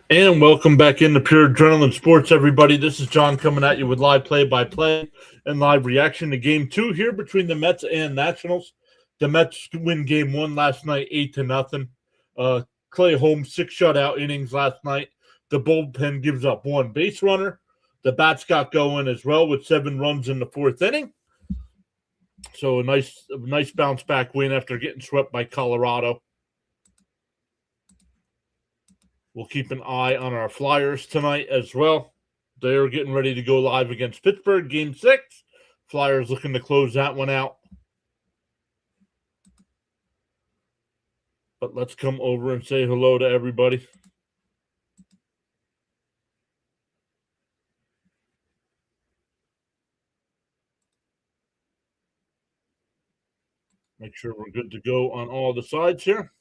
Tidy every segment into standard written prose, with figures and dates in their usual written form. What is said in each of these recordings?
And welcome back into Pure Adrenaline Sports, everybody. This is John coming at you with live play-by-play and live reaction to Game 2 here between the Mets and Nationals. The Mets win Game 1 last night, 8-0. Clay Holmes, 6 shutout innings last night. The bullpen gives up 1 base runner. The bats got going as well with 7 runs in the 4th inning. So a nice bounce-back win after getting swept by Colorado. We'll keep an eye on our Flyers tonight as well. They're getting ready to go live against Pittsburgh, Game 6. Flyers looking to close that one out. But let's come over and say hello to everybody. Make sure we're good to go on all the sides here.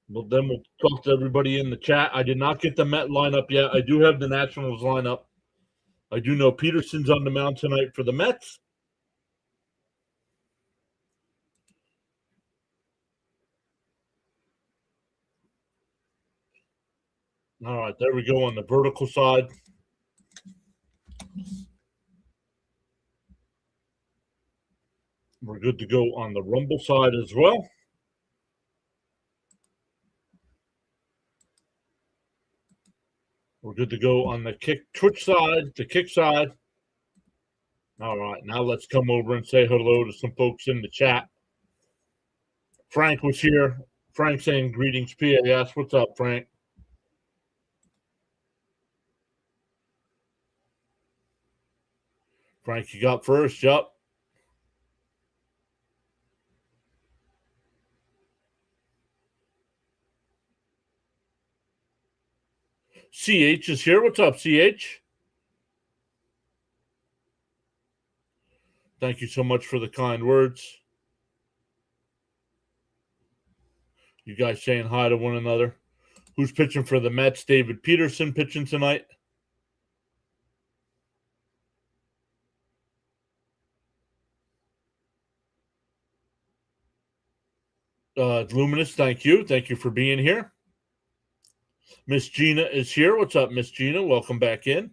Well, then we'll talk to everybody in the chat. I did not get the Met lineup yet. I do have the Nationals lineup. I do know Peterson's on the mound tonight for the Mets. All right, there we go on the vertical side. We're good to go on the rumble side as well. We're good to go on the Twitch side, the kick side. All right, now let's come over and say hello to some folks in the chat. Frank was here. Frank saying greetings, PAS. What's up, Frank? Frank, you got first. Yup. CH is here. What's up, CH? Thank you so much for the kind words. You guys saying hi to one another. Who's pitching for the Mets? David Peterson pitching tonight. Luminous, thank you. Thank you for being here. Miss Gina is here. What's up, Miss Gina? Welcome back in.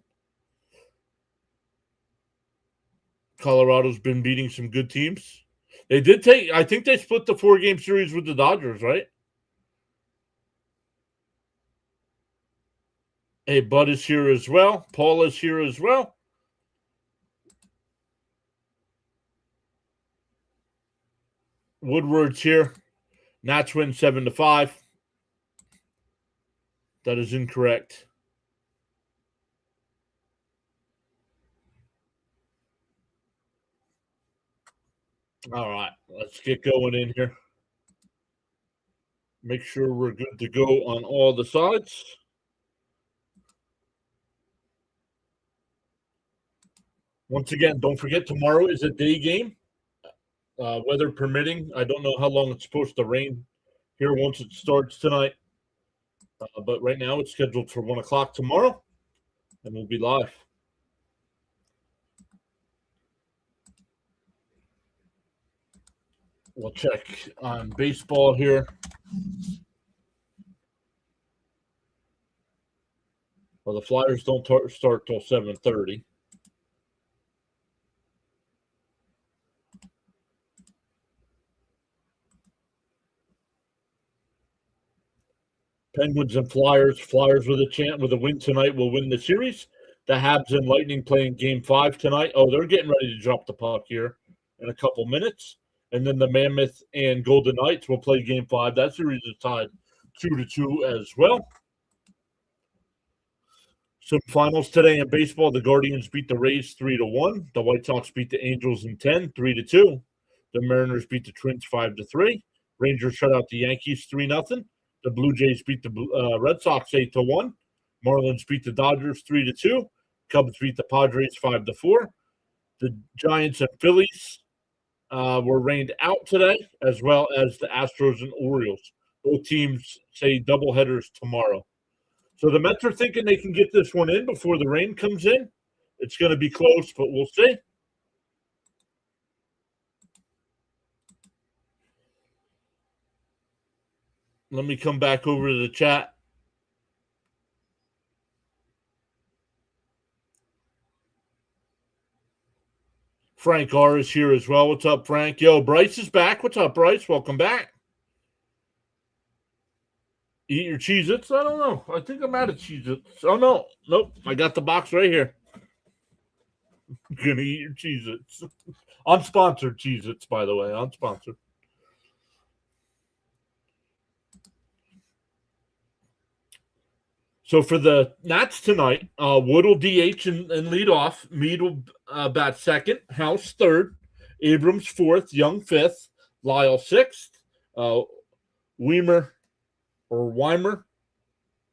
Colorado's been beating some good teams. They did I think they split the 4-game series with the Dodgers, right? Hey, Bud is here as well. Paul is here as well. Woodward's here. Nats win 7-5. That is incorrect. All right, let's get going in here. Make sure we're good to go on all the sides. Once again, don't forget tomorrow is a day game. Weather permitting. I don't know how long it's supposed to rain here once it starts tonight. But right now it's scheduled for 1 o'clock tomorrow, and we'll be live. We'll check on baseball here. Well, the Flyers don't start till 7:30. Penguins and Flyers. Flyers with a win tonight will win the series. The Habs and Lightning playing Game 5 tonight. Oh, they're getting ready to drop the puck here in a couple minutes. And then the Mammoth and Golden Knights will play Game 5. That series is tied 2-2 as well. Some finals today in baseball. The Guardians beat the Rays 3-1. The White Sox beat the Angels in 10, 3-2. The Mariners beat the Twins 5-3. Rangers shut out the Yankees 3-0. The Blue Jays beat the Red Sox 8-1. Marlins beat the Dodgers 3-2. Cubs beat the Padres 5-4. The Giants and Phillies were rained out today, as well as the Astros and Orioles. Both teams say doubleheaders tomorrow. So the Mets are thinking they can get this one in before the rain comes in. It's going to be close, but we'll see. Let me come back over to the chat. Frank R is here as well. What's up, Frank? Yo, Bryce is back. What's up, Bryce? Welcome back. Eat your Cheez-Its? I don't know. I think I'm out of Cheez-Its. Oh, no. Nope. I got the box right here. Gonna eat your Cheez-Its. Unsponsored Cheez-Its, by the way. Unsponsored. So for the Nats tonight, Wood will DH and lead off. Mead will bat second. House third. Abrams fourth. Young fifth. Lyle sixth. Weimer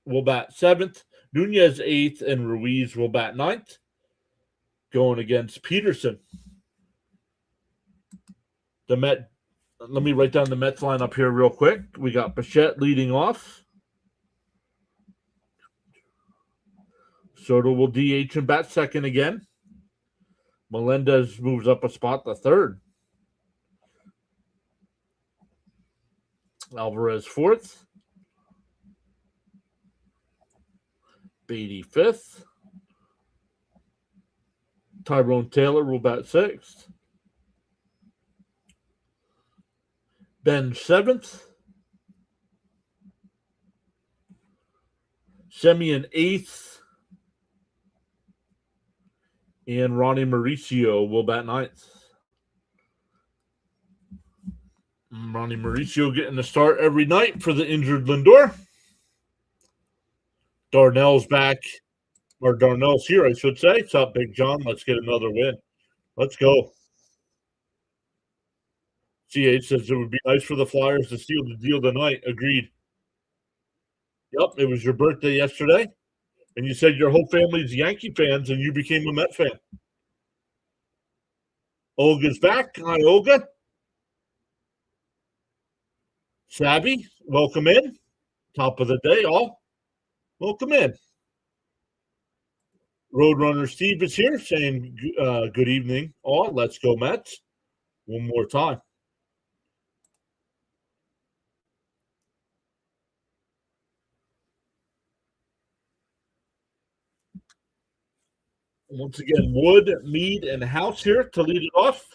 will bat seventh. Nunez eighth. And Ruiz will bat ninth. Going against Peterson. Let me write down the Mets lineup here real quick. We got Bichette leading off. Soto will DH and bat second again. Melendez moves up a spot to third. Alvarez fourth. Beatty fifth. Tyrone Taylor will bat sixth. Ben seventh. Semien eighth. And Ronnie Mauricio will bat ninth. Ronnie Mauricio getting the start every night for the injured Lindor. Darnell's back. Or Darnell's here, I should say. What's up, Big John? Let's get another win. Let's go. CH says it would be nice for the Flyers to seal the deal tonight. Agreed. Yep, it was your birthday yesterday. And you said your whole family's Yankee fans and you became a Met fan. Olga's back. Hi, Olga. Savvy, welcome in. Top of the day, all. Welcome in. Roadrunner Steve is here saying good evening, all. Let's go, Mets. One more time. Once again, Wood, Mead, and House here to lead it off.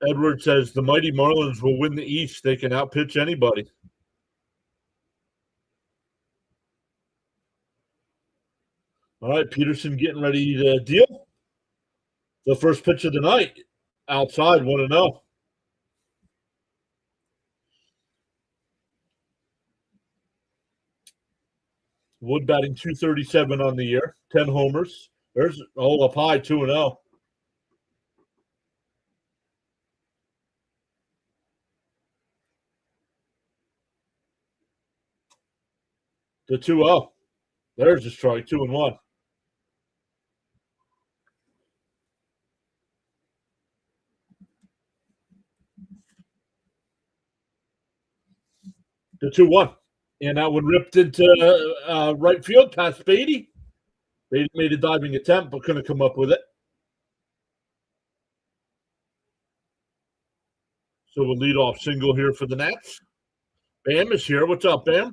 Edward says the mighty Marlins will win the East. They can outpitch anybody. All right, Peterson getting ready to deal. The first pitch of the night. Outside, 1-0. Wood batting .237 on the year, 10 homers. There's up high, 2-0. The 2-0. There's a strike, 2-1. The 2-1. And that one ripped into right field past Beatty. Beatty made a diving attempt, but couldn't come up with it. So we'll lead off single here for the Nats. Bam is here. What's up, Bam?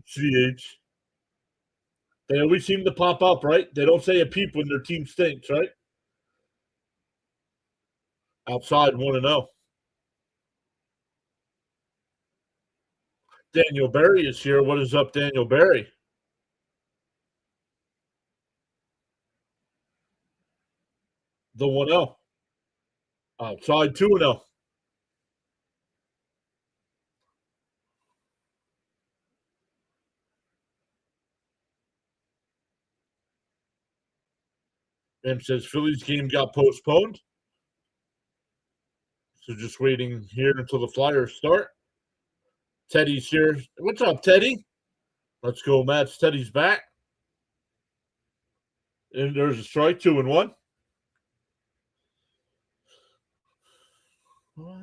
CH. They always seem to pop up, right? They don't say a peep when their team stinks, right? Outside, 1-0. Daniel Berry is here. What is up, Daniel Berry? The 1-0. Outside, 2-0. Bam says Phillies game got postponed. So just waiting here until the Flyers start. Teddy's here. What's up, Teddy? Let's go, Mets. Teddy's back. And there's a strike, 2-1. What?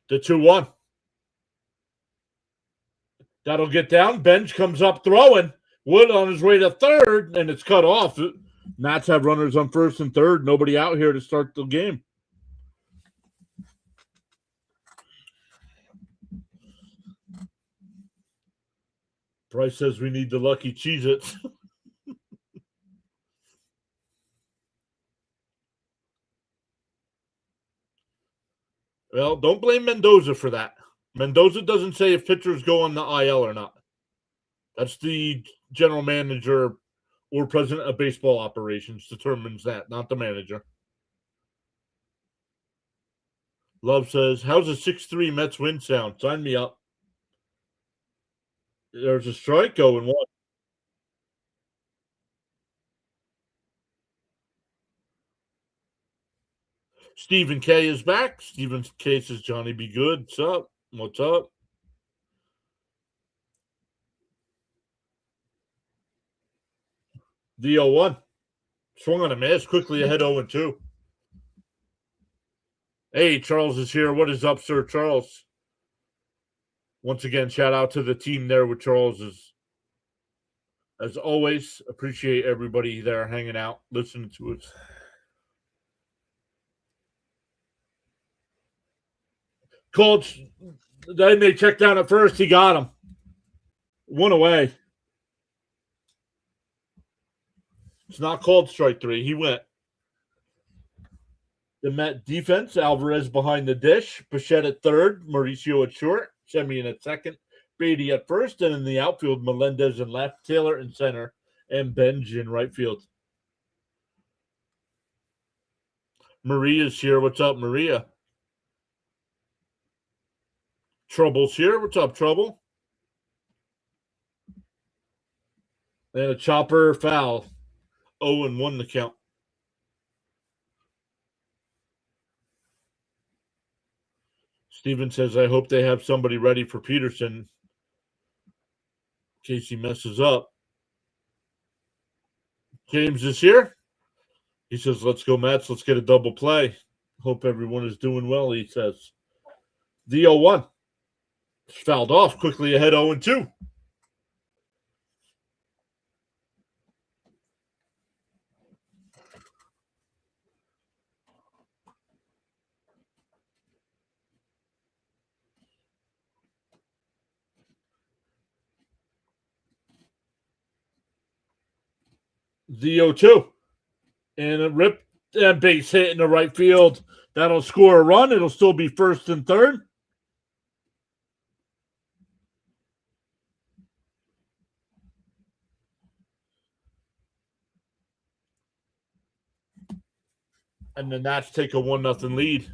The 2-1. That'll get down. Benj comes up throwing. Wood on his way to third, and it's cut off. Nats have runners on first and third. Nobody out here to start the game. Price says we need the lucky Cheez-Its. Well, don't blame Mendoza for that. Mendoza doesn't say if pitchers go on the IL or not. That's the general manager or president of baseball operations determines that, not the manager. Love says, how's a 6-3 Mets win sound? Sign me up. There's a strike going 1. Stephen K is back. Stephen K says, Johnny be good. What's up? What's up? The 0-1. Swung on a miss. Quickly ahead 0-2. Hey, Charles is here. What is up, Sir Charles? Once again, shout out to the team there with Charles. As always, appreciate everybody there hanging out, listening to us. Colts, then they checked down at first. He got him. 1 away. It's not called strike 3. He went. The Met defense, Alvarez behind the dish, Bichette at third, Mauricio at short, Semien at second, Beatty at first, and in the outfield, Melendez in left, Taylor in center, and Benj in right field. Maria's here. What's up, Maria? Trouble's here. What's up, Trouble? And a chopper foul. 0-1 the count. Steven says, I hope they have somebody ready for Peterson in case he messes up. James is here. He says, let's go, Mets. Let's get a double play. Hope everyone is doing well, he says. The 0-1. Fouled off. Quickly ahead 0-2. The 0-2. And a rip and base hit in the right field. That'll score a run. It'll still be first and third. And the Nats take a 1-0 lead.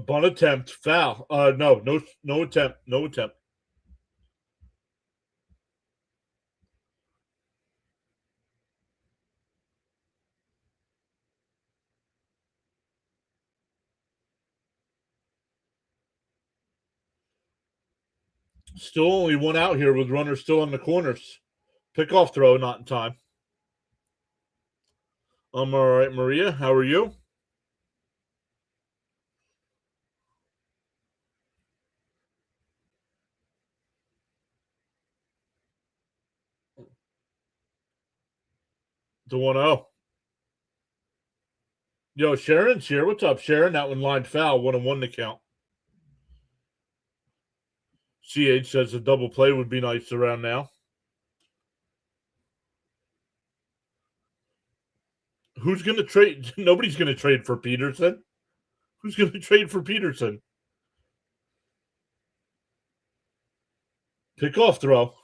Bunt attempt, foul. No attempt. Still only one out here with runners still in the corners. Pickoff throw, not in time. I'm all right, Maria. How are you? The 1-0. Yo, Sharon's here. What's up, Sharon? That one lined foul. 1-1 to count. CH says a double play would be nice around now. Who's going to trade? Nobody's going to trade for Peterson. Who's going to trade for Peterson? Pickoff throw.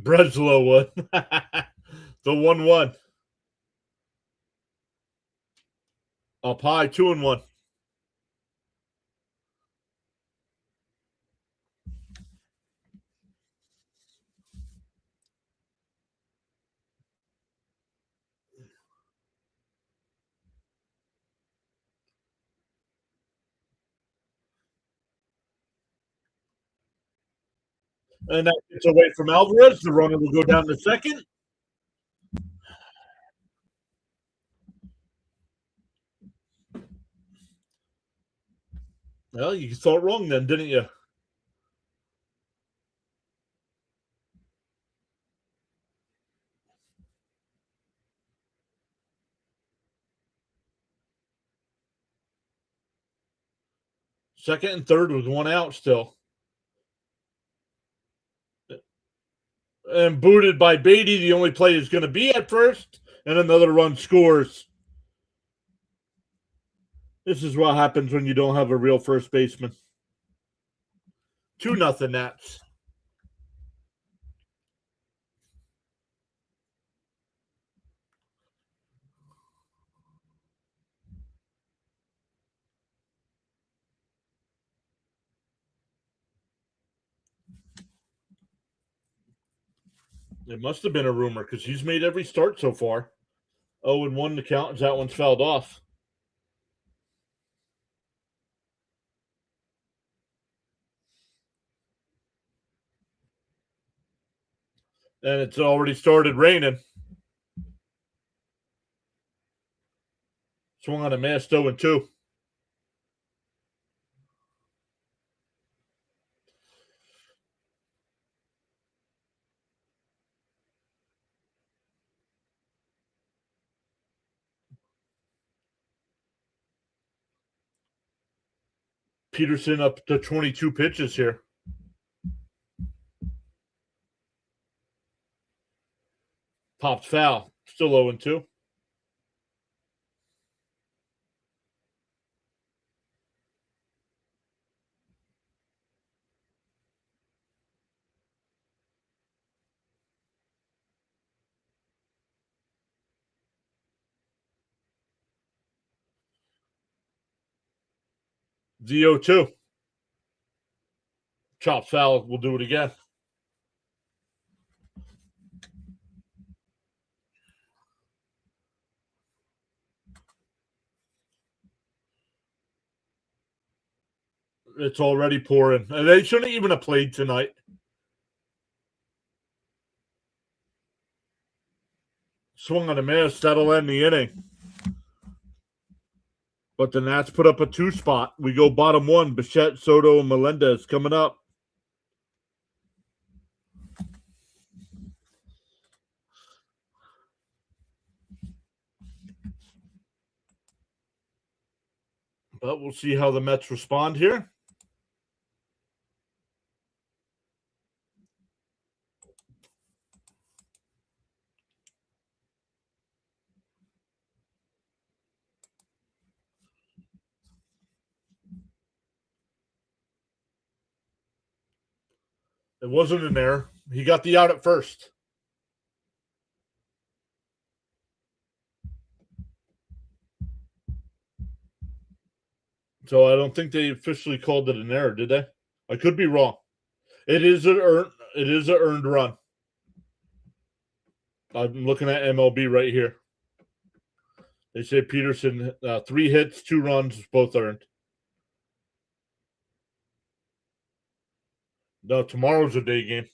Breslow would. The 1-1. Up high, 2-1. And that gets away from Alvarez. The runner will go down to second. Well, you thought wrong then, didn't you? Second and third with one out still. And booted by Beatty. The only play is going to be at first. And another run scores. This is what happens when you don't have a real first baseman. 2-0 Nats. It must have been a rumor because he's made every start so far. 0-1 to count as that one's fouled off. And it's already started raining. Swung on a missed 0-2. Peterson up to 22 pitches here. Popped foul. Still 0-2. The 0-2. Chop foul. We'll do it again. It's already pouring. And they shouldn't even have played tonight. Swung on a miss. That'll end the inning. But the Nats put up a 2 spot. We go bottom 1. Bichette, Soto, and Melendez coming up. But we'll see how the Mets respond here. It wasn't an error. He got the out at first. So I don't think they officially called it an error, did they? I could be wrong. It is an earned run. I'm looking at MLB right here. They say Peterson 3 hits, 2 runs, both earned. No, tomorrow's a day game.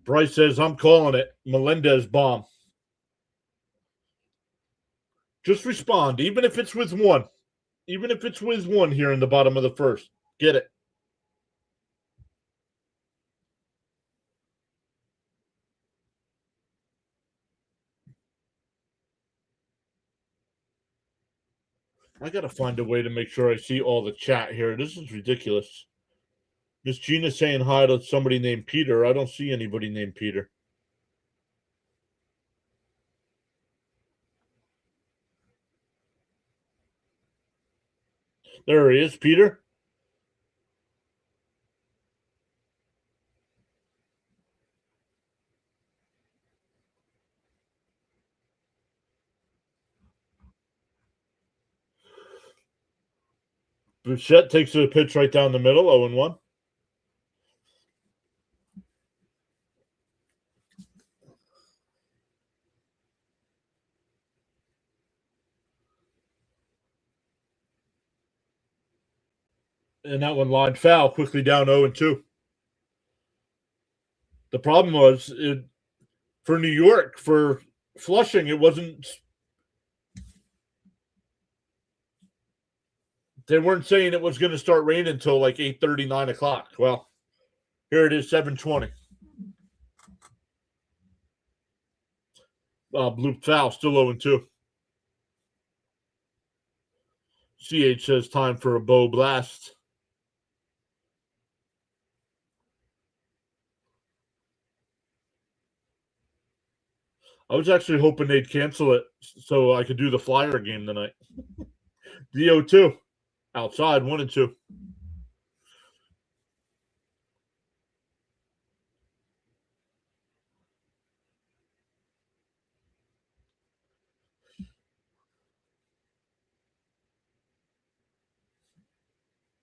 Bryce says, I'm calling it. Melendez bomb. Just respond, even if it's with 1. Even if it's with 1 here in the bottom of the first. Get it. I got to find a way to make sure I see all the chat here. This is ridiculous. Miss Gina saying hi to somebody named Peter. I don't see anybody named Peter. There he is, Peter. Bichette takes a pitch right down the middle, 0-1. And that one lined foul, quickly down 0-2. The problem was for New York, for Flushing, it wasn't. They weren't saying it was going to start raining until like 8:30, 9 o'clock. Well, here it is, 7:20. Bloop foul, still 0-2. CH says time for a bow blast. I was actually hoping they'd cancel it so I could do the Flyer game tonight. DO2 outside, 1-2.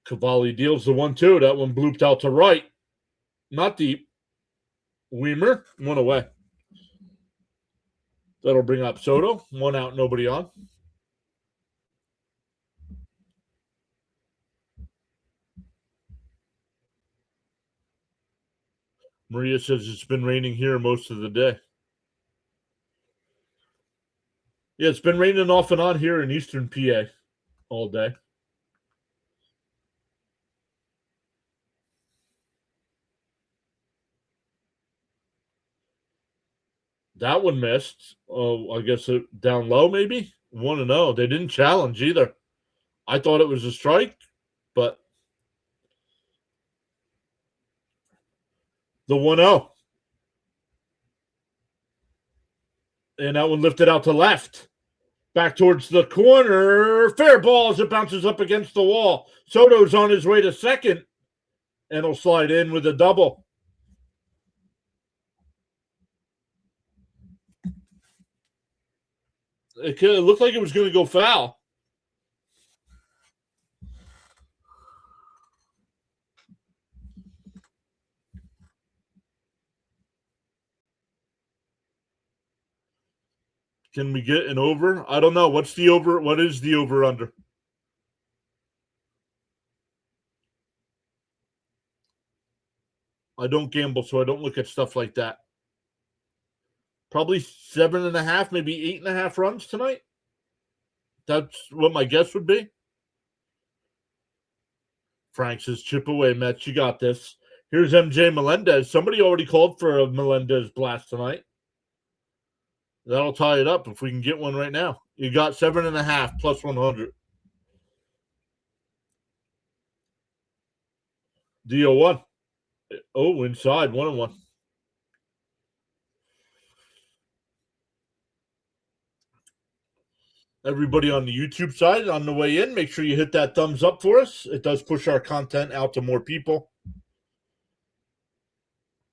Cavalli deals the 1-2. That one blooped out to right. Not deep. Weimer, one away. That'll bring up Soto. One out, nobody on. Maria says it's been raining here most of the day. Yeah, it's been raining off and on here in Eastern PA all day. That one missed. Oh, I guess down low maybe? 1-0. They didn't challenge either. I thought it was a strike, but the 1-0. And that one lifted out to left. Back towards the corner. Fair ball as it bounces up against the wall. Soto's on his way to second, and he'll slide in with a double. It looked like it was going to go foul. Can we get an over? I don't know. What's the over? What is the over under? I don't gamble, so I don't look at stuff like that. Probably 7.5, maybe 8.5 runs tonight. That's what my guess would be. Frank says, chip away, Mets. You got this. Here's MJ Melendez. Somebody already called for a Melendez blast tonight. That'll tie it up if we can get one right now. You got 7.5 plus 100. DO1. Oh, inside, 1-1. Everybody on the YouTube side on the way in, make sure you hit that thumbs up for us. It does push our content out to more people.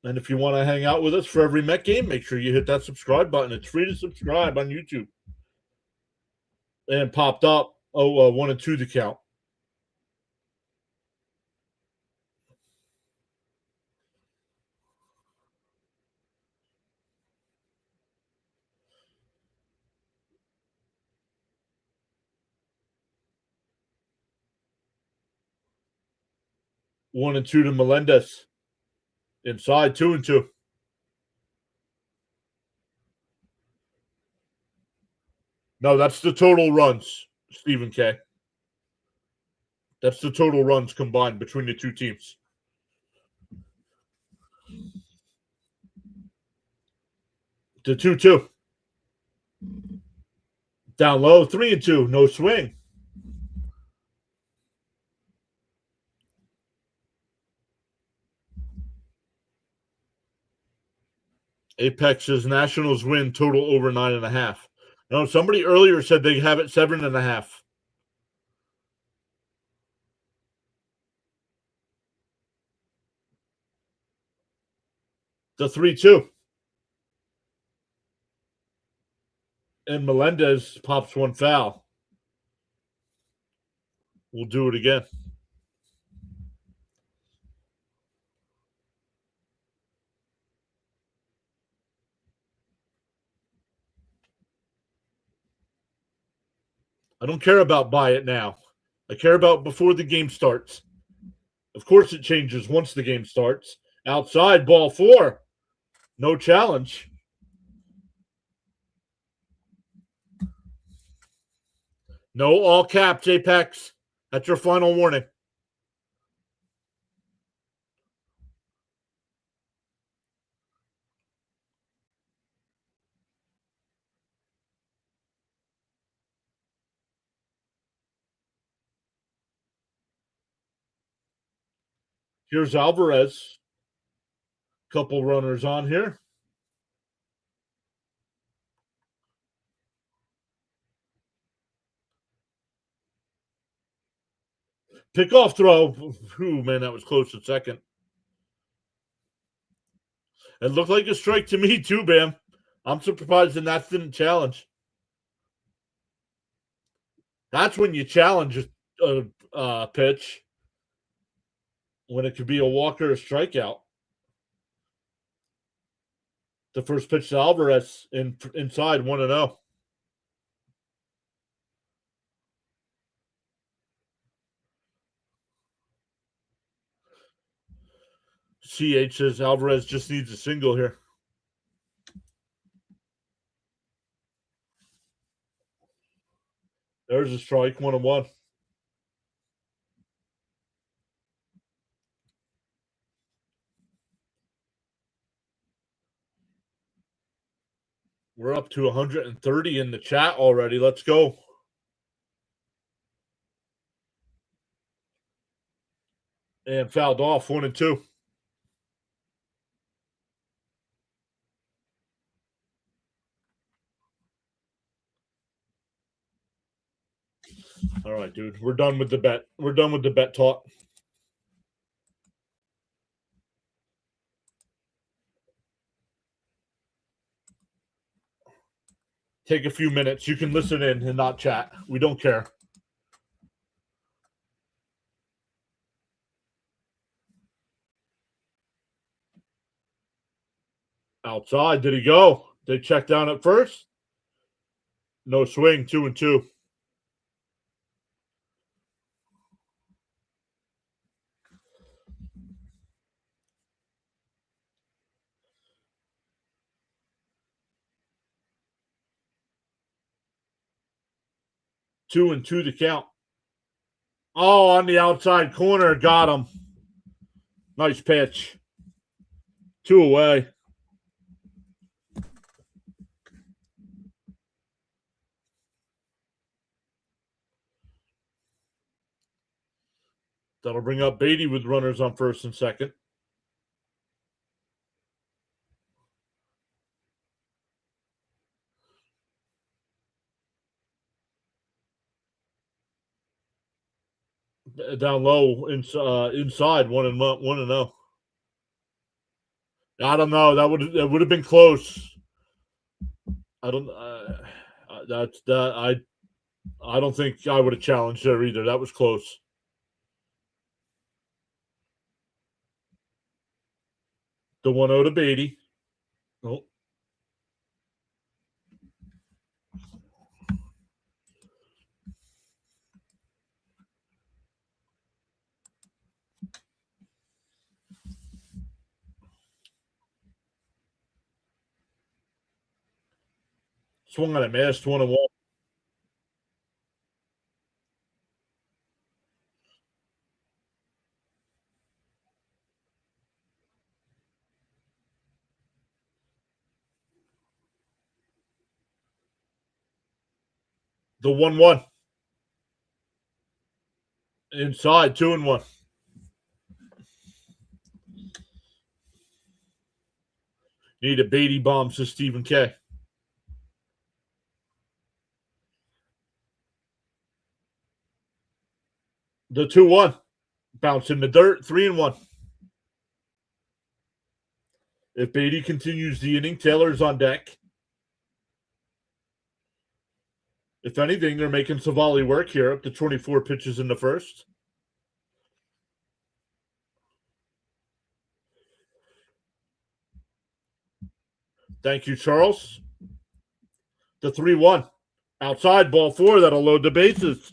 And if you want to hang out with us for every Met game, make sure you hit that subscribe button. It's free to subscribe on YouTube. And popped up, 1-2 to count. One and two to Melendez. Inside, 2-2. No, that's the total runs, Stephen K. That's the total runs combined between the two teams. The 2-2. Down low, 3-2. No swing. Apex's Nationals win total over 9.5. No, somebody earlier said they have it 7.5. The 3-2. And Melendez pops one foul. We'll do it again. I don't care about buy it now. I care about before the game starts. Of course, it changes once the game starts. Outside, ball 4. No challenge. No all caps, Apex. That's your final warning. Here's Alvarez. Couple runners on here. Pickoff throw. Ooh, man, that was close at second. It looked like a strike to me, too, Bam. I'm surprised that didn't challenge. That's when you challenge a pitch. When it could be a walk or a strikeout. The first pitch to Alvarez inside 1-0. CH says Alvarez just needs a single here. There's a strike, 1-1. We're up to 130 in the chat already. Let's go. And fouled off, 1-2. All right, dude. We're done with the bet. We're done with the bet talk. Take a few minutes. You can listen in and not chat. We don't care. Outside. Did he go? They check down at first. No swing. 2-2. Two and two to count. Oh, on the outside corner. Got him. Nice pitch. 2 away. That'll bring up Beatty with runners on first and second. Down low, inside 1-0. I don't know. That would have been close. I don't. That's that. I don't think I would have challenged there either. That was close. The 1-0 to Beatty. Oh. Swung on a miss, 1-1. The 1-1. Inside, 2-1. Need a Beatty bomb, says Stephen K. The 2-1. Bounce in the dirt, 3-1. If Beatty continues the inning, Taylor's on deck. If anything, they're making Savali work here up to 24 pitches in the first. Thank you, Charles. The 3-1. Outside, ball 4. That'll load the bases.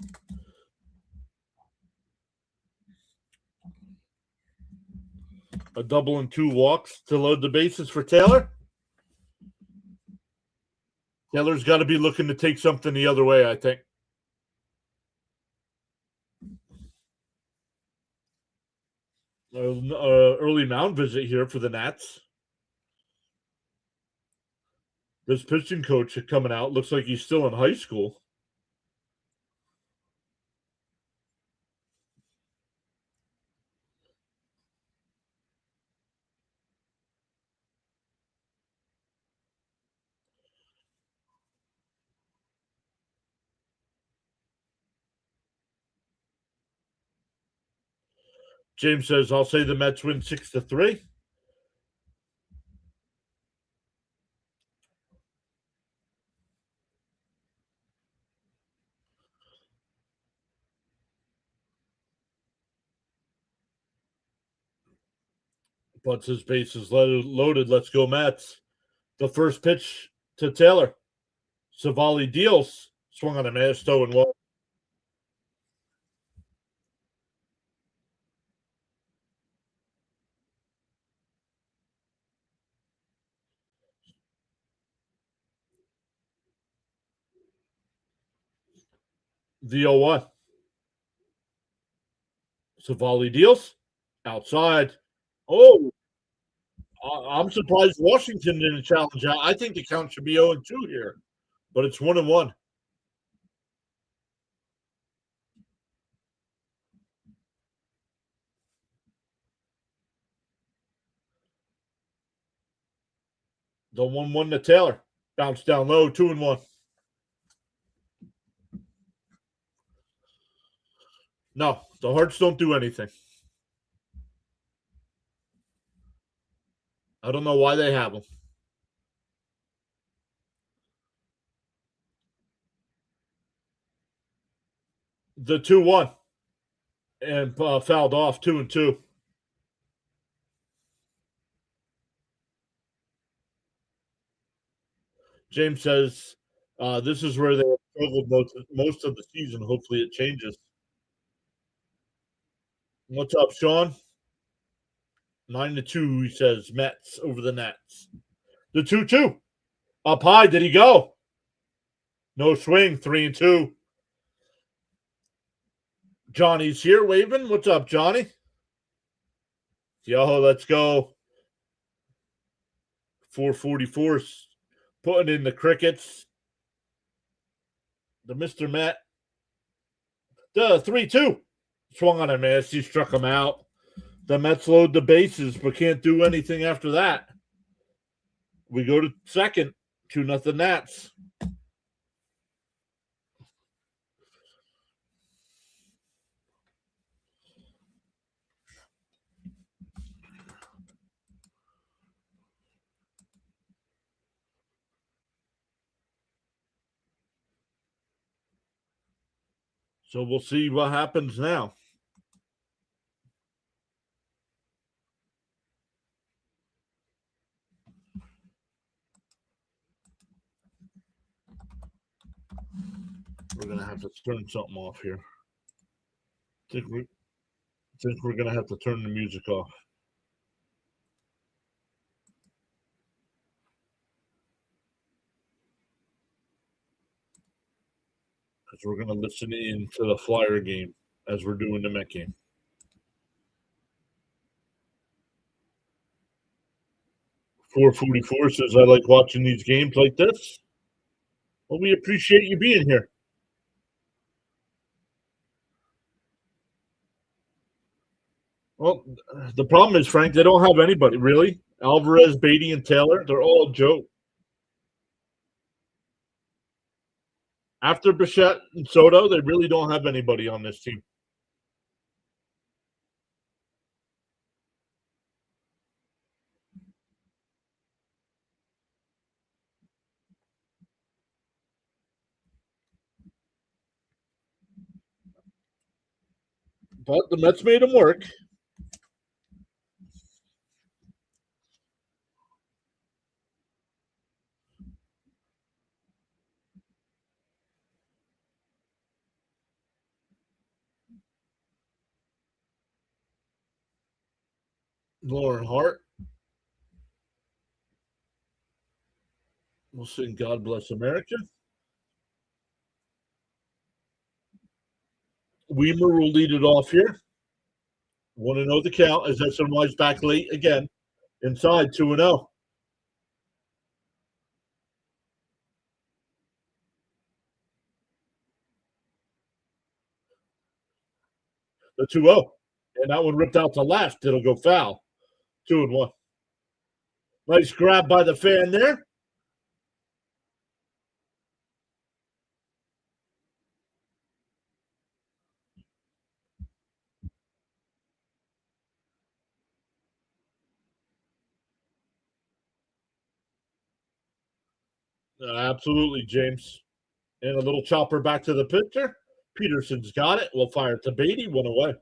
A double and 2 walks to load the bases for Taylor. Taylor's got to be looking to take something the other way, I think. Early mound visit here for the Nats. This pitching coach coming out looks like he's still in high school. James says, I'll say the Mets win 6-3. But his base is loaded. Let's go, Mets. The first pitch to Taylor. Savali deals. Swung on a miss, 0-1. The 0-1. Savali deals. Outside. Oh, I'm surprised Washington didn't challenge. I think the count should be 0-2 here, but it's 1-1. The 1-1 to Taylor. Bounce down low, 2-1. No, the Hearts don't do anything. I don't know why they have them. The 2-1. And fouled off, 2-2. James says this is where they have struggled most of the season. Hopefully it changes. What's up, Sean? 9-2, he says. Mets over the Nets. The 2-2. Up high. Did he go? No swing. 3-2. Johnny's here waving. What's up, Johnny? Yo, let's go. 444. Putting in the crickets. The Mr. Met. The 3-2. Swung on a miss. He struck him out. The Mets load the bases, but can't do anything after that. We go to second. 2-0 Nats. So we'll see what happens now. We're going to have to turn something off here. I think we're going to have to turn the music off. Because we're going to listen in to the Flyer game as we're doing the Met game. .444 says, I like watching these games like this. Well, we appreciate you being here. Well, the problem is, Frank, they don't have anybody, really. Alvarez, Beatty, and Taylor, they're all Joe. After Bichette and Soto, they really don't have anybody on this team. But the Mets made them work. Lauren Hart. We'll sing God Bless America. Weimer will lead it off here. Want to know the count as SNY's back late again. Inside 2-0. The 2-0. And that one ripped out to left. It'll go foul. 2-1. Nice grab by the fan there. Absolutely, James. And a little chopper back to the pitcher. Peterson's got it. We'll fire it to Beatty. 1 away.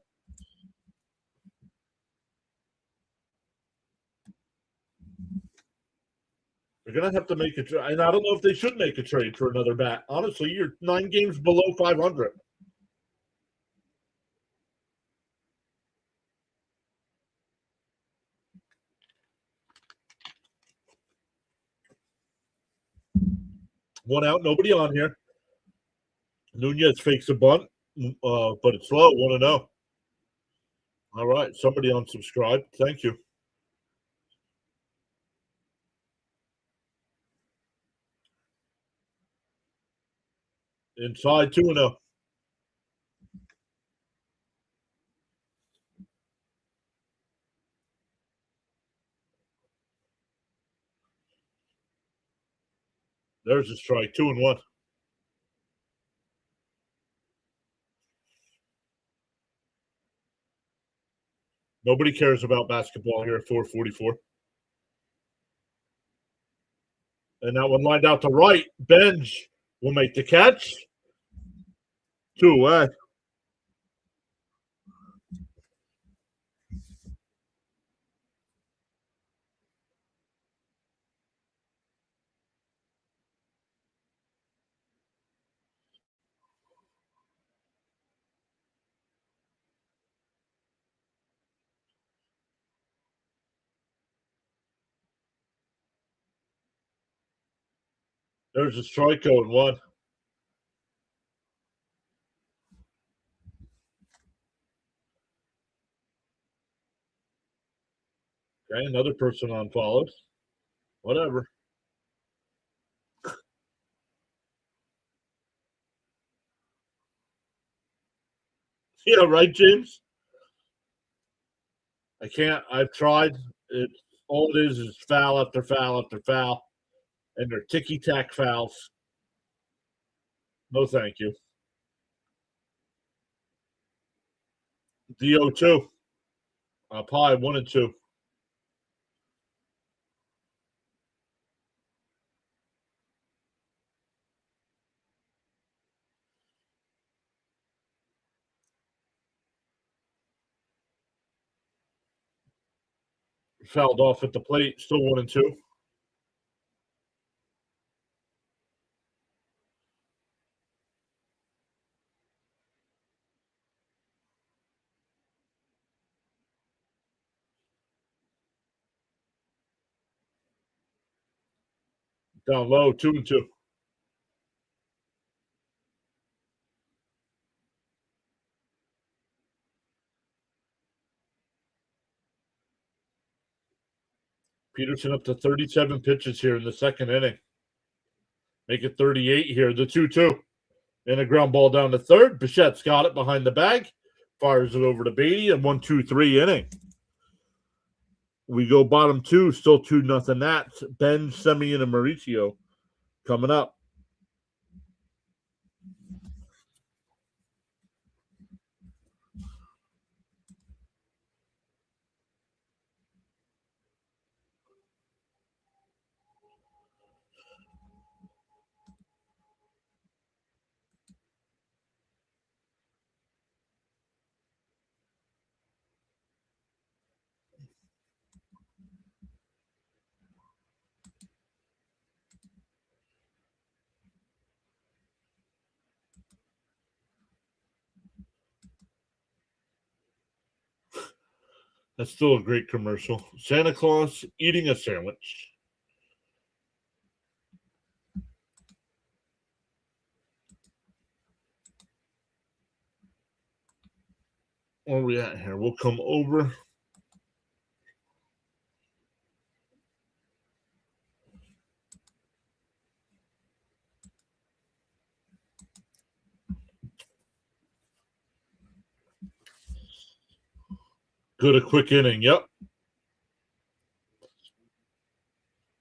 They're going to have to make a trade. And I don't know if they should make a trade for another bat. Honestly, you're 9 games below 500. One out, nobody on here. Nunez fakes a bunt, but it's low. 1-0. All right, somebody unsubscribed. Thank you. Inside 2-0. There's a strike. 2-1. Nobody cares about basketball here at 4:44. And that one lined out to right. Benj will make the catch. 2 away. There's a strike going 1. Okay, another person on follows. Whatever. Yeah, right, James? I can't. I've tried. It's all it is foul after foul after foul. And they're ticky-tack fouls. No, thank you. DO2. Up high, 1-2. Fouled off at the plate. Still 1-2. Down low, 2-2. Peterson up to 37 pitches here in the second inning. Make it 38 here. The 2-2. And a ground ball down to third. Bichette's got it behind the bag. Fires it over to Beatty and 1-2-3 inning. We go bottom two, still 2-0 Nats. Ben, Semyon, and Mauricio coming up. That's still a great commercial. Santa Claus eating a sandwich. Where are we at here? We'll come over. Good, a quick inning. Yep.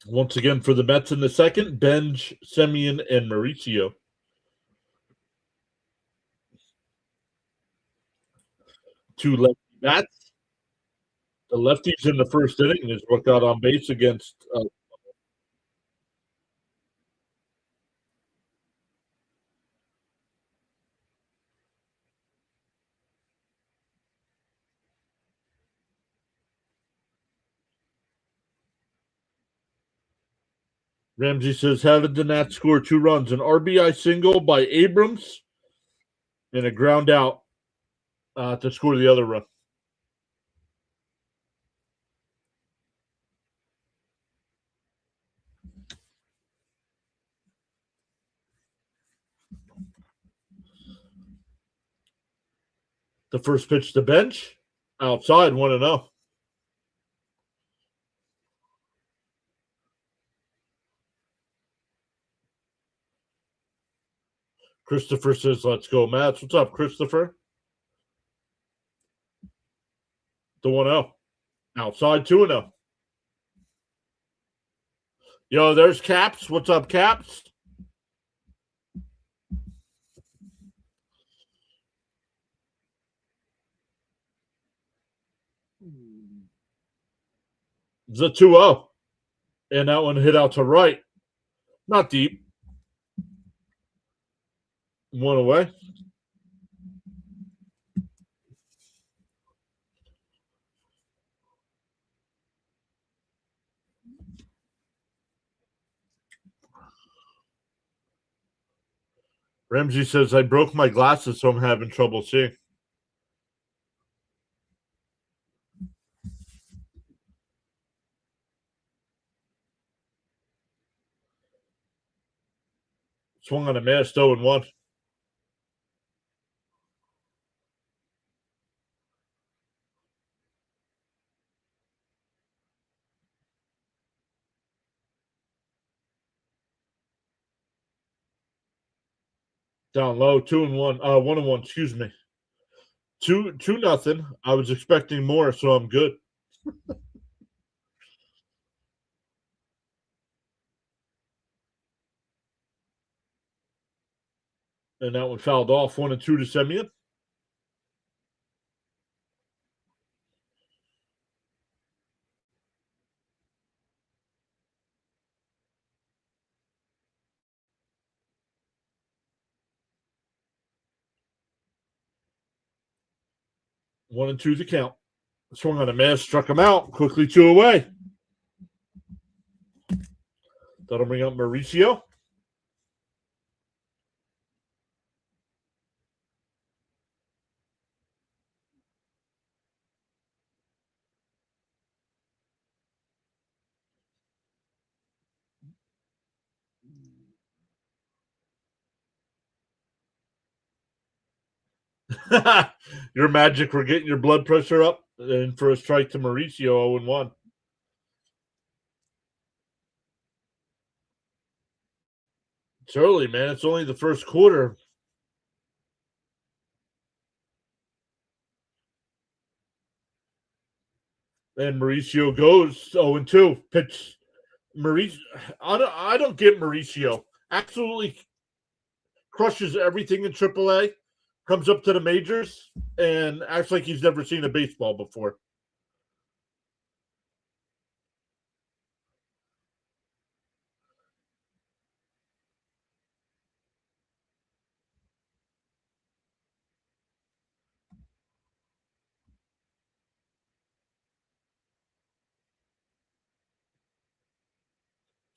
Once again for the Mets in the second, Benj, Semyon, and Mauricio. Two lefty bats. The lefties in the first inning is what got on base against. Ramsey says, how did the Nats score 2 runs? An RBI single by Abrams and a ground out to score the other run. The first pitch to Bench, outside, 1-0. Christopher says, let's go, Mats. What's up, Christopher? The 1-0. Outside, 2-0. Yo, there's Caps. What's up, Caps? It's a 2-0. And that one hit out to right. Not deep. One away. Ramsey says, I broke my glasses, so I'm having trouble seeing. Swung on a miss, 0-1. Down low, 2-1. 1-1, excuse me. 2-0. I was expecting more, so I'm good. And that one fouled off, 1-2 to Semyon. One and two the count. Swung on a miss, struck him out. Quickly 2 away. That'll bring up Mauricio. Your magic, we're getting your blood pressure up. And for a strike to Mauricio, 0-1. It's early, man. It's only the first quarter. And Mauricio goes 0-2. Pitch Mauricio. I don't get Mauricio. Absolutely crushes everything in AAA. Comes up to the majors and acts like he's never seen a baseball before.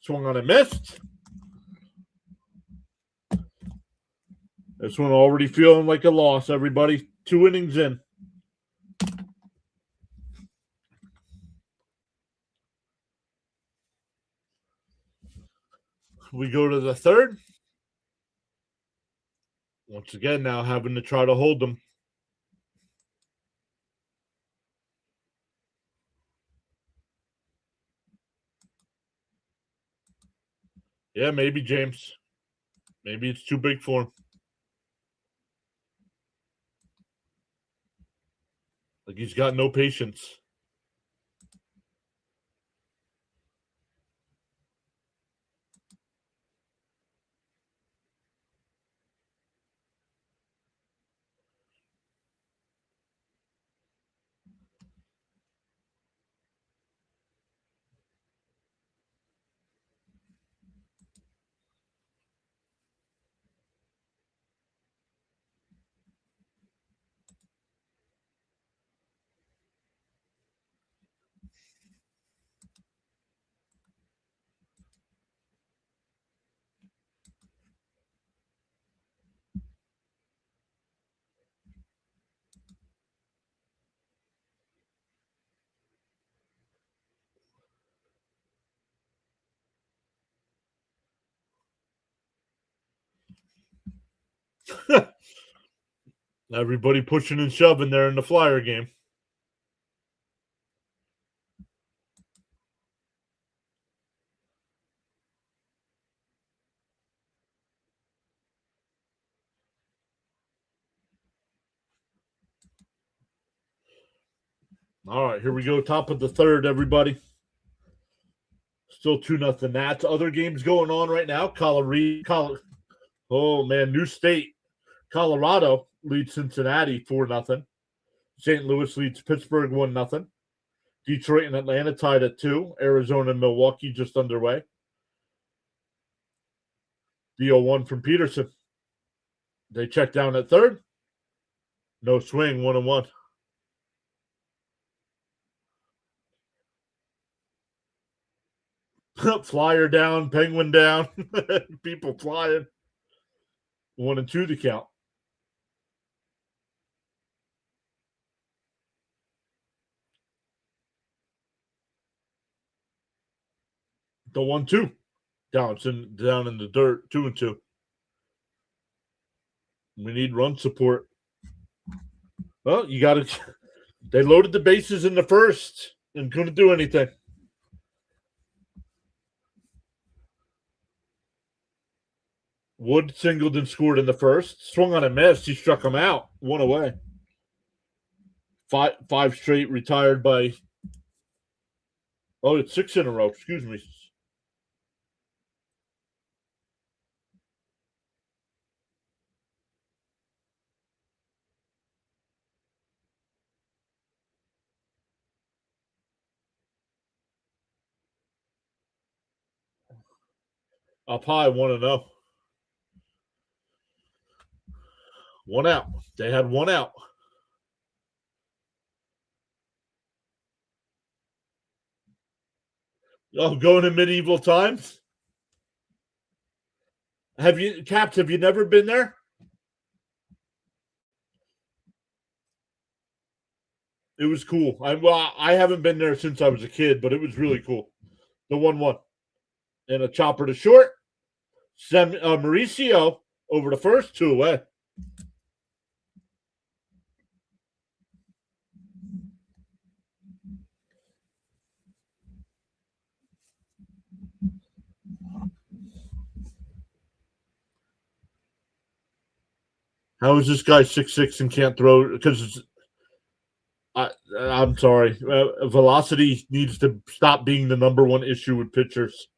Swung on and missed. This one already feeling like a loss, everybody. 2 innings in. We go to the third. Once again, now having to try to hold them. Yeah, maybe James. Maybe it's too big for him. Like he's got no patience. Everybody pushing and shoving there in the Flyer game. All right, here we go. Top of the third, everybody. Still 2-0 Nats. Other games going on right now. Oh, man, new state. Colorado leads Cincinnati 4-0. St. Louis leads Pittsburgh 1-0. Detroit and Atlanta tied at 2. Arizona and Milwaukee just underway. The 0-1 from Peterson. They check down at third. No swing, 1-1. Flyer down, Penguin down. People flying. 1-2 to count. The 1-2. Down in the dirt, 2-2. We need run support. Well, you got to. They loaded the bases in the first and couldn't do anything. Wood singled and scored in the first. Swung on a miss. He struck him out. 1 away. Five straight retired by. Oh, it's 6 in a row. Excuse me. Up high, 1-0. 1 out. They had 1 out. Oh, going to medieval times? Have you never been there? It was cool. I haven't been there since I was a kid, but it was really cool. The 1-1. And a chopper to short. Mauricio over the first, 2 away. How is this guy 6'6" and can't throw? Because I'm sorry. Velocity needs to stop being the number one issue with pitchers.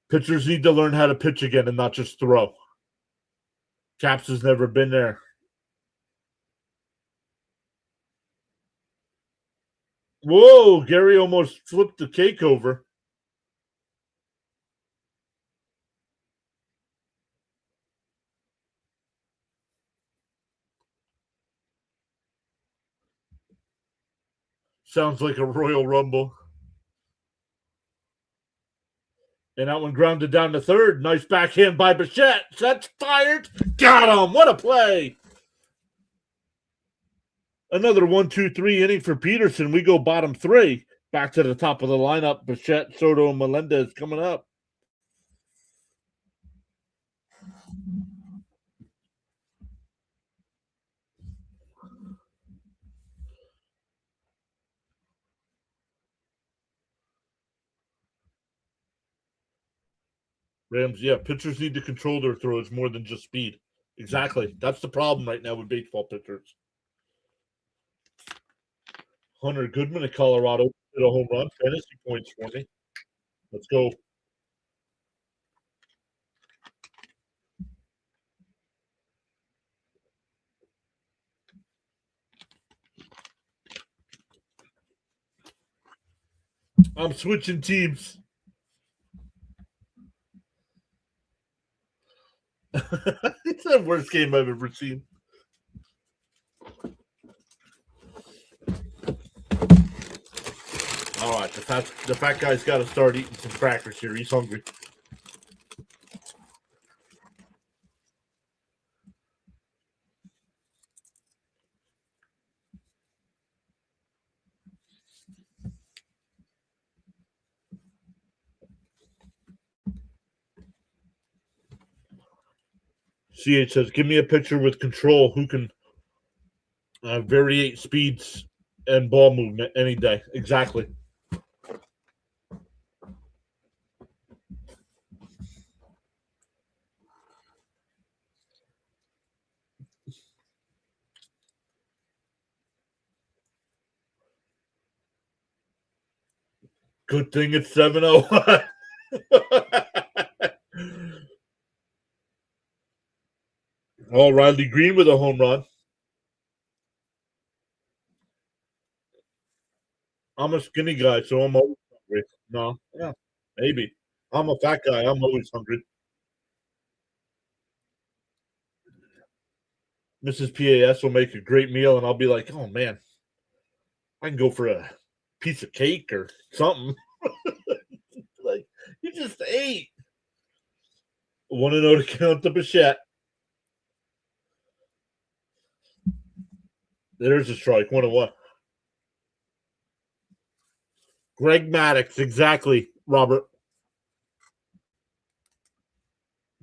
Pitchers need to learn how to pitch again and not just throw. Caps has never been there. Whoa, Gary almost flipped the cake over. Sounds like a Royal Rumble. And that one grounded down to third. Nice backhand by Bichette. That's fired. Got him. What a play. Another 1-2-3 inning for Peterson. We go bottom three. Back to the top of the lineup. Bichette, Soto, and Melendez coming up. Rams, yeah, pitchers need to control their throws more than just speed. Exactly. That's the problem right now with baseball pitchers. Hunter Goodman of Colorado hit a home run. Fantasy points for me. Let's go. I'm switching teams. It's the worst game I've ever seen. All right, the fat guy's got to start eating some crackers here. He's hungry. CH says, give me a pitcher with control who can variate speeds and ball movement any day. Exactly. Good thing it's 7-0. Oh, Riley Green with a home run. I'm a skinny guy, so I'm always hungry. No, yeah, maybe. I'm a fat guy. I'm always hungry. Mrs. PAS will make a great meal, and I'll be like, oh, man, I can go for a piece of cake or something. Like, you just ate. 1-0 to count the Bichette. There's a strike. 1-1. Greg Maddux, exactly, Robert.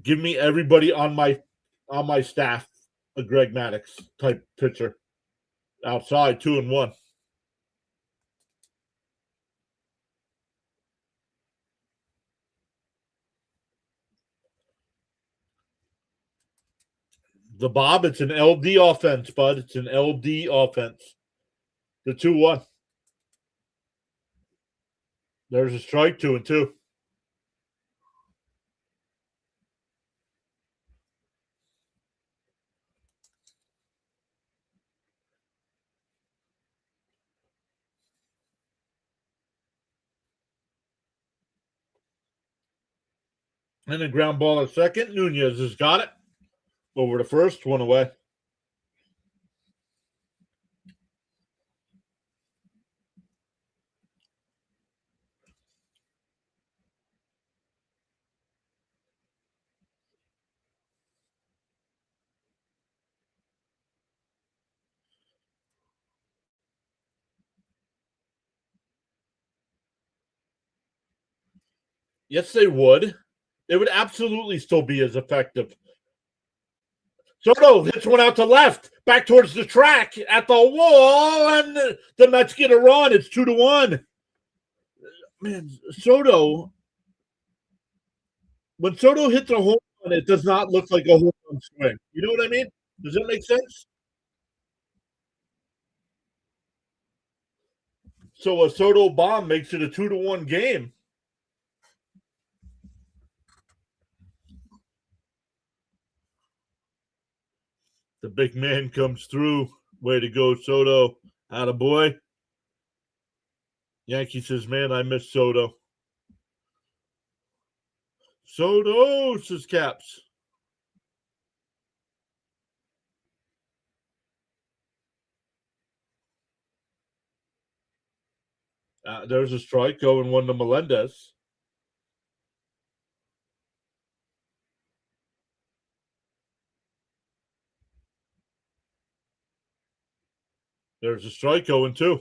Give me everybody on my staff a Greg Maddux type pitcher. Outside, 2-1. The Bob, it's an LD offense, bud. It's an LD offense. The 2-1. There's a strike, 2-2. And a ground ball at second. Nunez has got it. Over to first, 1 away. Yes, they would. It would absolutely still be as effective. Soto hits one out to left, back towards the track at the wall, and the Mets get a run. It's 2-1. Man, Soto, when Soto hits a home run, it does not look like a home run swing. You know what I mean? Does that make sense? So a Soto bomb makes it a 2-1 game. The big man comes through. Way to go, Soto. Attaboy. Yankee says, man, I miss Soto. Soto, says Caps. There's a strike going one to Melendez. There's a strike going two.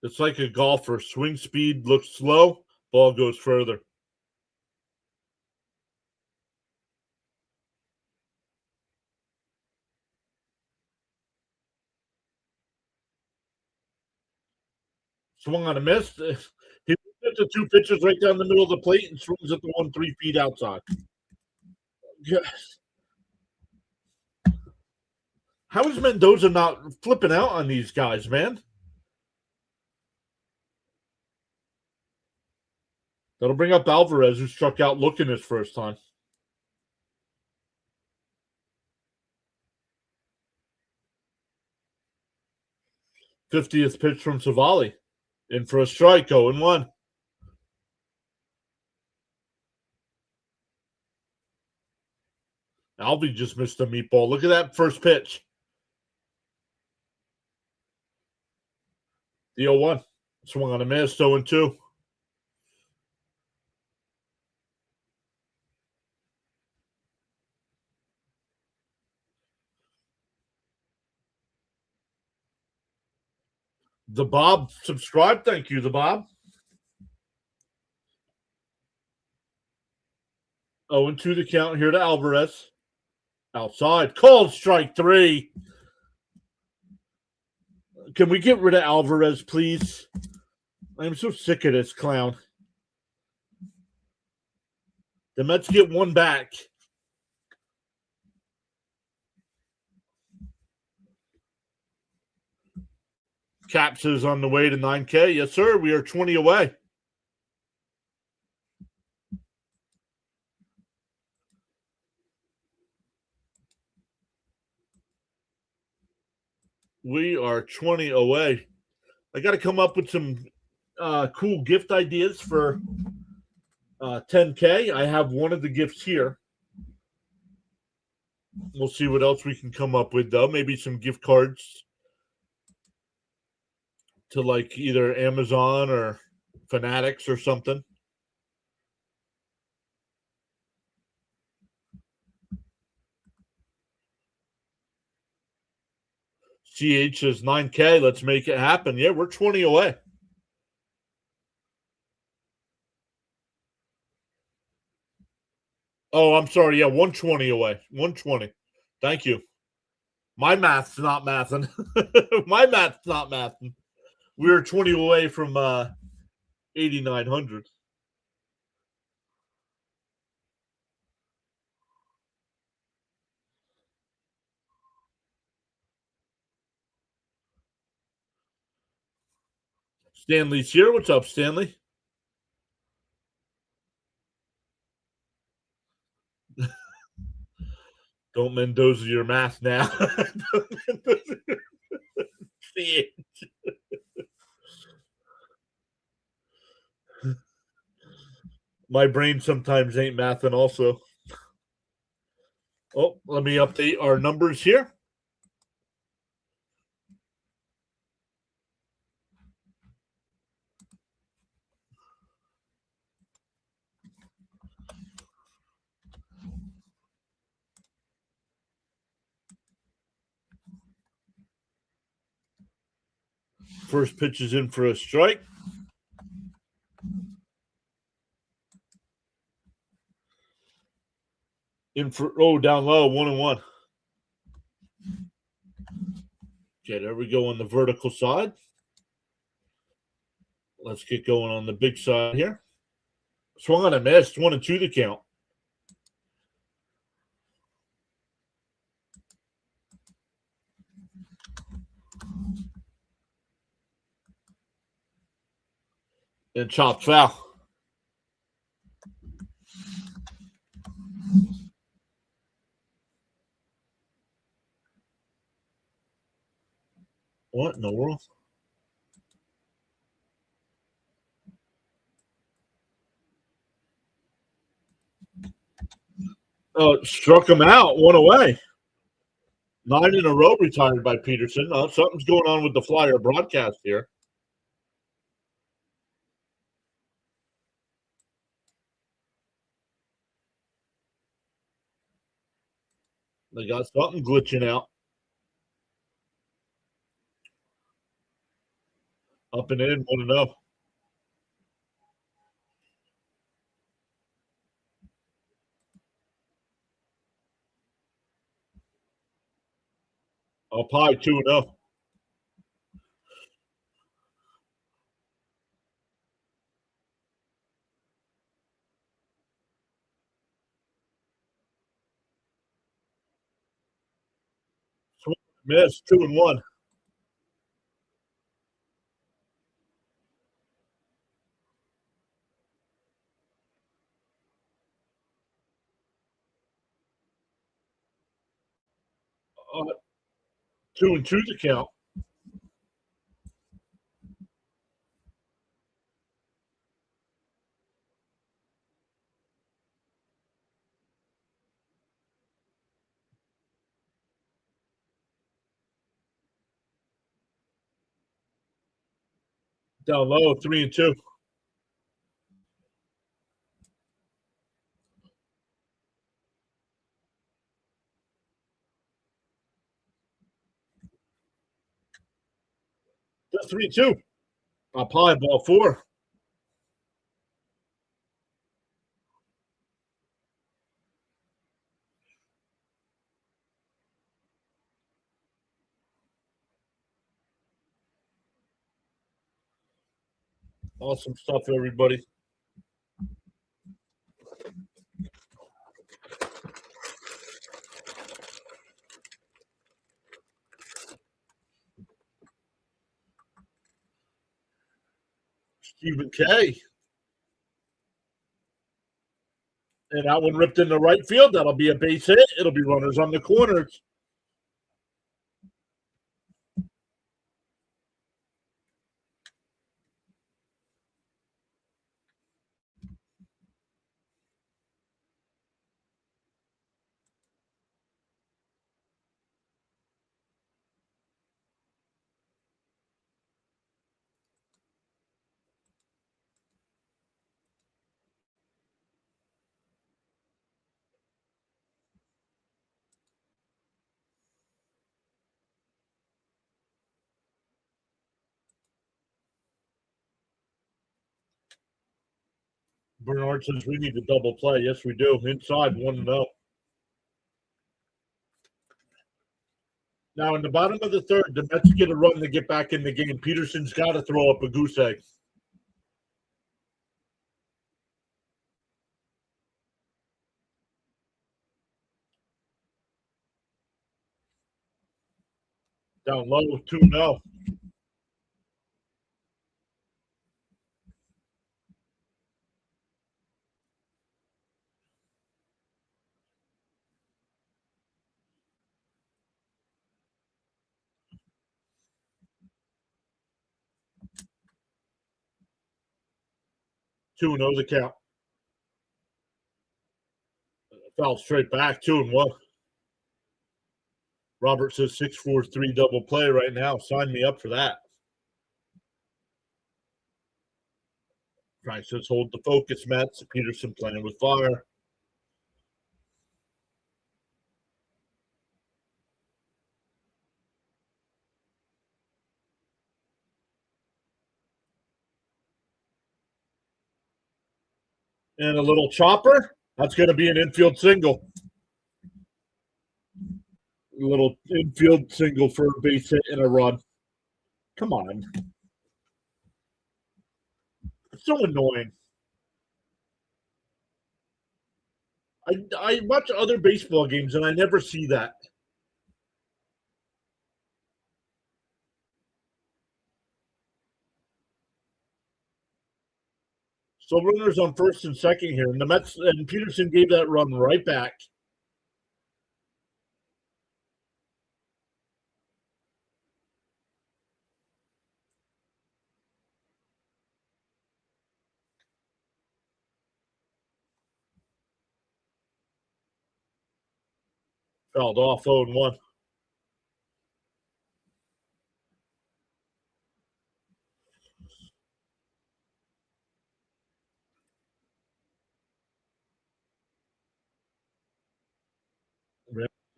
It's like a golfer. Swing speed looks slow, ball goes further. Swung on a miss. He hit the two pitches right down the middle of the plate and swings at the one 3 feet outside. How is Mendoza not flipping out on these guys, man? That'll bring up Alvarez, who struck out looking his first time. '50th pitch from Savali. In for a strike, 0-1. Alvy just missed a meatball. Look at that first pitch. The 0-1. Swung on a miss, 0-2. The Bob subscribe. Thank you, the Bob. 0-2 the count here to Alvarez. Outside. Called strike 3. Can we get rid of Alvarez, please? I'm so sick of this clown. The Mets get one back. Caps is on the way to 9K. Yes, sir. We are 20 away. We are 20 away. I got to come up with some cool gift ideas for 10K. I have one of the gifts here. We'll see what else we can come up with, though. Maybe some gift cards to like either Amazon or Fanatics or something. CH says 9K. Let's make it happen. Yeah, we're 20 away. Oh, I'm sorry. Yeah, 120 away. 120. Thank you. My math's not mathing. My math's not mathing. We were 20 away from 8,900. Stanley's here. What's up, Stanley? Don't Mendoza your math now. See it. My brain sometimes ain't mathing also. Oh, let me update our numbers here. First pitch is in for a strike. In for down low, 1-1. Okay, there we go on the vertical side. Let's get going on the big side here. Swung on a miss, 1-2 the count. And chopped foul. What in the world? Oh, struck him out. One away. 9 in a row retired by Peterson. Something's going on with the Flyer broadcast here. They got something glitching out. Up and in, 1-0. Up high, 2-0. Miss, 2-1. Uh, 2-2 to count. Down low, 3-2. Just 3-2. Up high, ball 4. Awesome stuff, everybody. Stephen K. And that one ripped in the right field. That'll be a base hit. It'll be runners on the corners. Bernard says we need to double play. Yes, we do. Inside, 1-0. Now, in the bottom of the third, the Mets get a run to get back in the game. Peterson's got to throw up a goose egg. Down low, 2-0. Two and the count. Fell straight back, 2-1. Robert says 6-4-3 double play right now. Sign me up for that. Frank says hold the focus, Matt. Peterson playing with fire. And a little chopper. That's going to be an infield single. A little infield single for a base hit and a run. Come on. It's so annoying. I watch other baseball games and I never see that. So runners on first and second here, and the Mets and Peterson gave that run right back. Fouled off 0-1.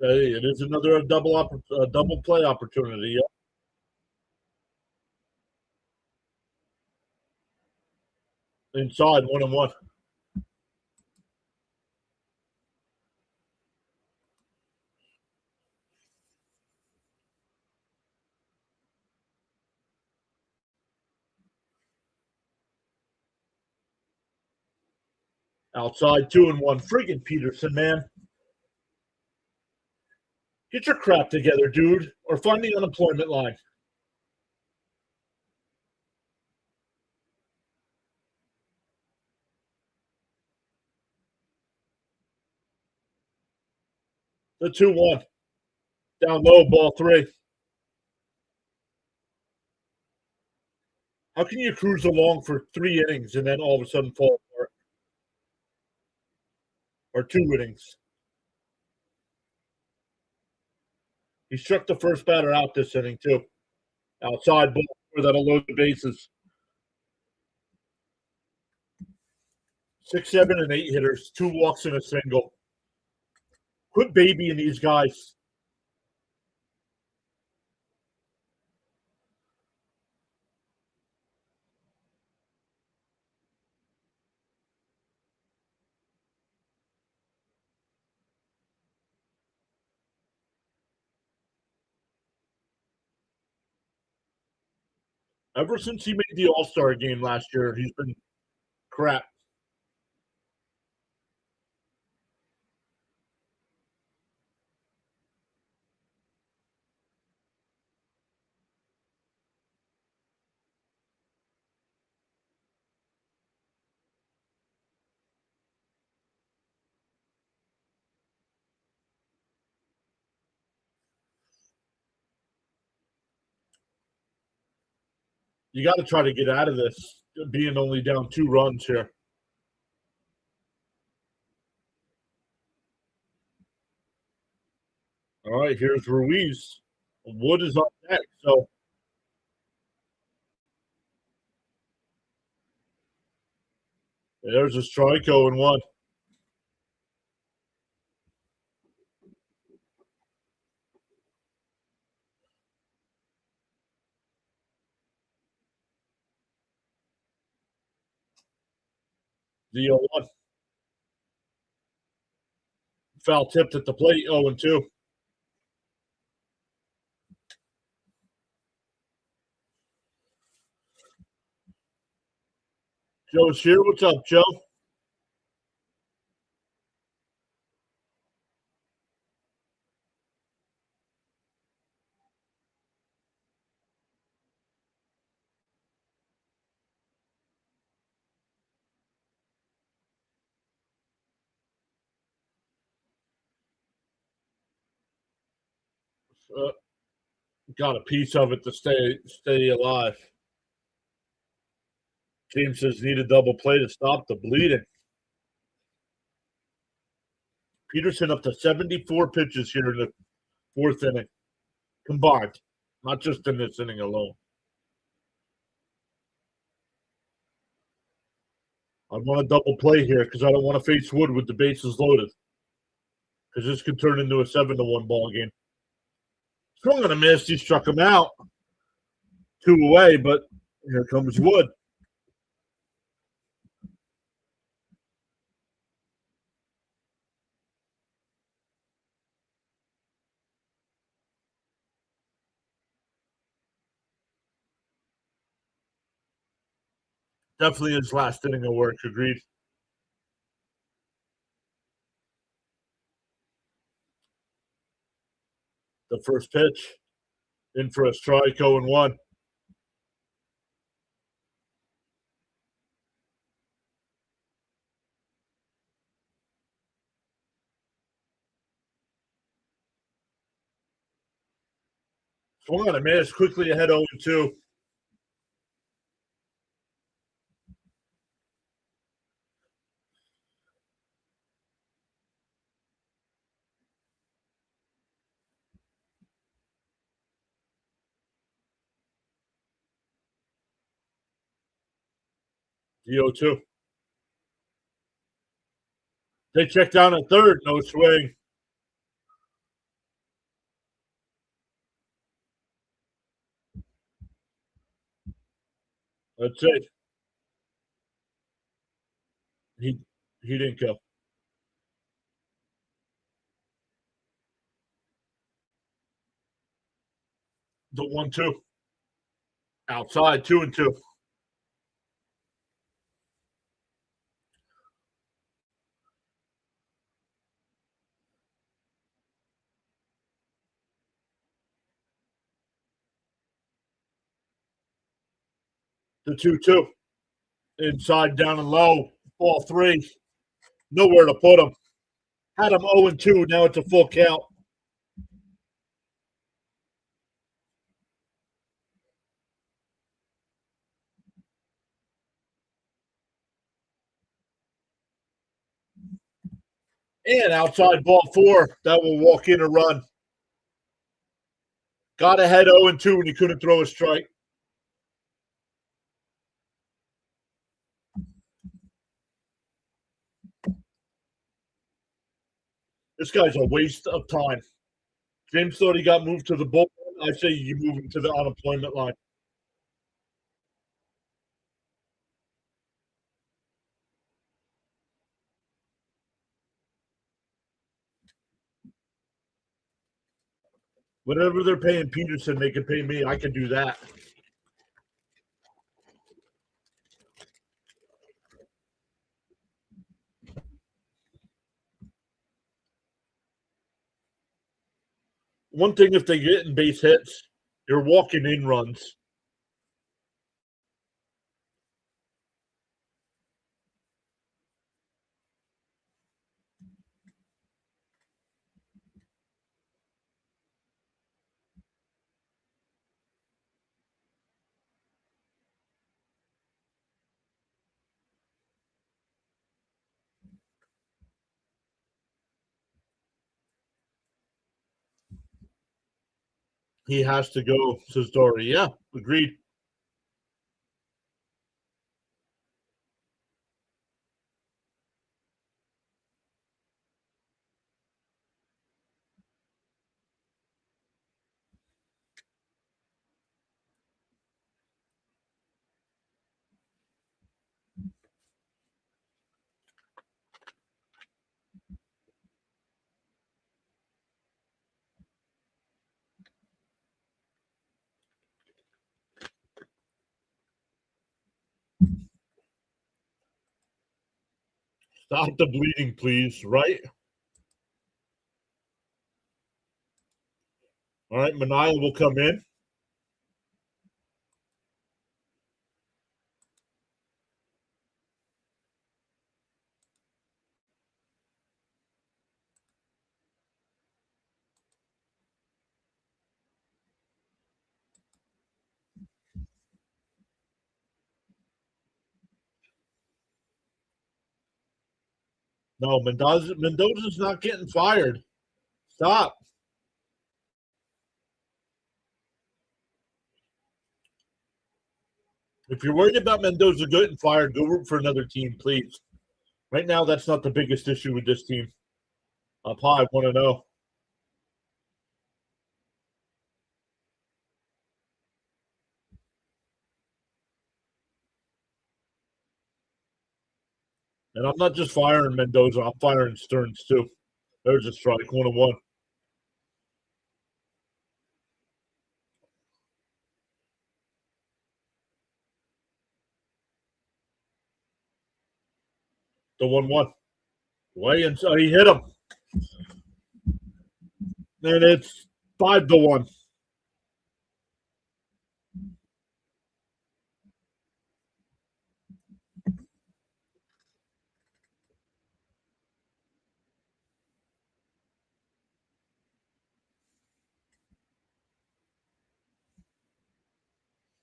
Hey, it is another double play opportunity. Inside 1-1. Outside 2-1. Friggin' Peterson, man. Get your crap together, dude, or find the unemployment line. The 2-1. Down low, ball 3. How can you cruise along for 3 innings and then all of a sudden fall apart? Or 2 innings? He struck the first batter out this inning, too. Outside ball 4, that'll load the bases. 6, 7, and 8 hitters, 2 walks and a single. Quit babying these guys. Ever since he made the All-Star game last year, he's been crap. You got to try to get out of this, being only down 2 runs here. All right, here's Ruiz. Wood is up next, so there's a strike 0-1. The 0-1. Foul tipped at the plate, 0-2. Joe's here. What's up, Joe? Uh, got a piece of it to stay alive. Team says need a double play to stop the bleeding. Peterson up to 74 pitches here in the 4th inning combined, not just in this inning alone. I want a double play here because I don't want to face Wood with the bases loaded. Because this could turn into a 7-1 ball game. Swung on a miss. He struck him out. 2 away, but here comes Wood. Definitely his last inning of work. Agreed. The first pitch. In for a strike, 0-1. Swung on a miss, quickly ahead 0-2. The 0-2. They check down at third, no swing. That's it. He didn't go. The 1-2. Outside, 2-2. The 2-2. Inside, down and low. Ball 3. Nowhere to put him. Had him 0-2. Now it's a full count. And outside ball 4. That will walk in a run. Got ahead 0-2 and he couldn't throw a strike. This guy's a waste of time. James thought he got moved to the bullpen. I say you move him to the unemployment line. Whatever they're paying Peterson, they can pay me. I can do that. One thing, if they get in base hits, you're walking in runs. He has to go, says Dory. Yeah, agreed. Stop the bleeding, please. Right? All right, Mania will come in. No, Mendoza's not getting fired. Stop. If you're worried about Mendoza getting fired, go root for another team, please. Right now, that's not the biggest issue with this team. Up high, 1-0. And I'm not just firing Mendoza, I'm firing Stearns too. There's a strike, 1-1. The 1-1. Way inside, he hit him. And it's 5-1.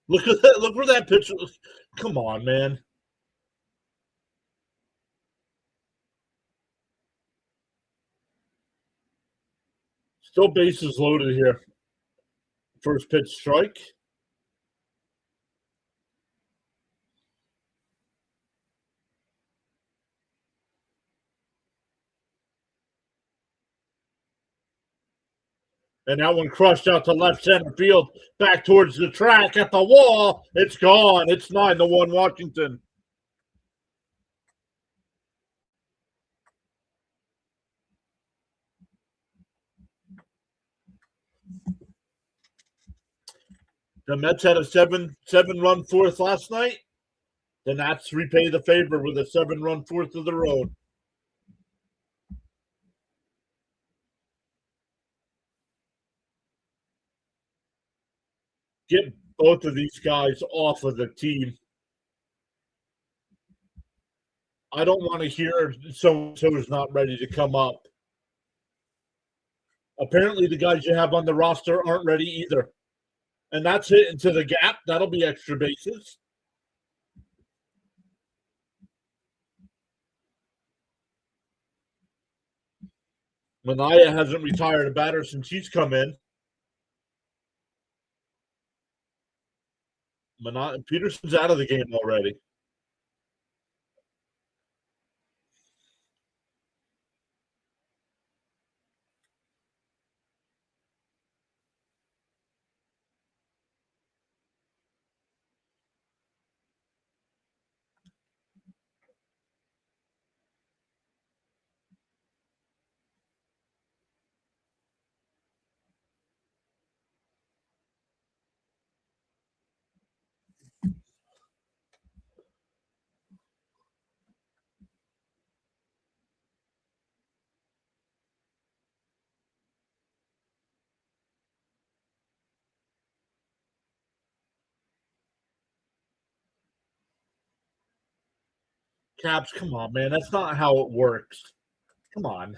Look at that. Look where that pitch. Come on, man. Still bases loaded here. First pitch strike. And that one crushed out to left center field, back towards the track at the wall. It's gone. It's 9-1 Washington. The Mets had a seven run fourth last night. The Nats repay the favor with a 7-run fourth of their own. Get both of these guys off of the team. I don't want to hear so-and-so is not ready to come up. Apparently, the guys you have on the roster aren't ready either. And that's hit into the gap. That'll be extra bases. Manaea hasn't retired a batter since he's come in. Peterson's out of the game already. Caps, come on, man. That's not how it works. Come on.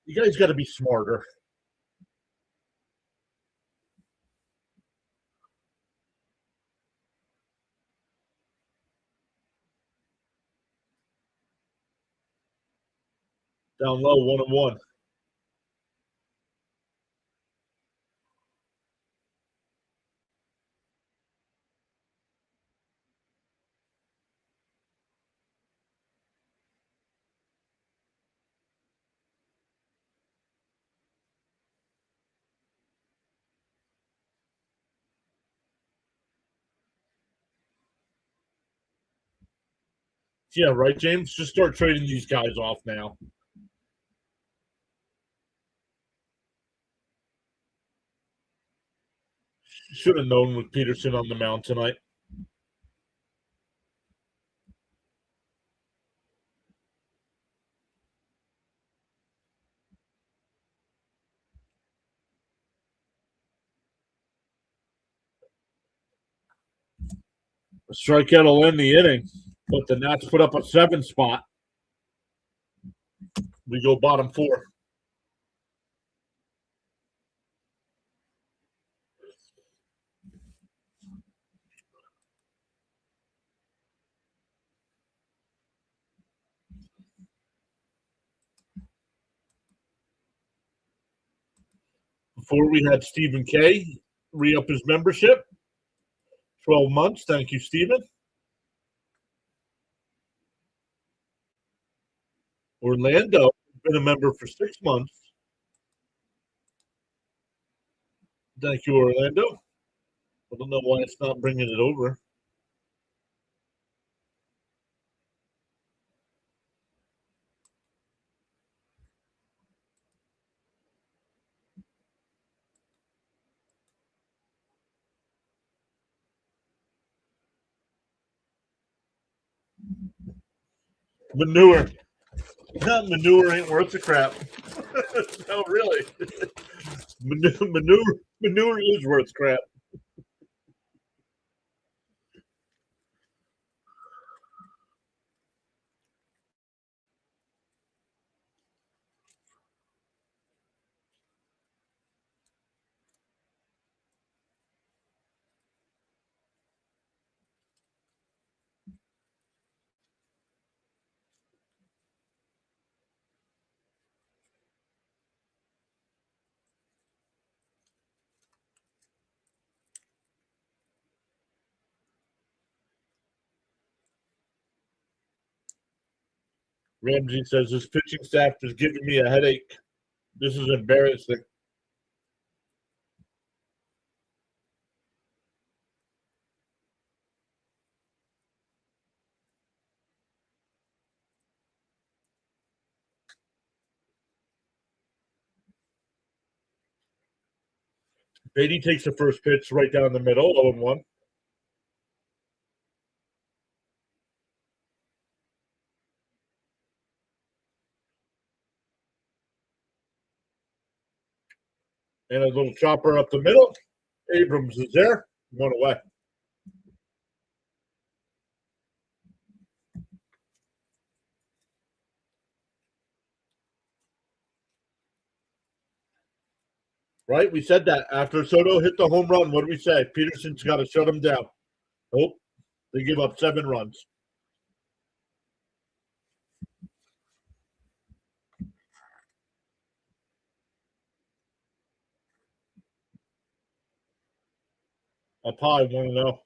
You guys got to be smarter. Down low, 1-1. Yeah, right, James? Just start trading these guys off now. Should have known with Peterson on the mound tonight. A strikeout will end the inning, but the Nats put up a 7 spot. We go bottom 4. Before we had Stephen K. re-up his membership. 12 months. Thank you, Stephen. Orlando has been a member for 6 months. Thank you, Orlando. I don't know why it's not bringing it over. Manure. Not manure ain't worth a crap. No, really. Manure is worth crap. Ramsey says his pitching staff is giving me a headache. This is embarrassing. Beatty takes the first pitch right down the middle, 0-1. And a little chopper up the middle. Abrams is there. 1 away. Right? We said that after Soto hit the home run. What did we say? Peterson's got to shut him down. Oh, they give up 7 runs. Up high, 1-0.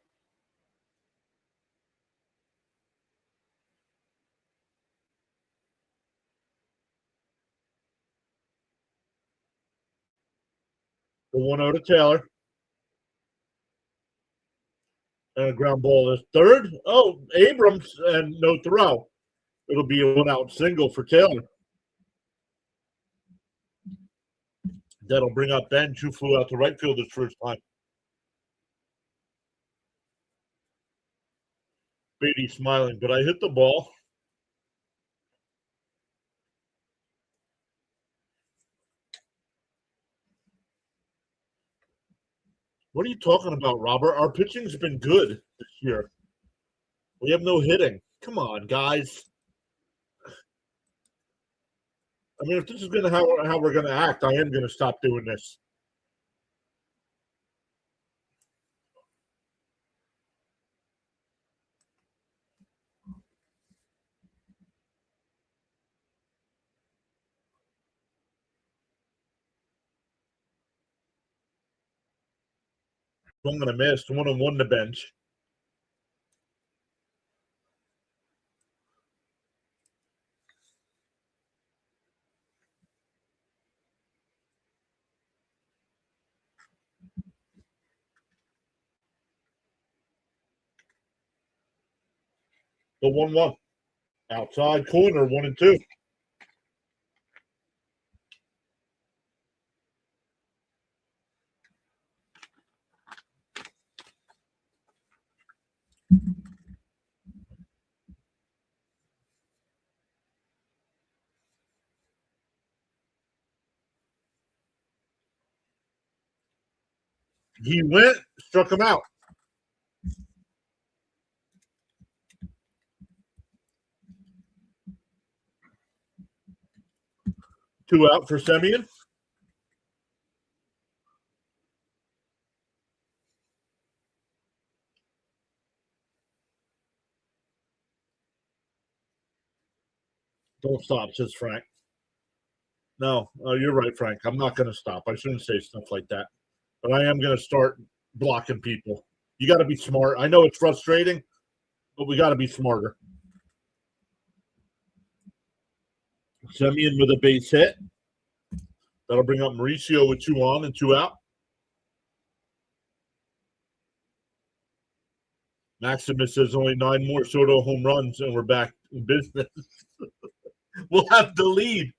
The 1-0 to Taylor. And a ground ball is third. Oh, Abrams and no throw. It'll be a 1-out single for Taylor. That'll bring up Bench, who flew out to right field his first time. Beatty smiling, but I hit the ball. What are you talking about, Robert? Our pitching's been good this year. We have no hitting. Come on, guys. I mean, if this is gonna how we're gonna act, I am gonna stop doing this. I'm gonna miss 1-1 the bench. The 1-1. Outside corner, 1-2. He went, struck him out. Two out for Semien. Don't stop, says Frank. No, you're right, Frank. I'm not going to stop. I shouldn't say stuff like that. But I am going to start blocking people. You got to be smart. I know it's frustrating, but we got to be smarter. Semien with a base hit. That'll bring up Mauricio with 2 on and 2 out. Maximus says only 9 more Soto home runs, and we're back in business. We'll have the lead.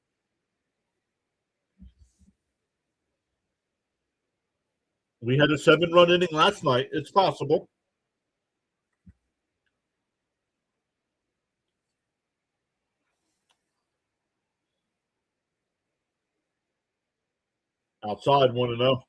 We had a 7-run inning last night. It's possible. Outside, 1-0.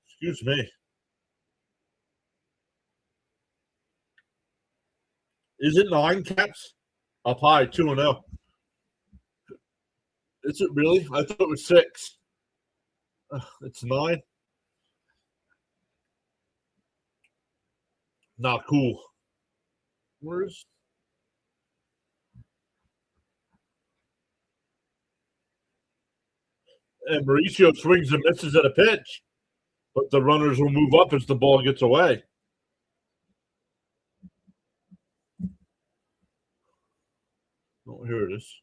Excuse me. Is it 9 Caps? Up high, 2-0. Is it really? I thought it was 6. It's 9. Not cool. Where's And Mauricio swings and misses at a pitch, but the runners will move up as the ball gets away. Oh, here it is.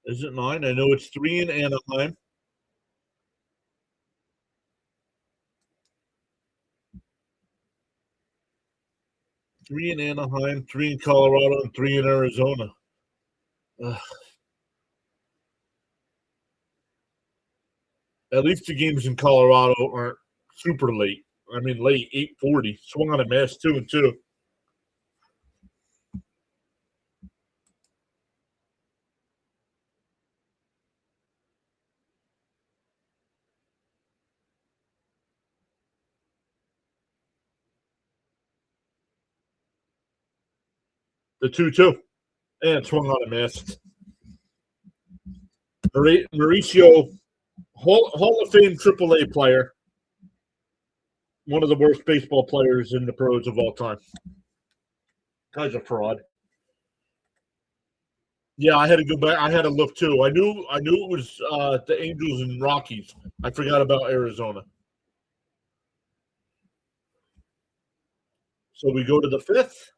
Is it 9? I know it's 3 in Anaheim. 3 in Anaheim, 3 in Colorado, and 3 in Arizona. At least the games in Colorado aren't super late. I mean, late 8:40. Swung on a miss, 2-2. The 2-2. And swung on a miss. Mauricio, Hall of Fame AAA player. One of the worst baseball players in the pros of all time. Guy's a fraud. Yeah, I had to go back. I had to look too. I knew it was the Angels and Rockies. I forgot about Arizona. So we go to the 5th.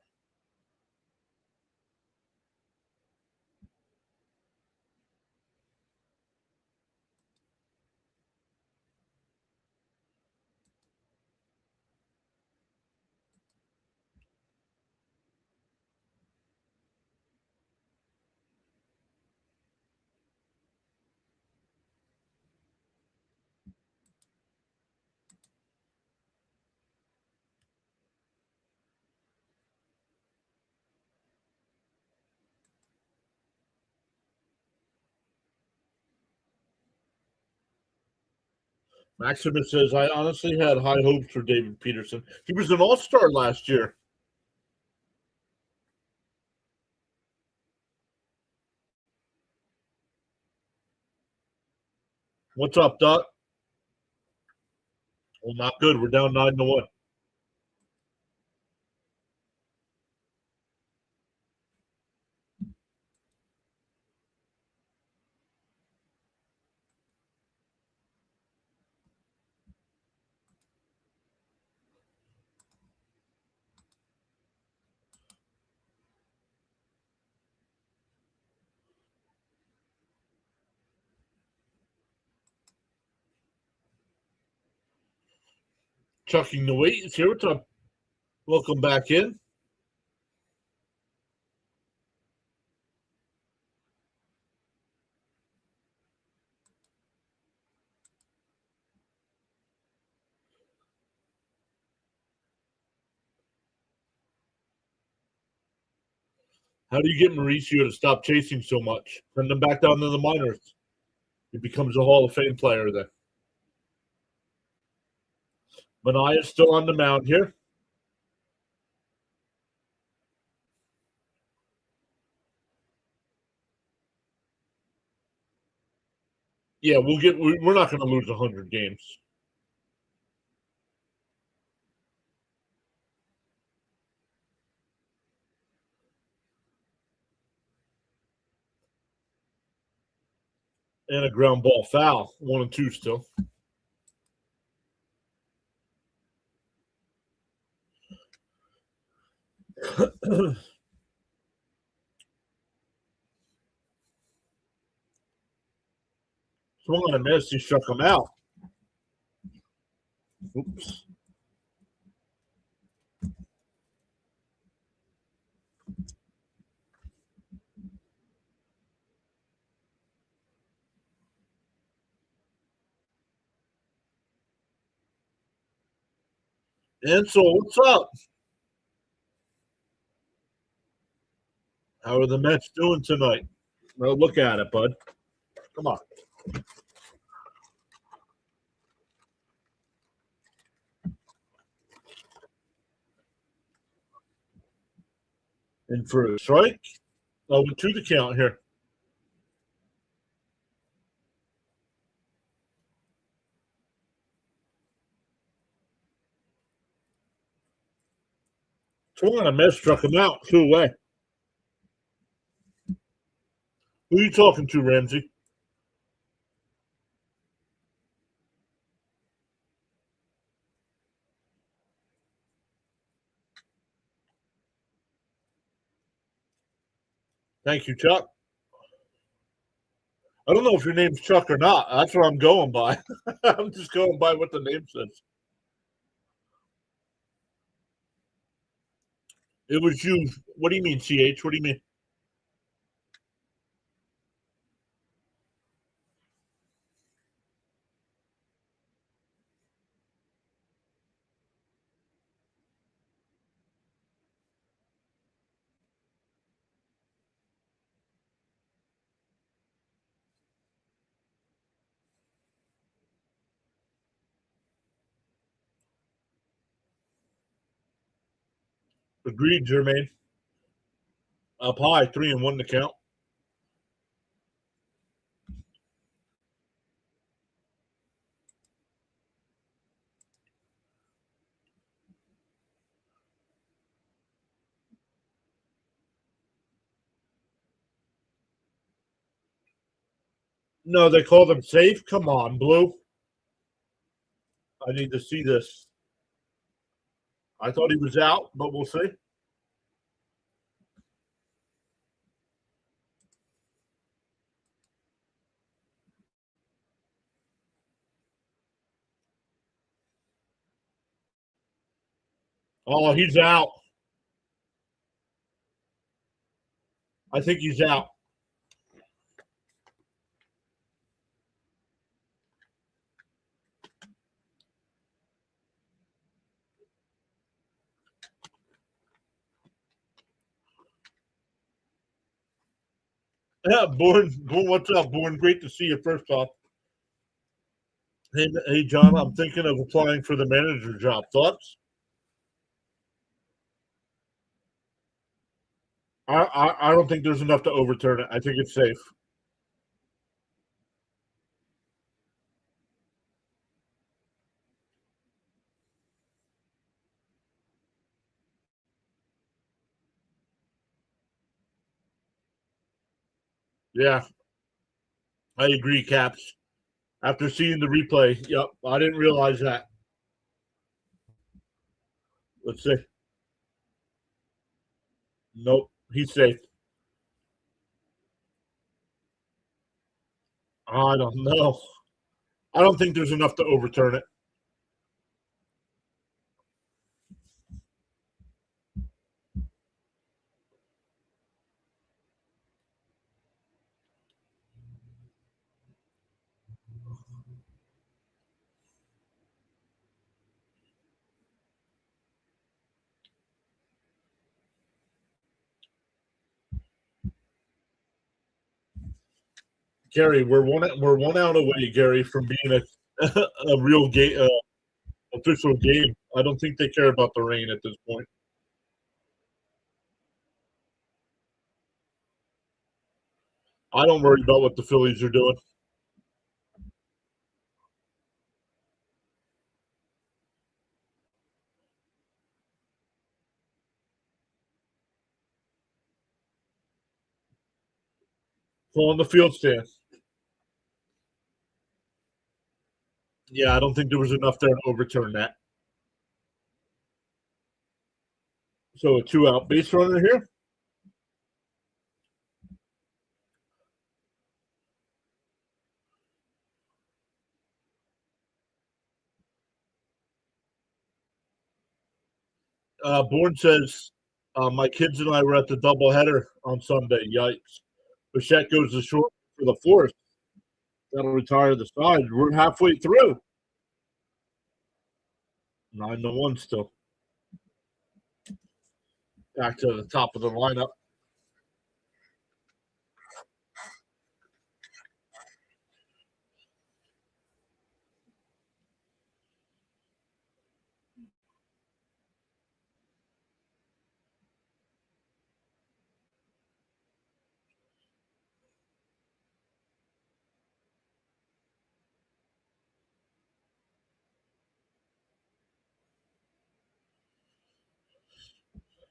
Maximus says, I honestly had high hopes for David Peterson. He was an all-star last year. What's up, Doc? Well, not good. We're down 9-1. Chucking the weight is here. What's up? Welcome back in. How do you get Mauricio to stop chasing so much? Send him back down to the minors. He becomes a Hall of Fame player then. Manaya's still on the mound here. Yeah, we're not going to lose 100 games. And a ground ball foul. 1-2 still. Swung on a miss. He struck him out. Oops. And so, what's up? How are the Mets doing tonight? Well, look at it, bud. Come on. In for a strike. 0-2 the count here. Swung on a miss, struck him out. 2 away. Who are you talking to, Ramsey? Thank you, Chuck. I don't know if your name's Chuck or not. That's what I'm going by. I'm just going by what the name says. It was you. What do you mean, CH? What do you mean? Agreed, Jermaine. Up high, 3-1 to count. No, they called him safe. Come on, Blue. I need to see this. I thought he was out, but we'll see. Oh, he's out. I think he's out. Yeah, Born, what's up, Born? Great to see you. First off, hey, John, I'm thinking of applying for the manager job. Thoughts? I don't think there's enough to overturn it. I think it's safe. Yeah, I agree, Caps. After seeing the replay, yep, I didn't realize that. Let's see. Nope, he's safe. I don't know. I don't think there's enough to overturn it. Gary, we're one out away, Gary, from being a real game official game. I don't think they care about the rain at this point. I don't worry about what the Phillies are doing. Full on the field stand. Yeah, I don't think there was enough there to overturn that. So a 2-out base runner here. Bourne says, my kids and I were at the doubleheader on Sunday. Yikes. Bichette goes to short for the fourth. That'll retire the side. We're halfway through. 9-1 still. Back to the top of the lineup.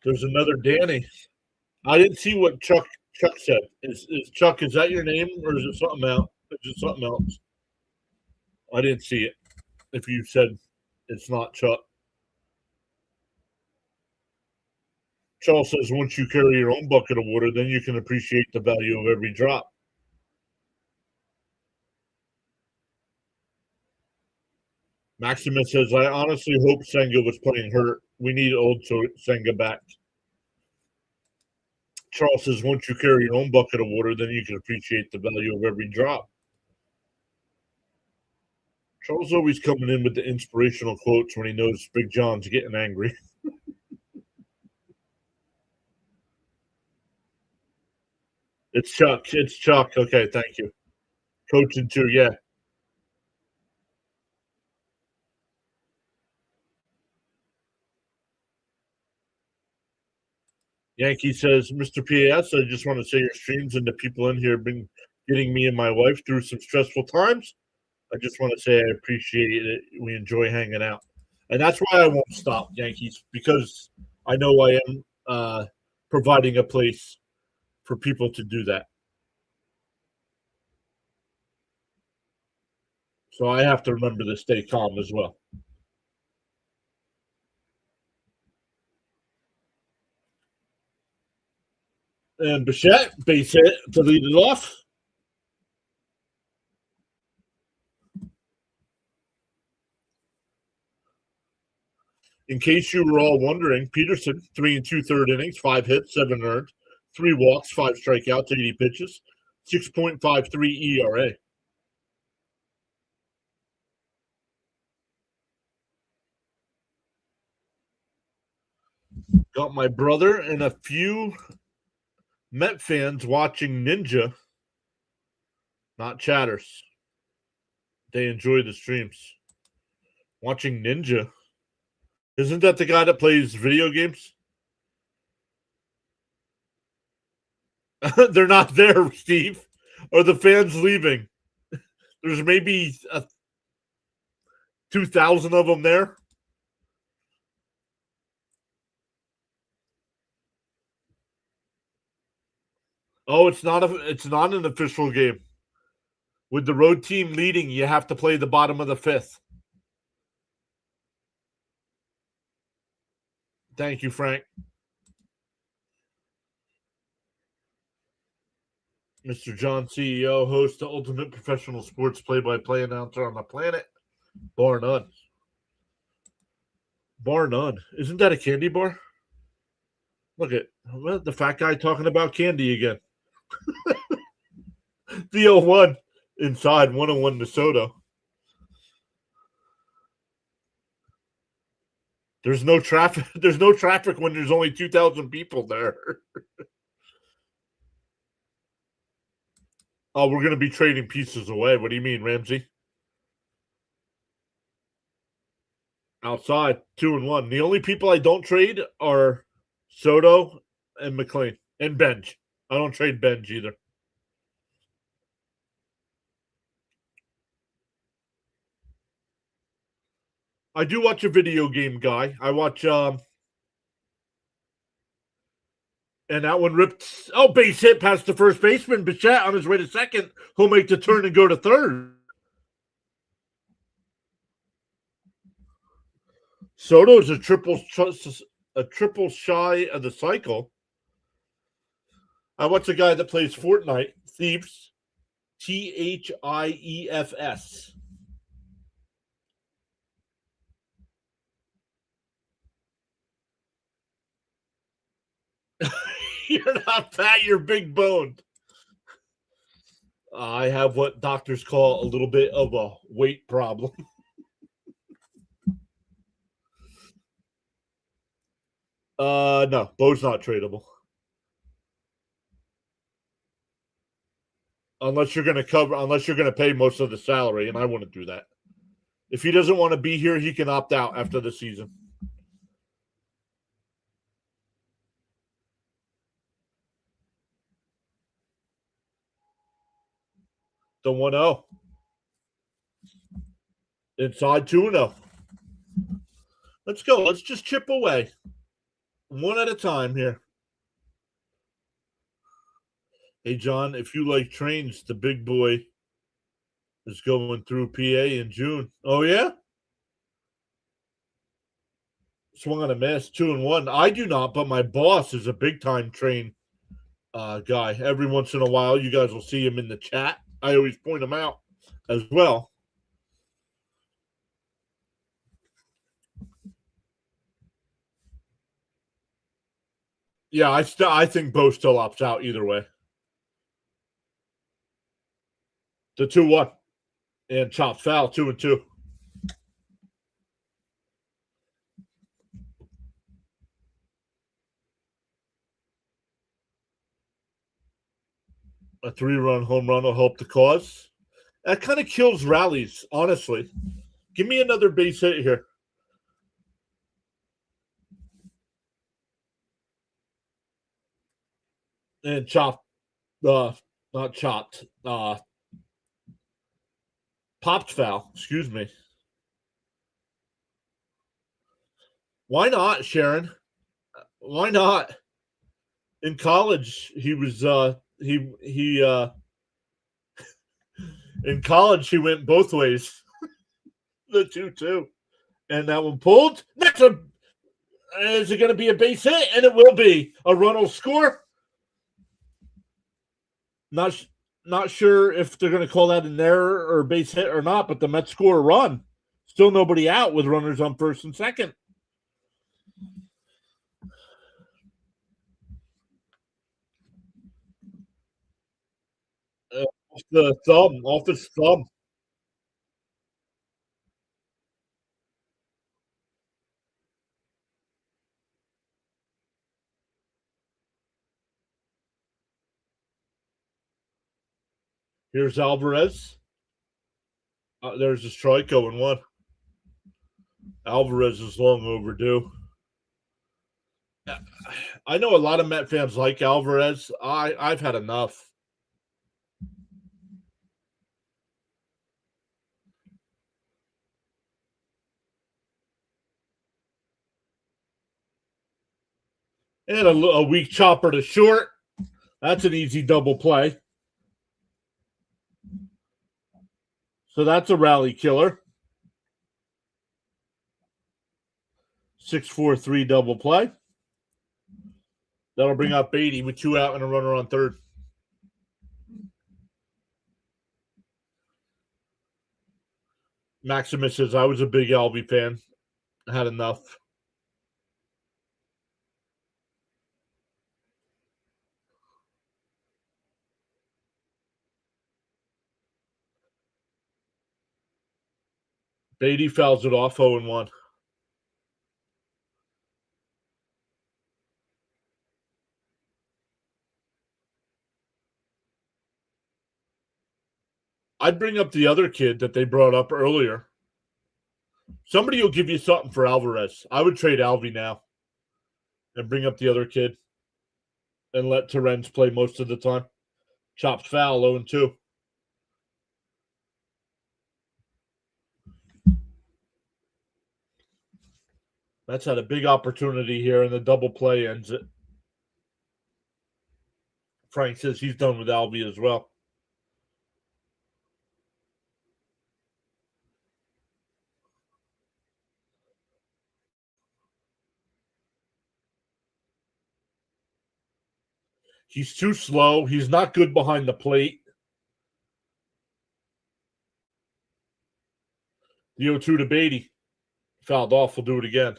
There's another Danny. I didn't see what Chuck said. Is Chuck, is that your name or is it something else? Is it something else? I didn't see it. If you said it's not Chuck. Charles says once you carry your own bucket of water, then you can appreciate the value of every drop. Maximus says, I honestly hope Senga was playing hurt. We need old Senga back. Charles says, once you carry your own bucket of water, then you can appreciate the value of every drop. Charles always coming in with the inspirational quotes when he knows Big John's getting angry. It's Chuck. It's Chuck. Okay, thank you. Coaching too, yeah. Yankee says, Mr. PS, I just want to say your streams and the people in here have been getting me and my wife through some stressful times. I just want to say I appreciate it. We enjoy hanging out. And that's why I won't stop, Yankees, because I know I am providing a place for people to do that. So I have to remember to stay calm as well. And Bichette, base hit to lead it off. In case you were all wondering, Peterson, 3 2/3 innings, 5 hits, 7 earned, 3 walks, 5 strikeouts, 80 pitches, 6.53 ERA. Got my brother and a few Met fans watching Ninja, not chatters. They enjoy the streams. Watching Ninja. Isn't that the guy that plays video games? They're not there, Steve. Are the fans leaving? There's maybe 2,000 of them there. Oh, it's not an official game. With the road team leading, you have to play the bottom of the 5th. Thank you, Frank. Mr. John, CEO, host, the ultimate professional sports play-by-play announcer on the planet. Bar none. Bar none. Isn't that a candy bar? Look at the fat guy talking about candy again. The 0-1 inside 101 DeSoto. There's no traffic. There's no traffic when there's only 2,000 people there. Oh, we're going to be trading pieces away. What do you mean, Ramsey? Outside, 2-1. The only people I don't trade are Soto and McLean and Benj. I don't trade Benj either. I do watch a video game guy. I watch and that one ripped. Oh, base hit past the first baseman. Bichette on his way to second. He'll make the turn and go to third. Soto's a triple shy of the cycle. I watch a guy that plays Fortnite, Thieves, THIEFS. You're not fat, you're big boned. I have what doctors call a little bit of a weight problem. No, Bo's not tradable. Unless you're going to pay most of the salary, and I wouldn't do that. If he doesn't want to be here, he can opt out after the season. The 1-0. Inside 2-0. Let's go. Let's just chip away. One at a time here. Hey, John, if you like trains, the big boy is going through PA in June. Oh, yeah? Swung on a miss, 2-1. I do not, but my boss is a big time train guy. Every once in a while, you guys will see him in the chat. I always point him out as well. Yeah, I think Bo still opts out either way. The 2-1 and chops foul 2-2. A 3-run home run will help the cause. That kind of kills rallies, honestly. Give me another base hit here. And chopped, not chopped, popped foul. Excuse me. Why not, Sharon? Why not? In college, he was he in college he went both ways. The 2-2. And that one pulled. That's a is it going to be a base hit? And it will be. A run will score. Not sure if they're going to call that an error or a base hit or not, but the Mets score a run. Still nobody out with runners on first and second. Off his thumb. Here's Alvarez. There's a strike going one. Alvarez is long overdue. I know a lot of Met fans like Alvarez. I've had enough. And a weak chopper to short. That's an easy double play. So that's a rally killer. 6-4-3 double play. That'll bring up Beatty with 2 out and a runner on third. Maximus says, I was a big Alvy fan. I had enough. Beatty fouls it off 0-1. I'd bring up the other kid that they brought up earlier. Somebody will give you something for Alvarez. I would trade Alvy now and bring up the other kid and let Terrence play most of the time. Chopped foul 0-2. That's had a big opportunity here, and the double play ends it. Frank says he's done with Alvy as well. He's too slow. He's not good behind the plate. The 0-2 to Beatty. Fouled off. We'll do it again.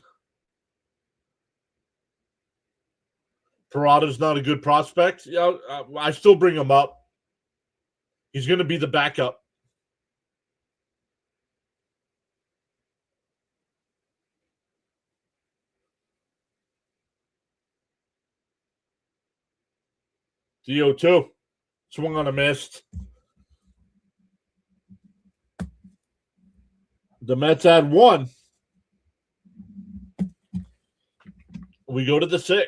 Parada's not a good prospect. Yeah, I still bring him up. He's going to be the backup. The 0-2. Swung on a missed. The Mets add 1. We go to the 6th.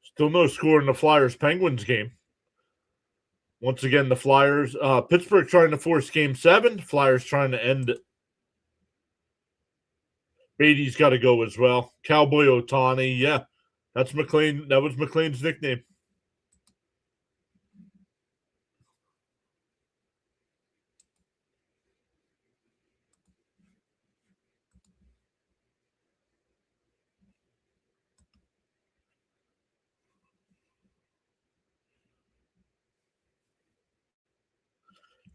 Still no score in the Flyers-Penguins game. Once again, the Flyers, Pittsburgh trying to force game 7. Flyers trying to end it. Beatty's got to go as well. Cowboy Otani, yeah. That's McLean. That was McLean's nickname.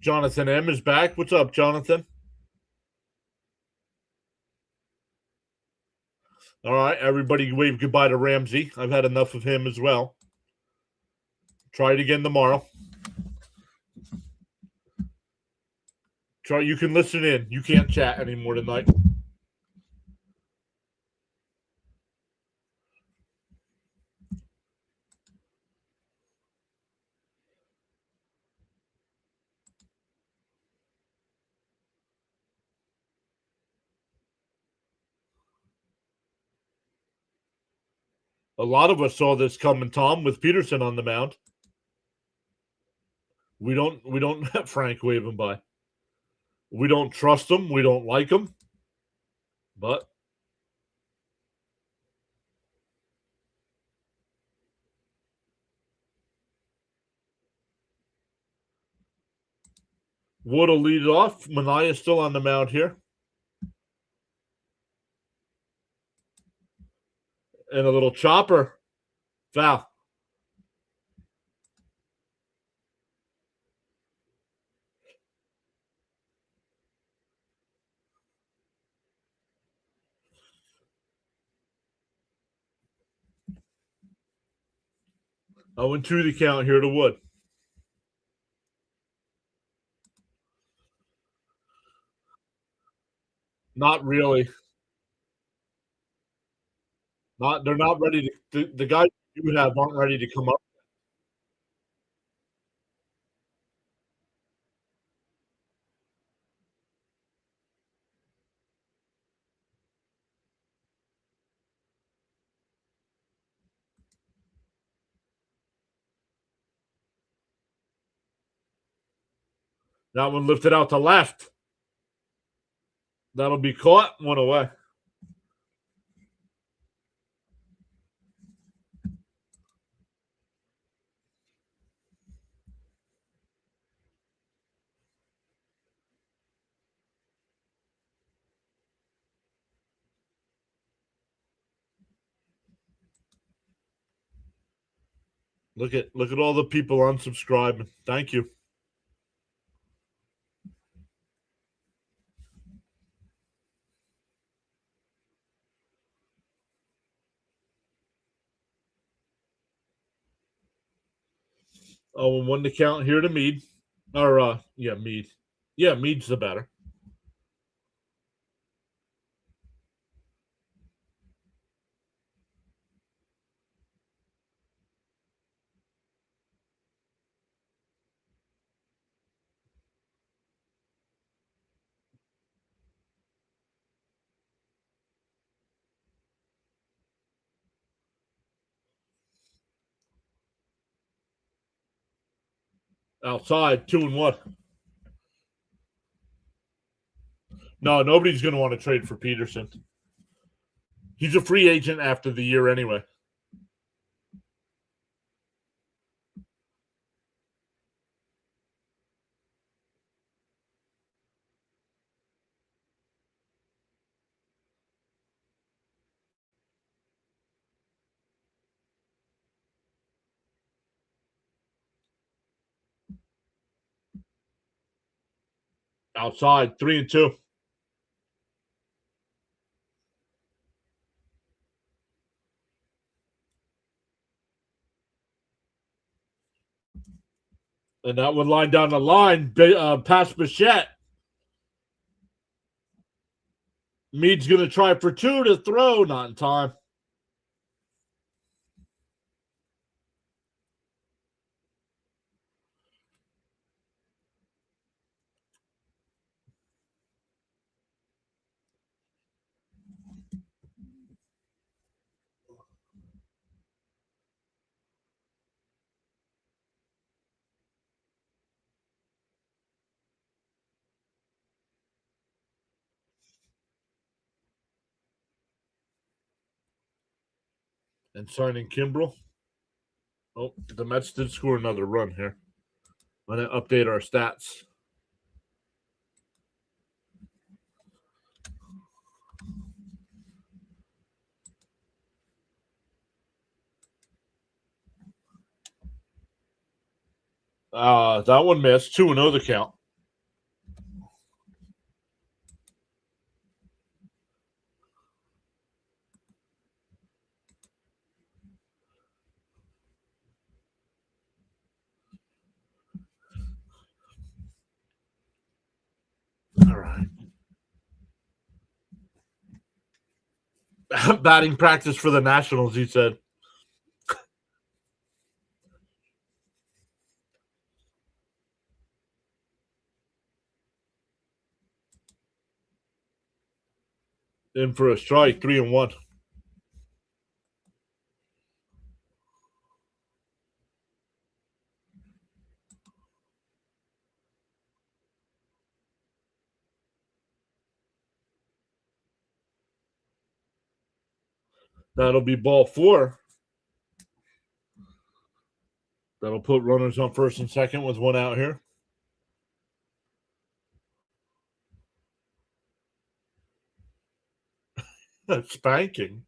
Jonathan M is back. What's up, Jonathan? All right, everybody wave goodbye to Ramsey. I've had enough of him as well. Try it again tomorrow. Try. You can listen in. You can't chat anymore tonight. A lot of us saw this coming, Tom, with Peterson on the mound. We don't have Frank waving by. We don't trust him. We don't like him. But Wood will lead it off. Manaea still on the mound here. And a little chopper. Foul. I went through the count here to Wood. Not really. Not they're not ready to the guys you have aren't ready to come up. That one lifted out to left. That'll be caught. One away. Look at all the people unsubscribing. Thank you. Oh, and one to count here to Mead. Or yeah, Mead. Yeah, Mead's the better. Outside, 2-1. No, nobody's going to want to trade for Peterson. He's a free agent after the year anyway. Outside, 3-2. And that one line down the line, past Bichette. Mead's going to try for 2 to throw, not in time. And signing Kimbrel. Oh, the Mets did score another run here. I'm going to update our stats. That one missed. 2-0 the count. All right. Batting practice for the Nationals, he said. In for a strike, 3-1. That'll be ball 4. That'll put runners on first and second with one out here. Spanking.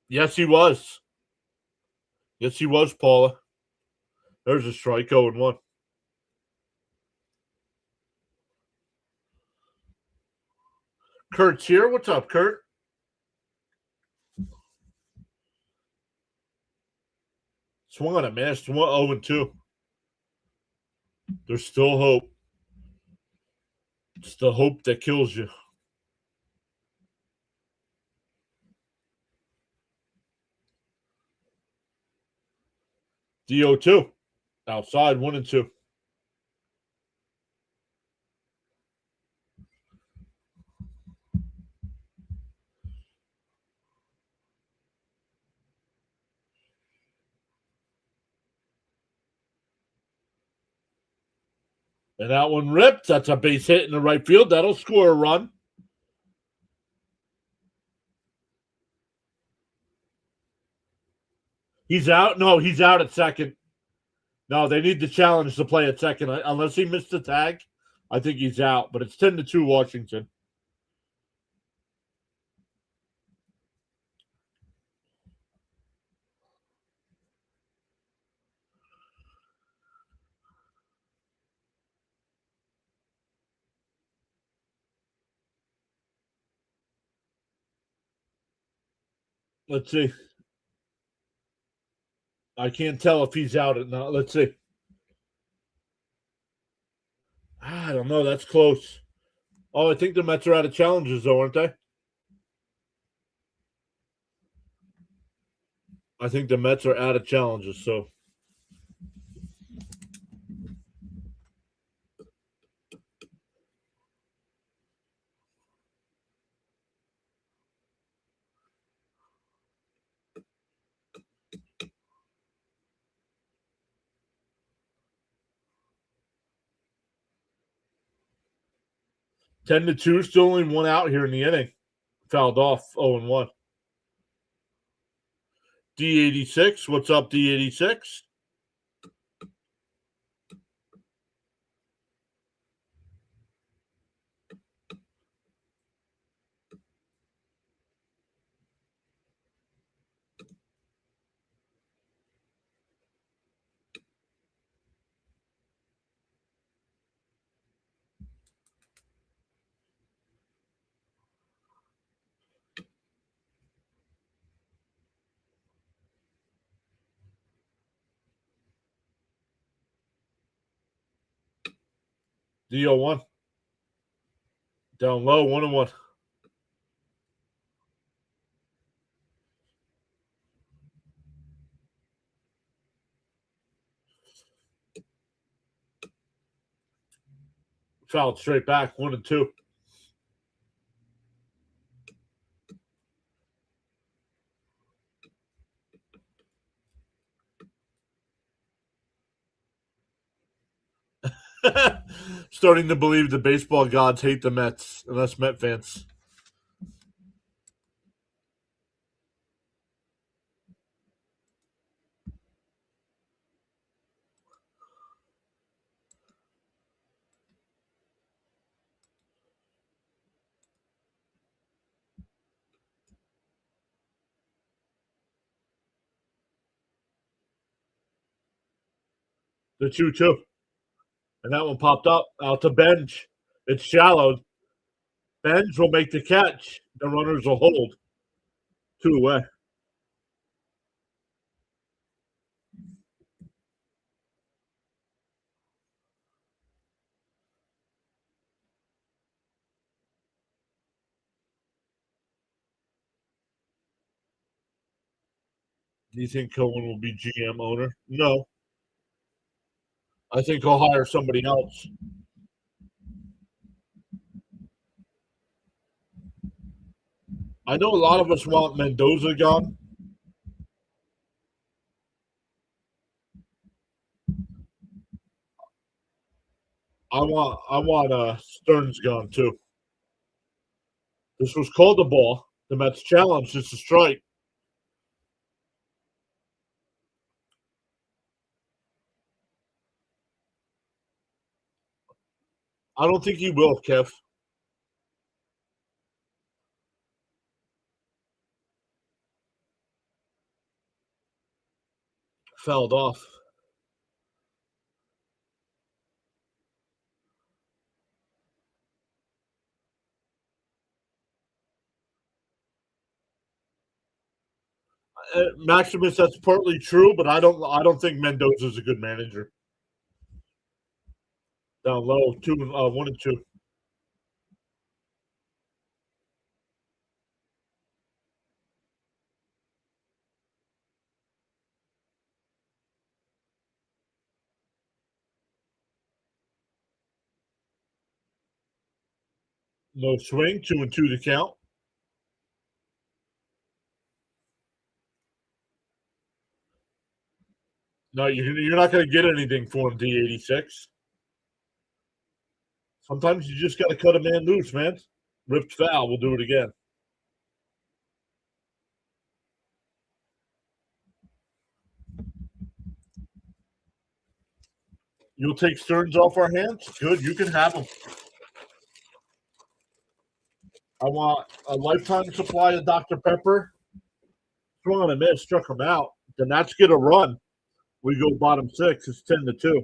Yes, he was. Yes, he was, Paula. There's a strike, 0-1. Kurt's here. What's up, Kurt? Swung on a miss. 0-2. There's still hope. It's the hope that kills you. DO2. Outside, 1-2. And that one ripped. That's a base hit in the right field. That'll score a run. He's out. No, he's out at second. No, they need the challenge to play at second. Unless he missed the tag, I think he's out. But it's 10-2 Washington. Let's see. I can't tell if he's out or not. Let's see. I don't know. That's close. Oh, I think the Mets are out of challenges, though, aren't they? I think the Mets are out of challenges, so. – 10-2, still only one out here in the inning. Fouled off, 0-1. D86, what's up, D86? D01. Down low, 1-1. Fouled straight back, 1-2. Starting to believe the baseball gods hate the Mets, unless Met fans. The 2-2. And that one popped up out to Benj. It's shallow. Benj will make the catch. The runners will hold. 2 away. Do you think Cohen will be GM owner? No. I think he'll hire somebody else. I know a lot of us want Mendoza gone. I want Stearns gone too. This was called the ball. The Mets challenged. It's a strike. I don't think he will, Kev. Fouled off. Maximus, that's partly true, but I don't think Mendoza's a good manager. Down low, 1-2. No swing, 2-2 to count. No, you're not going to get anything for him, D86. Sometimes you just got to cut a man loose, man. Ripped foul. We'll do it again. You'll take Stearns off our hands? Good. You can have them. I want a lifetime supply of Dr. Pepper. Swung on a miss, struck him out. The Nats get a run. We go bottom 6. It's 10-2.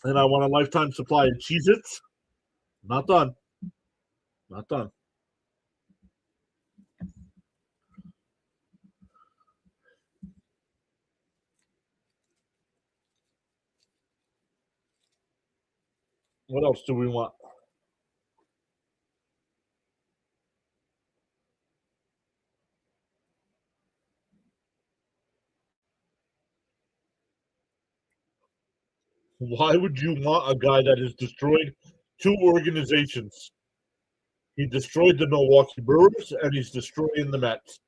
And I want a lifetime supply of Cheez-Its. Not done. Not done. What else do we want? Why would you want a guy that has destroyed 2 organizations? He destroyed the Milwaukee Brewers, and he's destroying the Mets.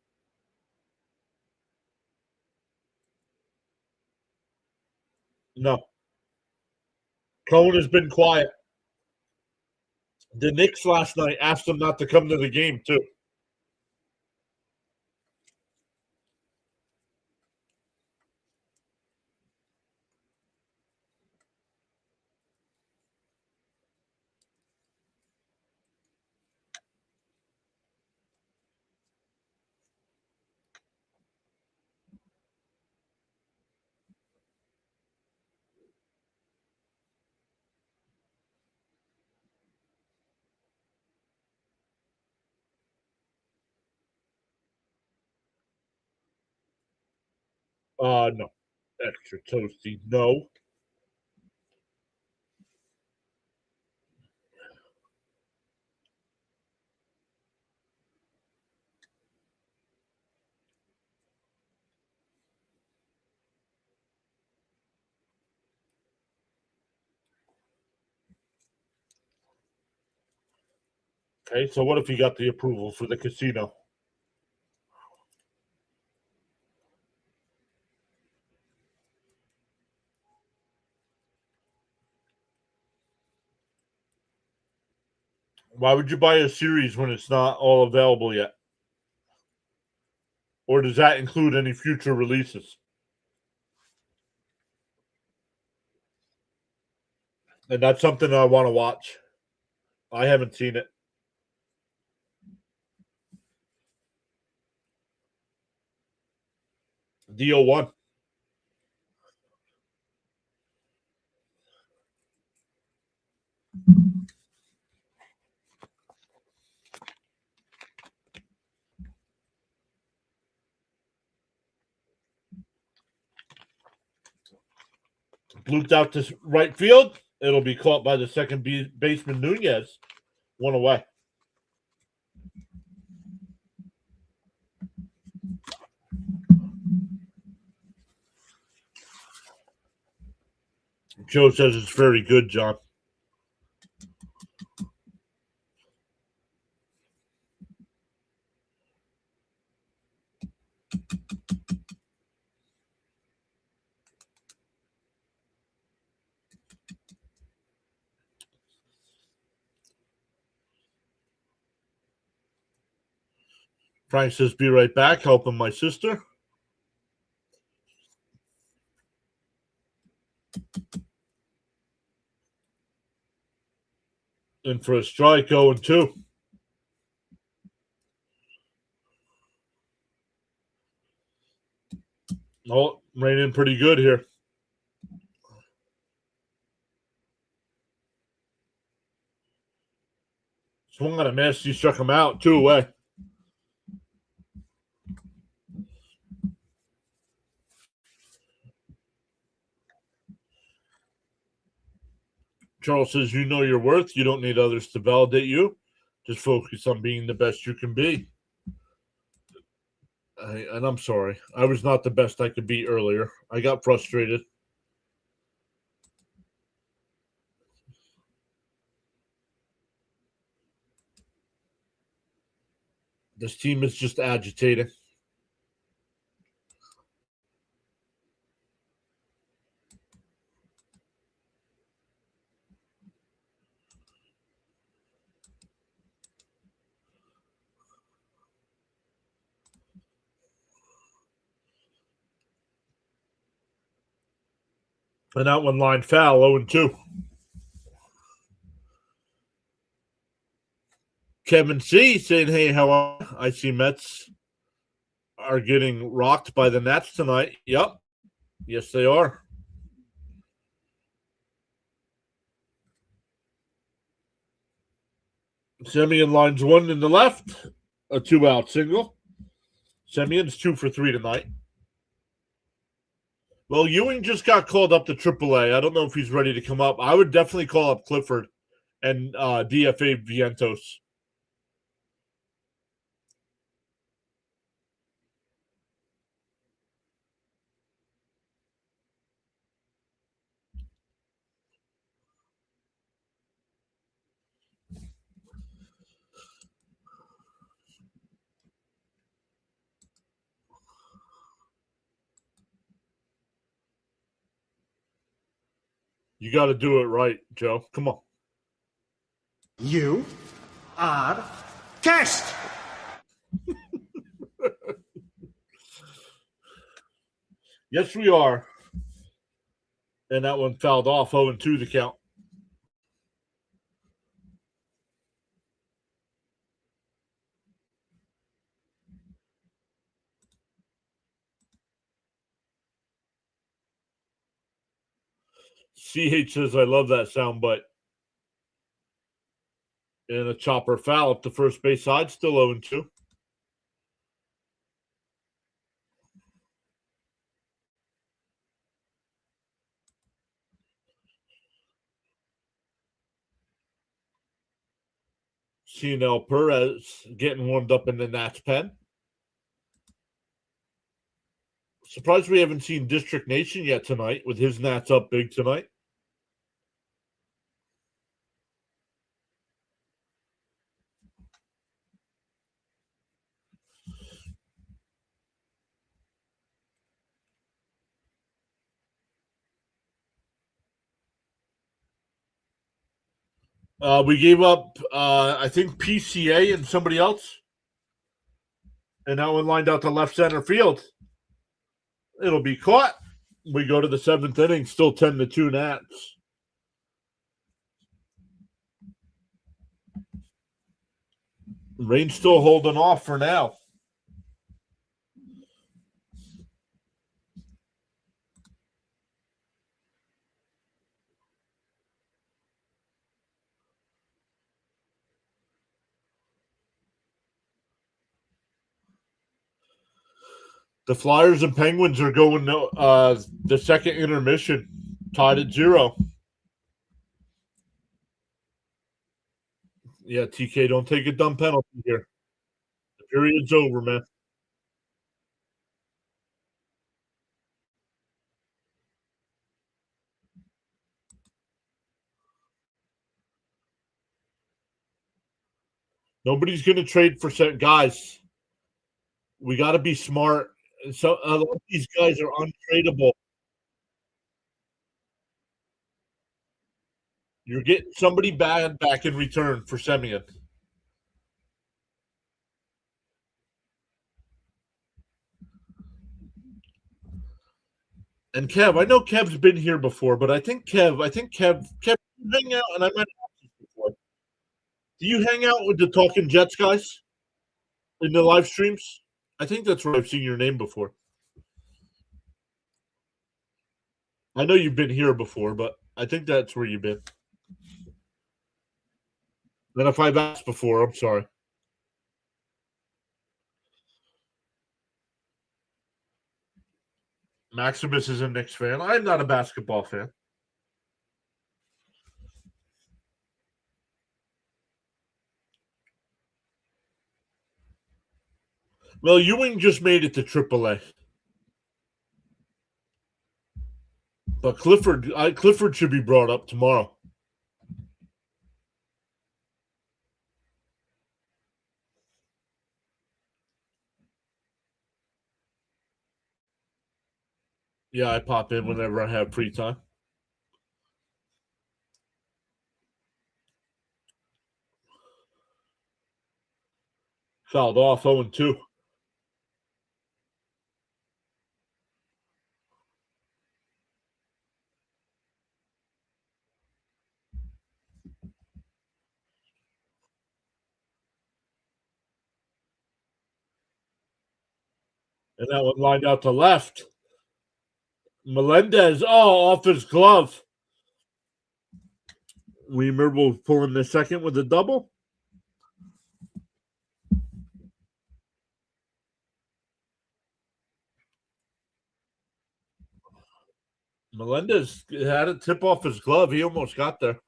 No. Cohen has been quiet. The Knicks last night asked him not to come to the game, too. No. Extra toasty. No. Okay, so what if he got the approval for the casino? Why would you buy a series when it's not all available yet? Or does that include any future releases? And that's something I want to watch. I haven't seen it. DO1. Looped out to right field. It'll be caught by the second baseman Nunez. One away. Joe says it's very good, John. Frank says, be right back, helping my sister. In for a strike, 0-2. Oh, raining pretty good here. Swung on a miss. He struck him out. 2 away. Charles says, you know your worth. You don't need others to validate you. Just focus on being the best you can be. And I'm sorry. I was not the best I could be earlier. I got frustrated. This team is just agitating. And that one line foul, 0-2. Kevin C. saying, hey, how are you? I see Mets are getting rocked by the Nats tonight. Yep. Yes, they are. Semien lines one in the left, a 2-out single. Semien's 2 for 3 tonight. Well, Ewing just got called up to AAA. I don't know if he's ready to come up. I would definitely call up Clifford and DFA Vientos. You got to do it right, Joe. Come on. You are test. Yes, we are. And that one fouled off, 0-2 the count. CH says, I love that sound bite. And a chopper foul up the first base side, still 0-2. Cionel Perez getting warmed up in the Nats pen. Surprised we haven't seen District Nation yet tonight with his Nats up big tonight. We gave up, I think, PCA and somebody else. And that one lined out to left center field. It'll be caught. We go to the seventh inning, still 10-2 Nats. Rain's still holding off for now. The Flyers and Penguins are going the second intermission, tied at 0. Yeah, TK, don't take a dumb penalty here. The period's over, man. Nobody's going to trade for guys. We got to be smart. So a lot of these guys are untradeable. You're getting somebody bad back in return for Semyon. And Kev, I know Kev's been here before, but I think Kev, you hang out, and I might have asked this before. Do you hang out with the Talking Jets guys in the live streams? I think that's where I've seen your name before. I know you've been here before, but I think that's where you've been. And if I've asked before, I'm sorry. Maximus is a Knicks fan. I'm not a basketball fan. Well, Ewing just made it to AAA. But Clifford should be brought up tomorrow. Yeah, I pop in whenever I have free time. Fouled off 0-2. And that one lined out to left. Melendez, off his glove. Weimer will pull in the second with a double. Melendez had a tip off his glove. He almost got there.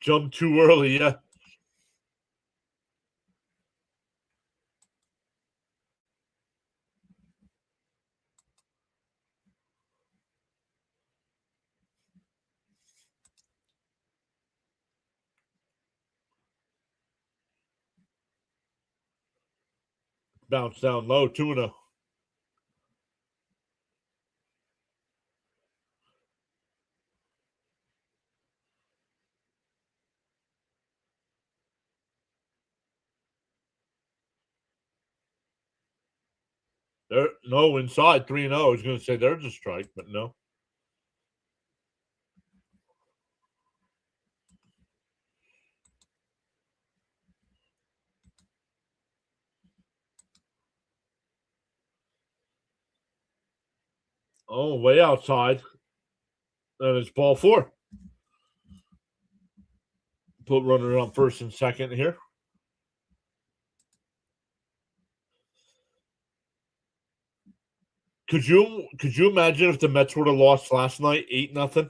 Jumped too early, yeah. Bounce down low, 2-0. No, inside 3-0. I was going to say there's a strike, but no. Oh, way outside. And it's ball 4. Put runner on first and second here. Could you imagine if the Mets would have lost last night 8-0?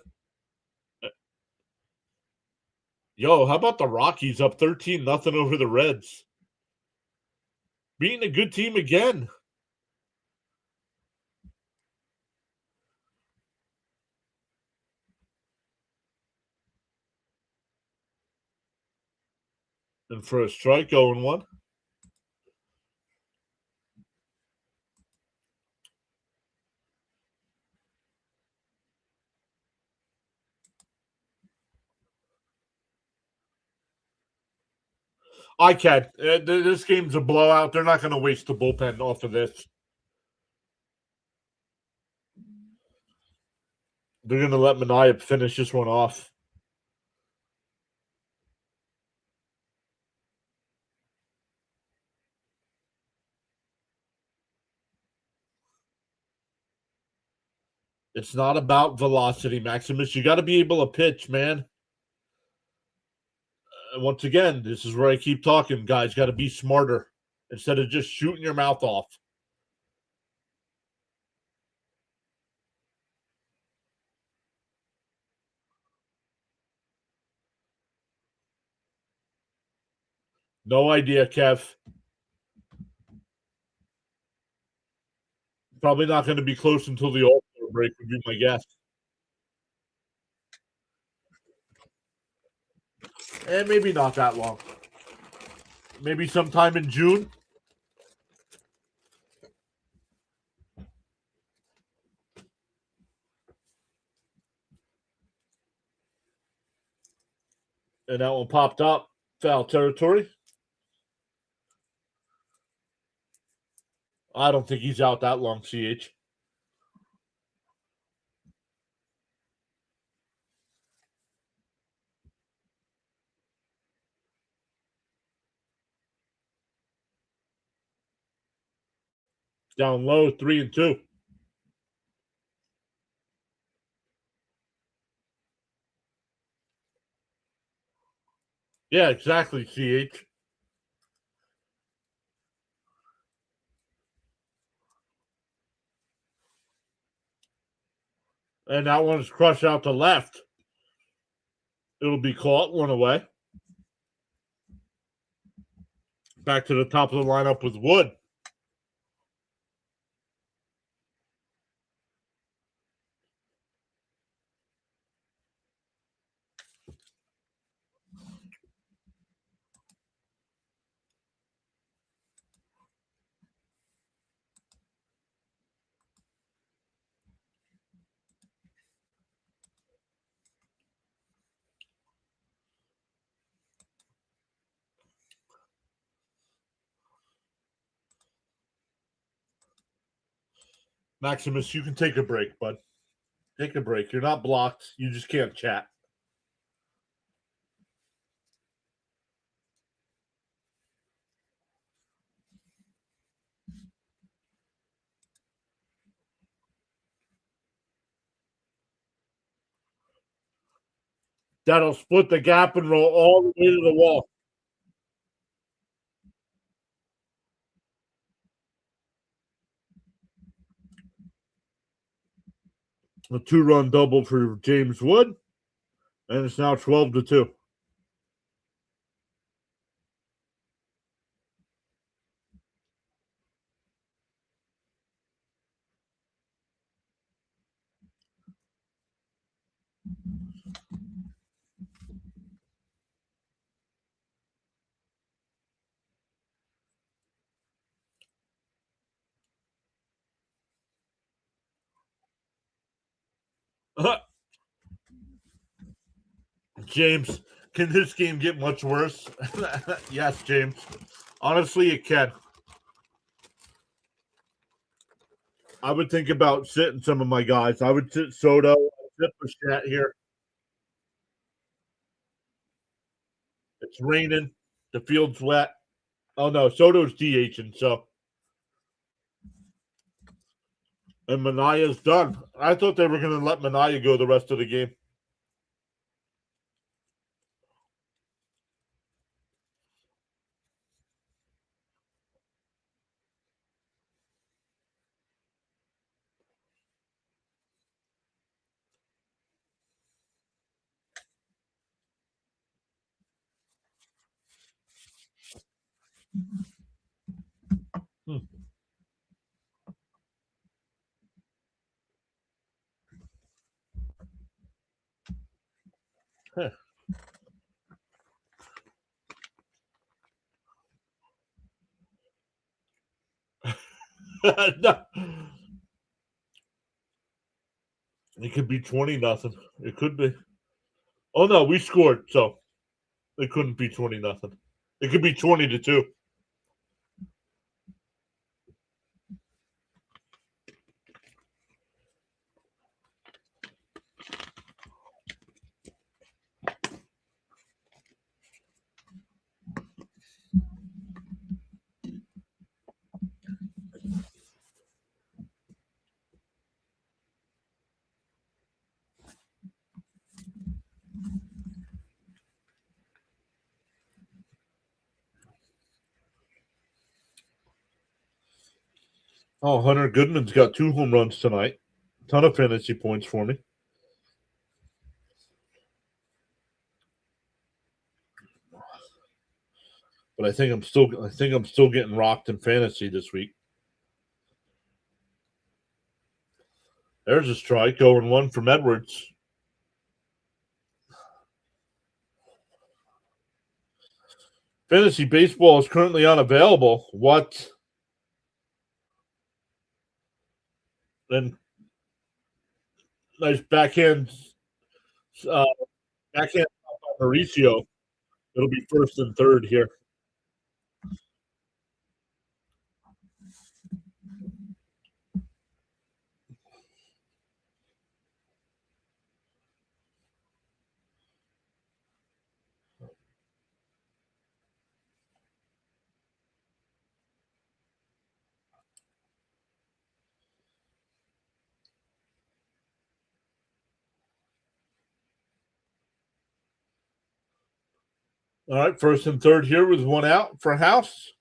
Yo, how about the Rockies up 13-0 over the Reds? Beating a good team again. And for a strike, 0-1. I can. This game's a blowout. They're not going to waste the bullpen off of this. They're going to let Manaea finish this one off. It's not about velocity, Maximus. You got to be able to pitch, man. Once again, this is where I keep talking, guys. Got to be smarter instead of just shooting your mouth off. No idea, Kev. Probably not going to be close until the All-Star break, would be my guess. And maybe not that long. Maybe sometime in June. And that one popped up. Foul territory. I don't think he's out that long, CH. Down low, 3-2. Yeah, exactly, CH. And that one's crushed out to left. It'll be caught, one away. Back to the top of the lineup with Wood. Maximus, you can take a break, bud. Take a break. You're not blocked. You just can't chat. That'll split the gap and roll all the way to the wall. A 2-run double for James Wood. And it's now 12-2. James, can this game get much worse? Yes, James. Honestly, it can. I would think about sitting some of my guys. I would sit Soto, sit Bichette here. It's raining. The field's wet. Oh no, Soto's DHing, so. And Manaea's done. I thought they were going to let Manaea go the rest of the game. Huh. No. It could be 20-0. It could be. Oh no, we scored, so it couldn't be 20-0. It could be 20-2. Oh, Hunter Goodman's got 2 home runs tonight. Ton of fantasy points for me. But I think I'm still getting rocked in fantasy this week. There's a strike, 0-1 from Edwards. Fantasy baseball is currently unavailable. What? Then nice backhand uh, backhand by Mauricio. It'll be first and third here. All right, first and third here with 1 out for House.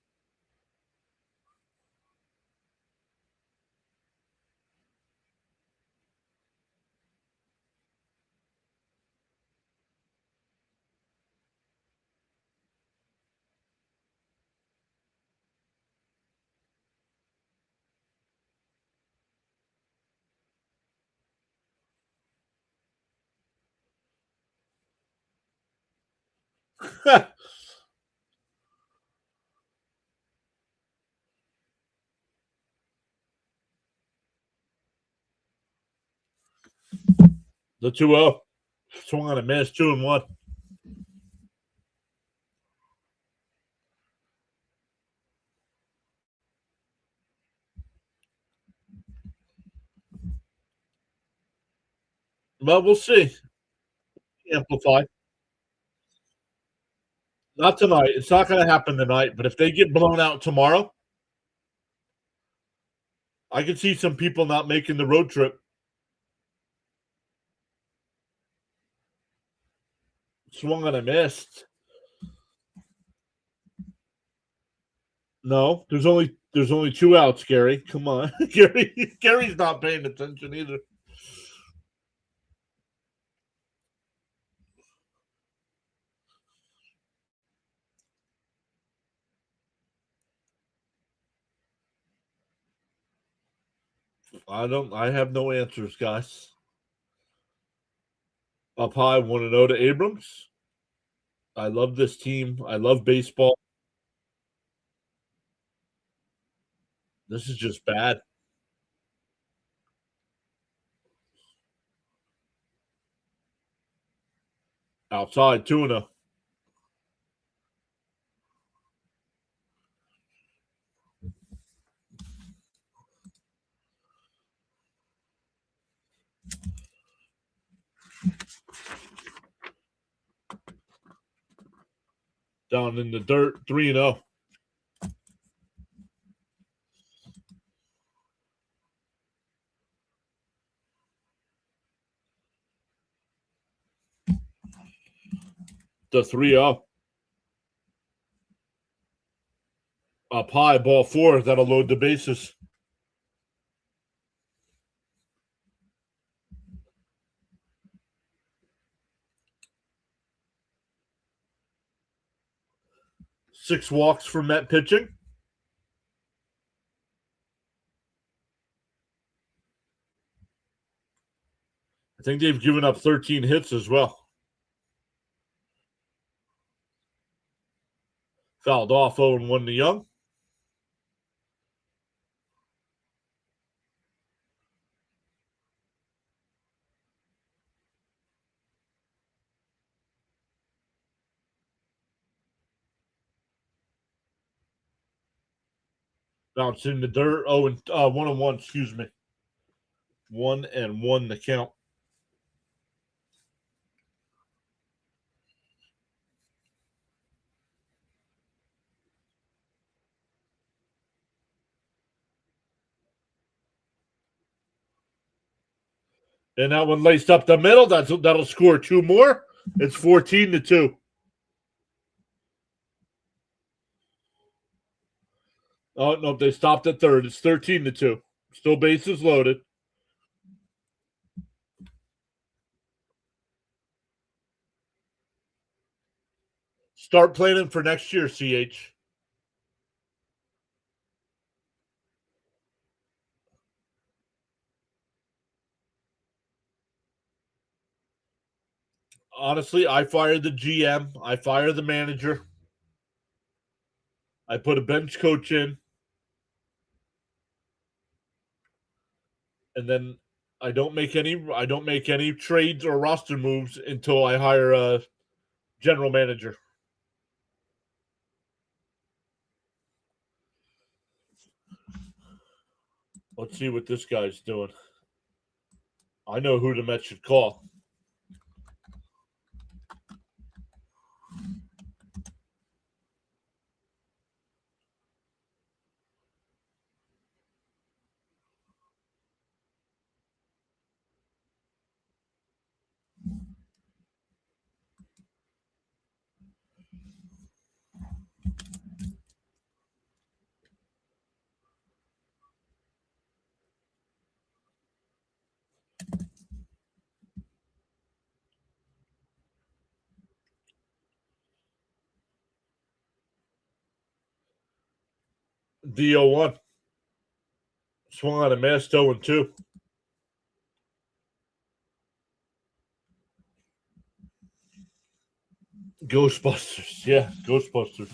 The 2-0. Swung on a miss, 2-1. Well, we'll see. Amplify. Not tonight. It's not going to happen tonight. But if they get blown out tomorrow, I can see some people not making the road trip. Swung on a missed. No, there's only 2 outs, Gary. Come on. Gary's not paying attention either. I have no answers, guys. Up high, 1-0 to Abrams. I love this team. I love baseball. This is just bad. Outside, 2-0. Down in the dirt, 3-0. The 3-0. Up high, ball 4. That'll load the bases. Six walks for Met pitching. I think they've given up 13 hits as well. Fouled off 0-1 to Young. Bounce in the dirt. 1-1, excuse me. 1-1 the count. And that one laced up the middle. That'll score 2 more. It's 14-2. Oh no, they stopped at third. It's 13-2. Still bases loaded. Start planning for next year, CH. Honestly, I fired the GM. I fired the manager. I put a bench coach in. And then I don't make any trades or roster moves until I hire a general manager. Let's see what this guy's doing. I know who the Mets should call. The 0-1. Swung on a missed 0-2. Ghostbusters. Yeah, Ghostbusters.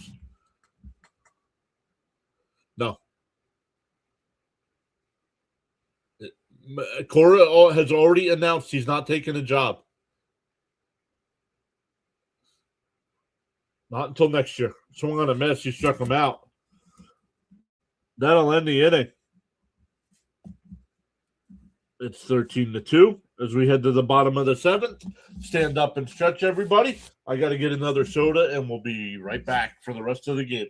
No. Cora has already announced he's not taking a job. Not until next year. Swung on a miss. He struck him out. That'll end the inning. It's 13-2 as we head to the bottom of the 7th. Stand up and stretch, everybody. I got to get another soda, and we'll be right back for the rest of the game.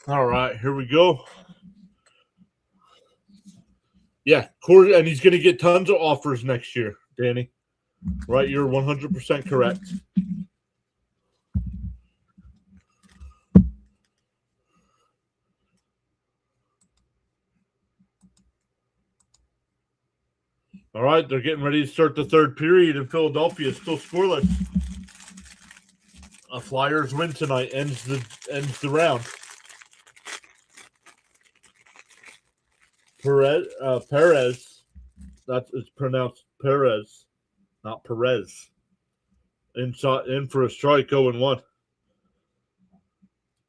All right, here we go. Yeah, Corey, and he's going to get tons of offers next year, Danny. Right, you're 100% correct. All right, they're getting ready to start the third period in Philadelphia. Still scoreless. A Flyers win tonight ends the round. Perez. It's pronounced Perez, not Perez. In for a strike, 0-1.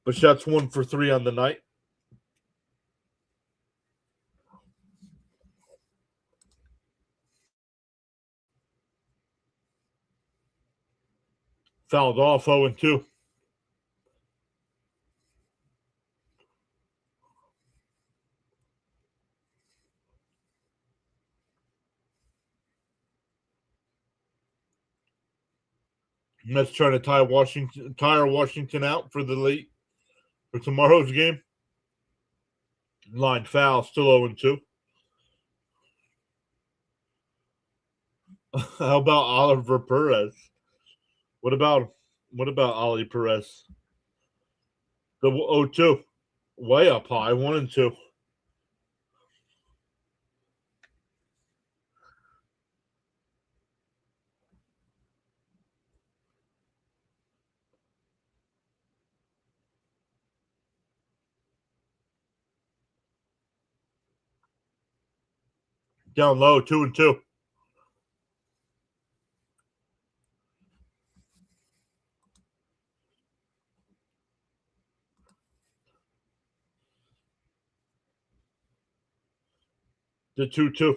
Bichette's 1 for 3 on the night. Fouled off 0-2. Mets trying to tire Washington out for tomorrow's game. Line foul, still 0-2. How about Oliver Perez? What about Ollie Perez? The 0-2. Way up high, 1-2. Down low, 2-2. The 2-2.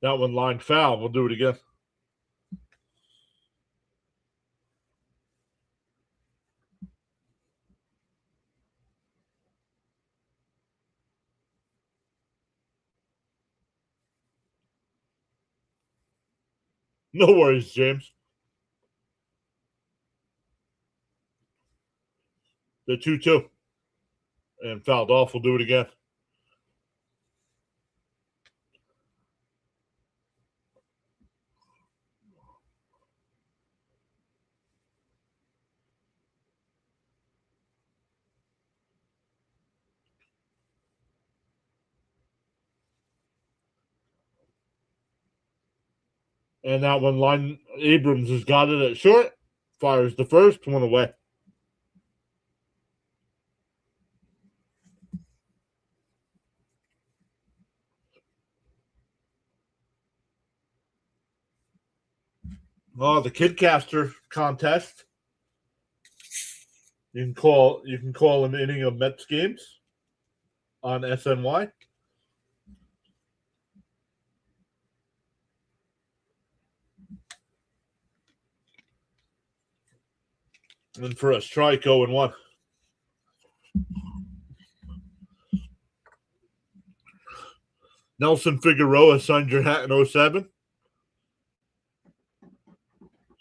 That one line foul. We'll do it again. No worries, James. The 2-2. And fouled off. We'll do it again. And that one line, Abrams has got it at short. Fires the first, one away. Oh, the Kidcaster contest. You can call an inning of Mets games on SNY. And for a strike, 0-1. Nelson Figueroa signed your hat in 07.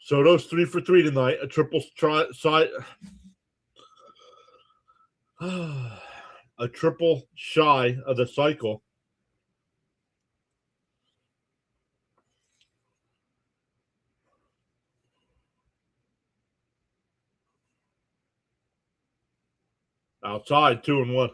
Soto's 3 for 3 tonight. A triple a triple shy of the cycle. Outside, 2-1.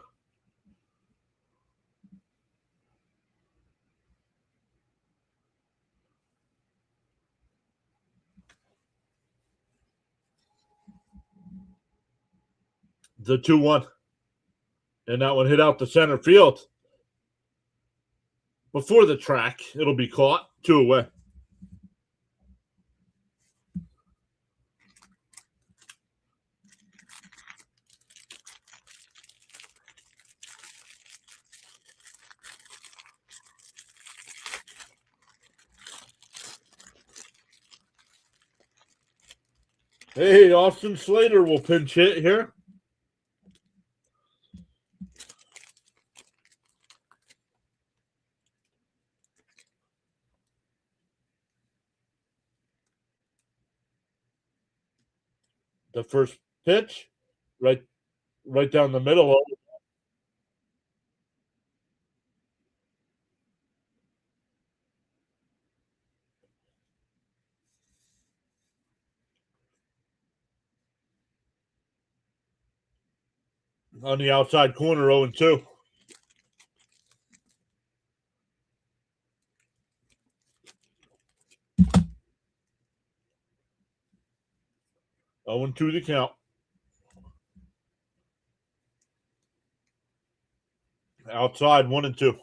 The 2-1. And that one hit out the center field. Before the track, it'll be caught. 2 away. Hey, Austin Slater will pinch hit here. The first pitch, right down the middle. On the outside corner, 0-2. Oh, and 2 the count. Outside, 1-2.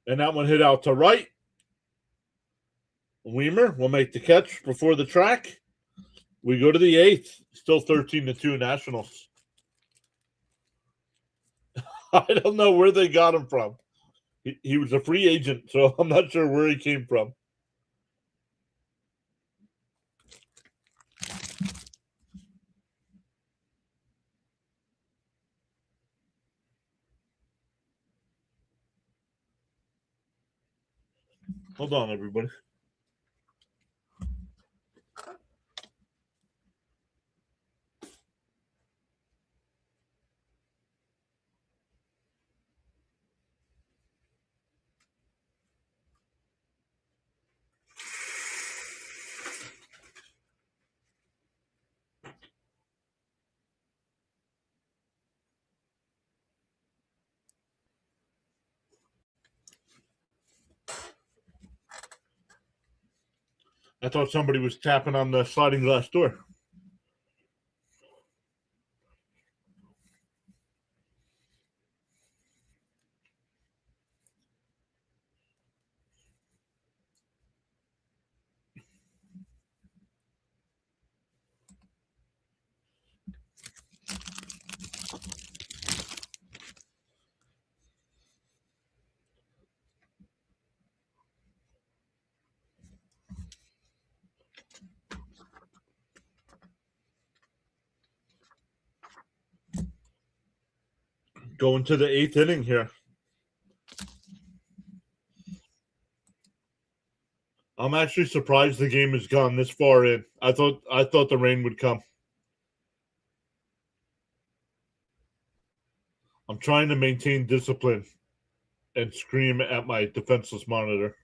And that one hit out to right. Weimer will make the catch before the track. We go to the 8th. Still 13-2 Nationals. I don't know where they got him from. He was a free agent, so I'm not sure where he came from. Hold on, everybody. I thought somebody was tapping on the sliding glass door. Going to the 8th inning here. I'm actually surprised the game has gone this far in. I thought the rain would come. I'm trying to maintain discipline and scream at my defenseless monitor.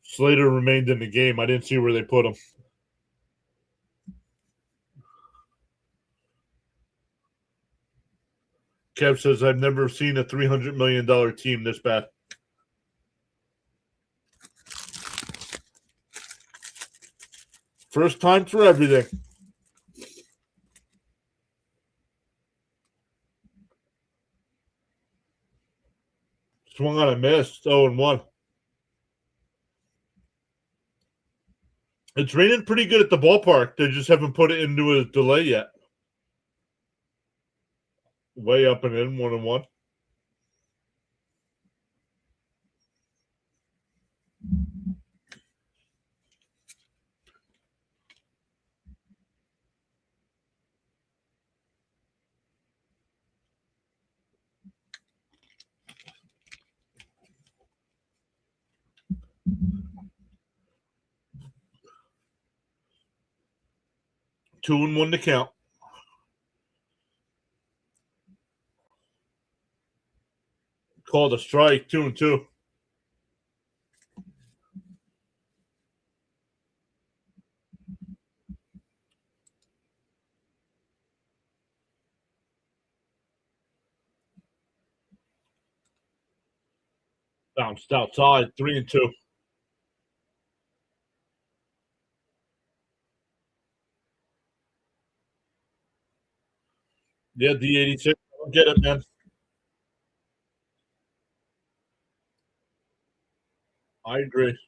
Slater remained in the game. I didn't see where they put him. Kev says, I've never seen a $300 million team this bad. First time for everything. Swung on a miss, 0-1. It's raining pretty good at the ballpark. They just haven't put it into a delay yet. Way up and in, 1-1. Two and one to count. Called a strike, 2-2. Bounced outside, 3-2. Yeah, D86. I don't get it, man. I agree.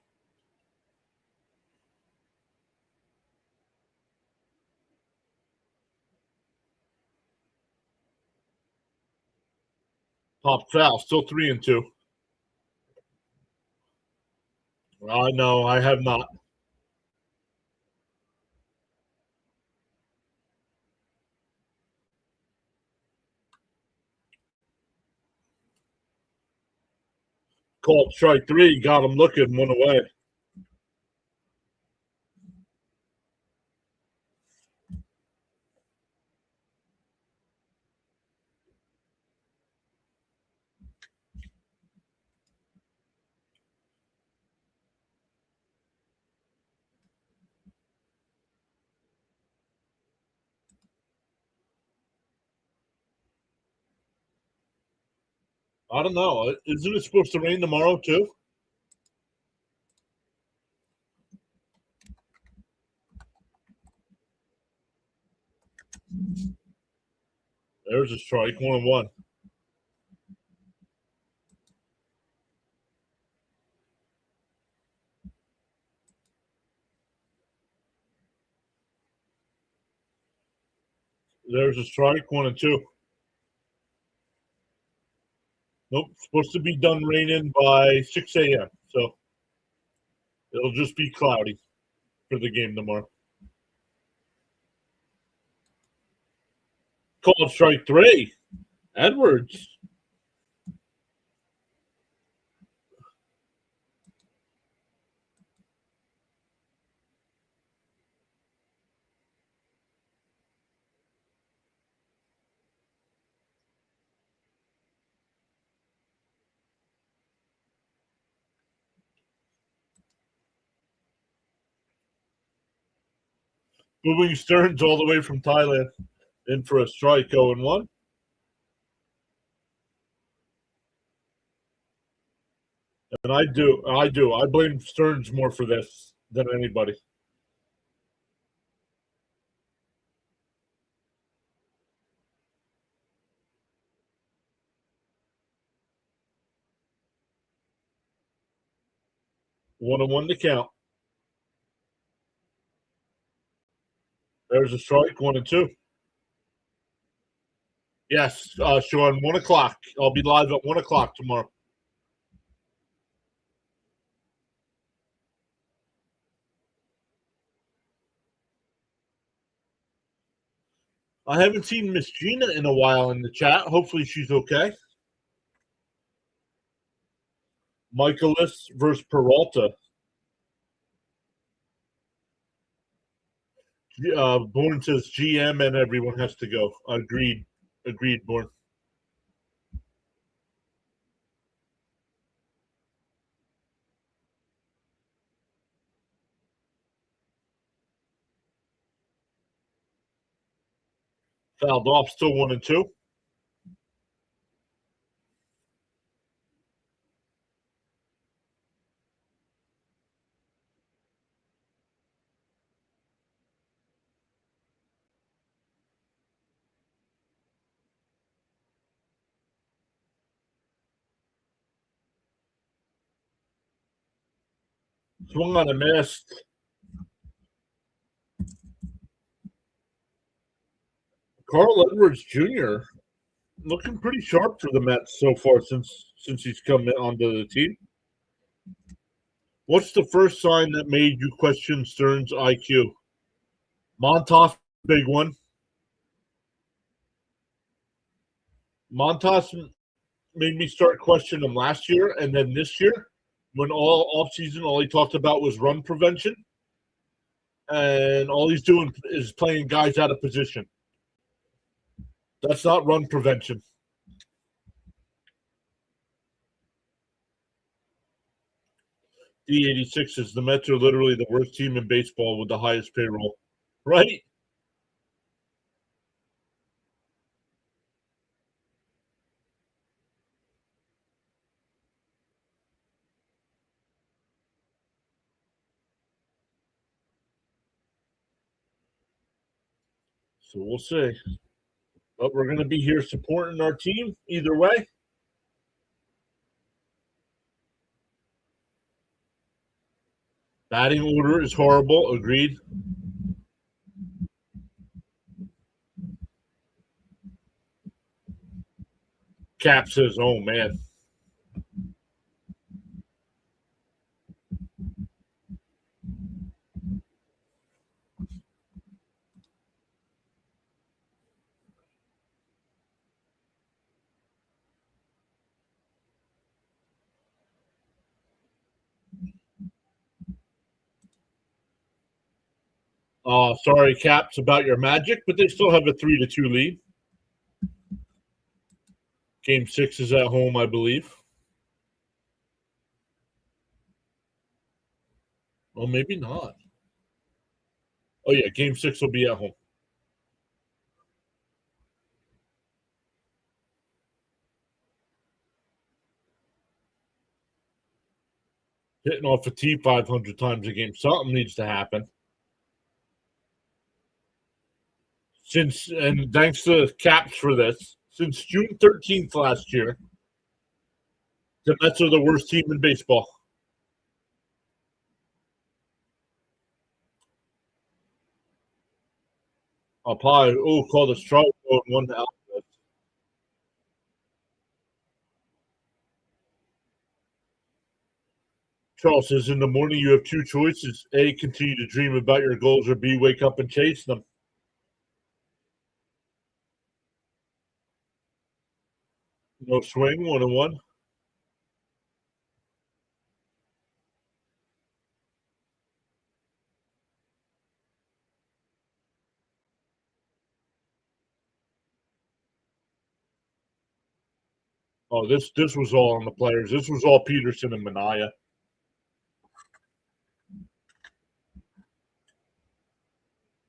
Pop foul, still 3-2. No, I have not. Called strike 3, got him looking, one away. I don't know. Isn't it supposed to rain tomorrow, too? There's a strike, 1-1. There's a strike, 1-2. Nope, supposed to be done raining by 6 a.m. So it'll just be cloudy for the game tomorrow. Called strike 3. Edwards. Moving Stearns all the way from Thailand in for a strike, 0-1. And I do. I blame Stearns more for this than anybody. One and one to count. There's a strike, 1-2. Yes, Sean, 1 o'clock. I'll be live at 1 o'clock tomorrow. I haven't seen Miss Gina in a while in the chat. Hopefully she's okay. Michaelis versus Peralta. Bourne says GM and everyone has to go. Agreed, Bourne. Fouled off, still 1-2. Swung on a miss. Carl Edwards Jr. looking pretty sharp for the Mets so far since he's come onto the team. What's the first sign that made you question Stearns' IQ? Montas, big one. Montas made me start questioning him last year, and then this year, when all offseason, all he talked about was run prevention, and all he's doing is playing guys out of position. That's not run prevention. D86 is the Mets are literally the worst team in baseball with the highest payroll, right? So we'll see. But we're going to be here supporting our team either way. Batting order is horrible. Agreed. Cap says, oh, man. Sorry, Caps, about your Magic, but they still have a 3-2 lead. Game 6 is at home, I believe. Well, maybe not. Oh, yeah, Game 6 will be at home. Hitting off a tee 500 times a game. Something needs to happen. And thanks to Caps for this, since June 13th last year, the Mets are the worst team in baseball. Up high. Oh, called a strike. One out. Charles says, in the morning you have two choices. A, continue to dream about your goals, or B, wake up and chase them. No swing, 1-1. Oh, this was all on the players. This was all Peterson and Mania.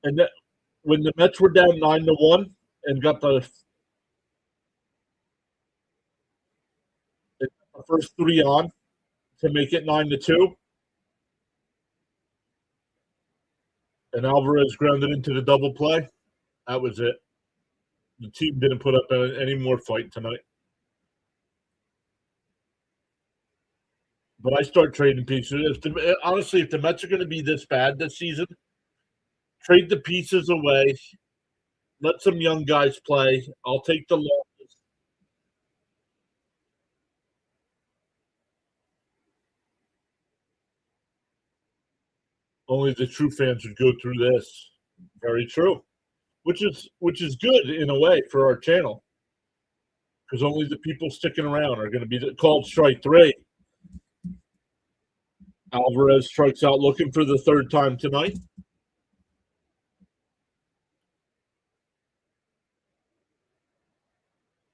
And that, when the Mets were down 9-1 and got the first three on to make it 9-2, and Alvarez grounded into the double play, that was it. The team didn't put up any more fight tonight. But I start trading pieces. Honestly, if the Mets are going to be this bad this season, trade the pieces away. Let some young guys play. I'll take the losses. Only the true fans would go through this. Very true. Which is good in a way for our channel. Because only the people sticking around are going to be called strike three. Alvarez strikes out looking for the third time tonight.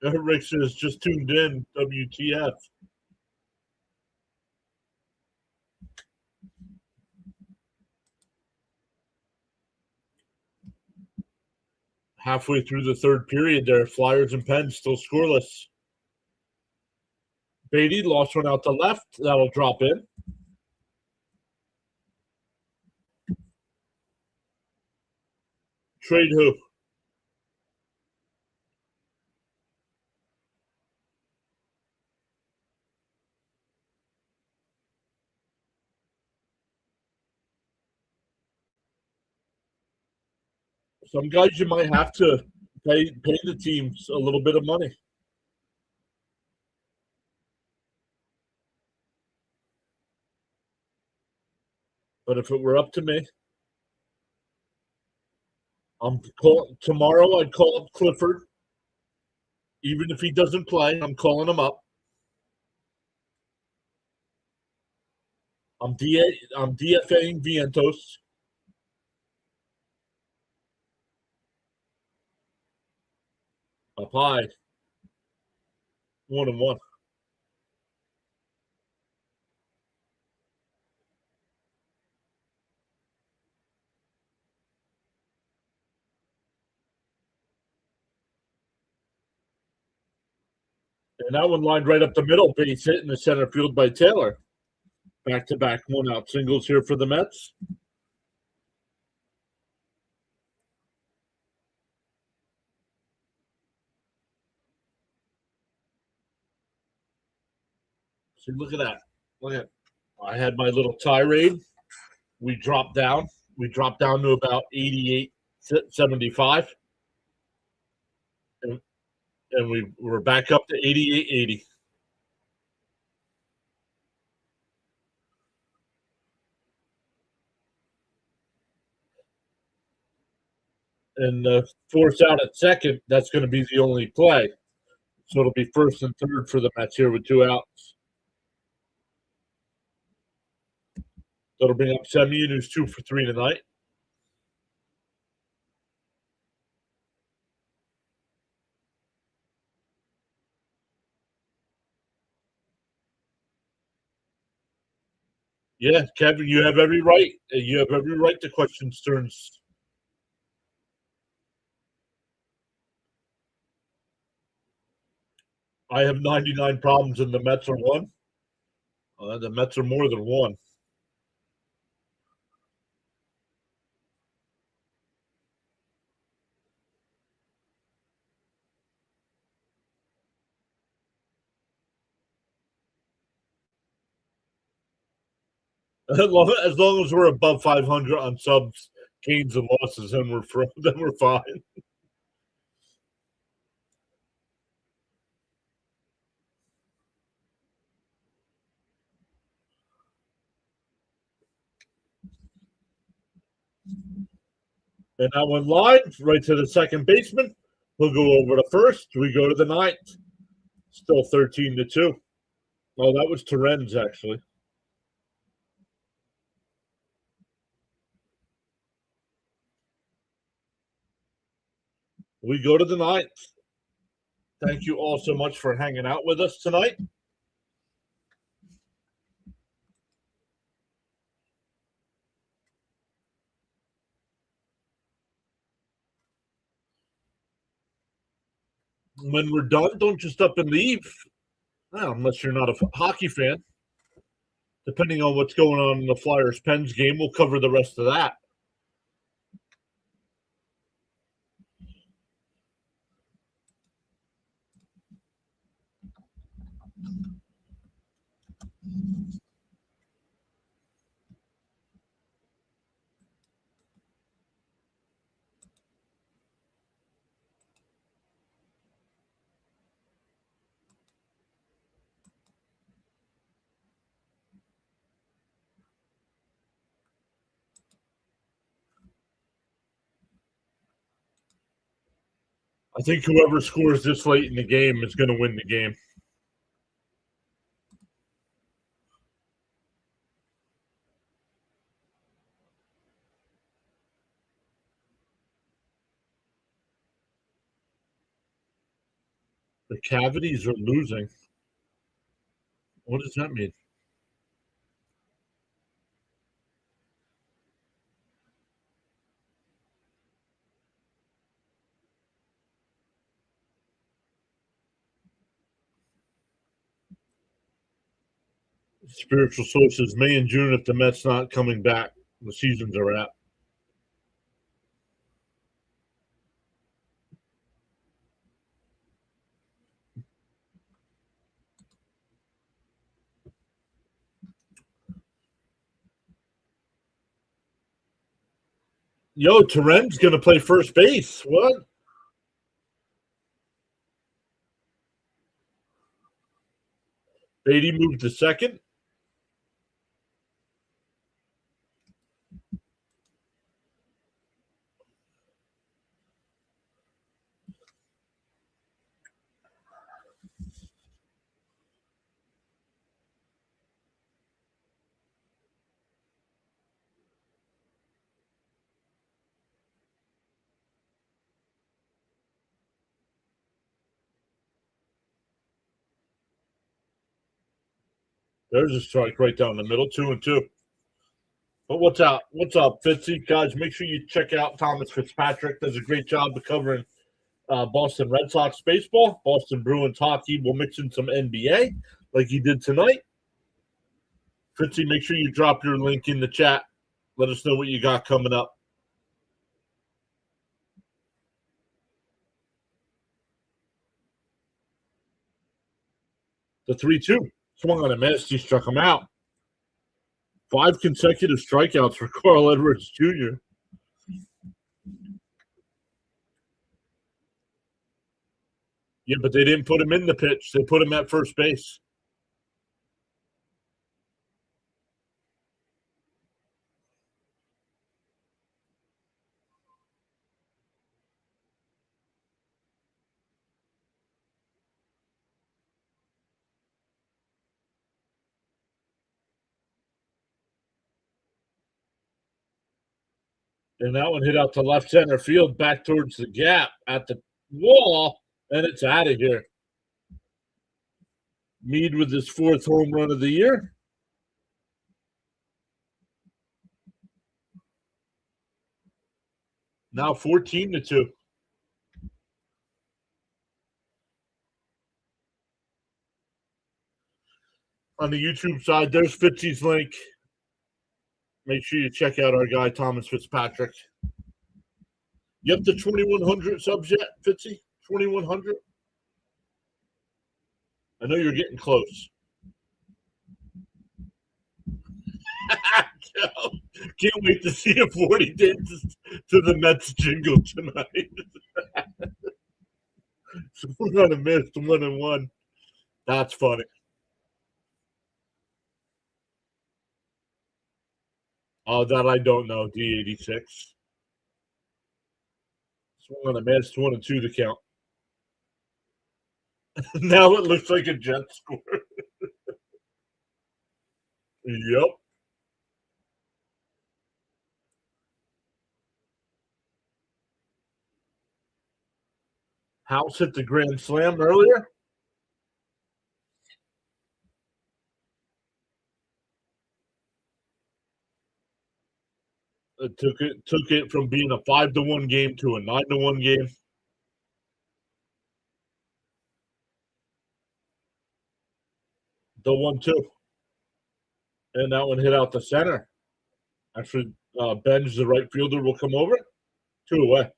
Rick says just tuned in. WTF. Halfway through the third period there, Flyers and Pens still scoreless. Beatty lost one out to left. That'll drop in. Trade who? Some guys you might have to pay the teams a little bit of money. But if it were up to me, tomorrow I'd call up Clifford. Even if he doesn't play, I'm calling him up. I'm DFAing Vientos. Up high. 1-1. And that one lined right up the middle, base hit in the center field by Taylor. Back-to-back one-out singles here for the Mets. See, look at that. Look at. I had my little tirade. We dropped down. We dropped down to about 88.75. And we were back up to 88.80. And force out at second, that's going to be the only play. So it'll be first and third for the Mets here with two outs. That'll bring up Semyon, who's 2 for 3 tonight. Yeah, Kevin, you have every right. You have every right to question Stearns. I have 99 problems, and the Mets are one. The Mets are more than one. As long as we're above 500 on subs, gains and losses, and we're fine. And that one line right to the second baseman. He'll go over to first. We go to the ninth. Still 13-2. Oh, that was Terens, actually. We go to the ninth. Thank you all so much for hanging out with us tonight. When we're done, don't just up and leave. Well, unless you're not a hockey fan. Depending on what's going on in the Flyers-Pens game, we'll cover the rest of that. I think whoever scores this late in the game is going to win the game. The Cavities are losing. What does that mean? Spiritual sources, May and June, if the Mets not coming back, the seasons are out. Yo, Terren's going to play first base. What? Beatty moved to second. There's a strike right down the middle, 2-2. But what's up? What's up, Fitzy? Guys, make sure you check out Thomas Fitzpatrick. Does a great job of covering Boston Red Sox baseball, Boston Bruins hockey. We'll mix in some NBA like he did tonight. Fitzy, make sure you drop your link in the chat. Let us know what you got coming up. The 3-2 swung on a miss. He struck him out. 5 consecutive strikeouts for Carl Edwards Jr. Yeah, but they didn't put him in the pitch. They put him at first base. And that one hit out to left center field, back towards the gap at the wall, and it's out of here. Mead with his 4th home run of the year. Now 14-2. On the YouTube side, there's Fitzy's link. Make sure you check out our guy, Thomas Fitzpatrick. You have the 2,100 subs yet, Fitzy? 2,100? I know you're getting close. Can't wait to see if 40 dances to the Mets jingle tonight. So we're gonna miss 1-1. That's funny. Oh, that I don't know. D86. Swung on a miss, 1-2 to count. Now it looks like a Jet score. Yep. House hit the grand slam earlier. It took it from being a 5-1 game to a 9-1 game. The 1-2. And that one hit out the center. Actually, Benj, the right fielder, will come over. 2 away.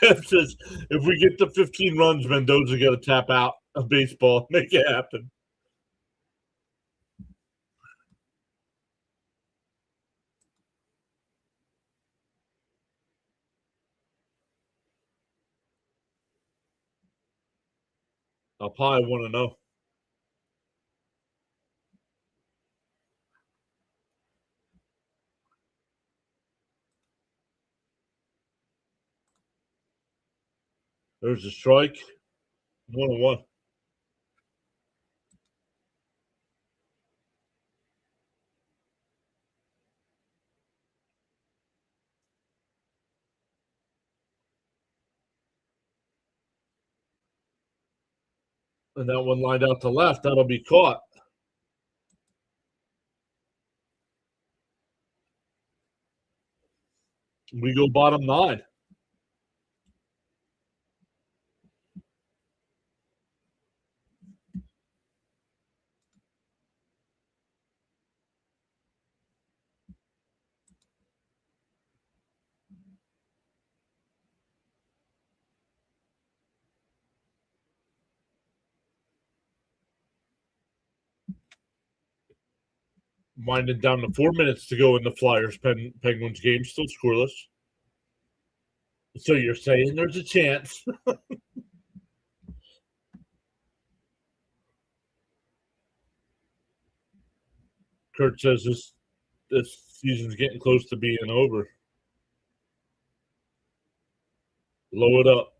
Kev says, if we get to 15 runs, Mendoza got to tap out a baseball, make it happen. I'll probably want to know. There's a strike. 1-1. And that one lined out to left. That'll be caught. We go bottom 9. Winding down to 4 minutes to go in the Flyers Penguins game, still scoreless. So you're saying there's a chance? Kurt says this season's getting close to being over. Blow it up.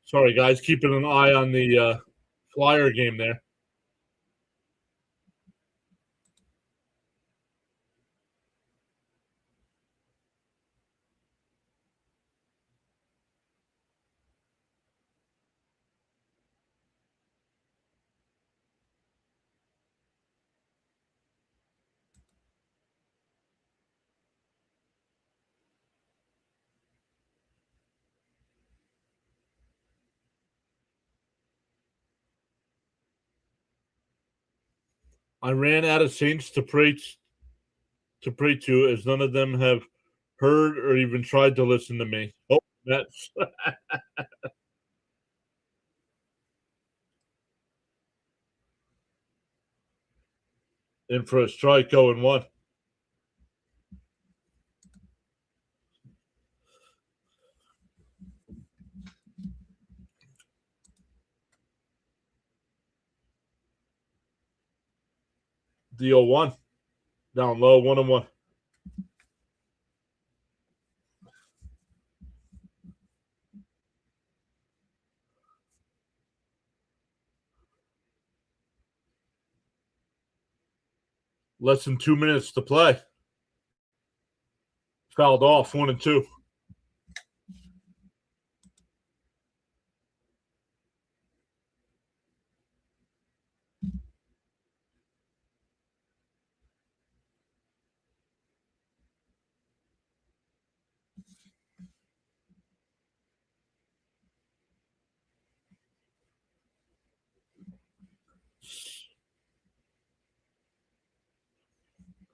Sorry, guys, keeping an eye on the Flyer game there. I ran out of saints to pray to, as none of them have heard or even tried to listen to me. Oh, Mets. In for a strike, 0-1. The 0-1. Down low, 1-1. Less than 2 minutes to play. Fouled off 1 and 2.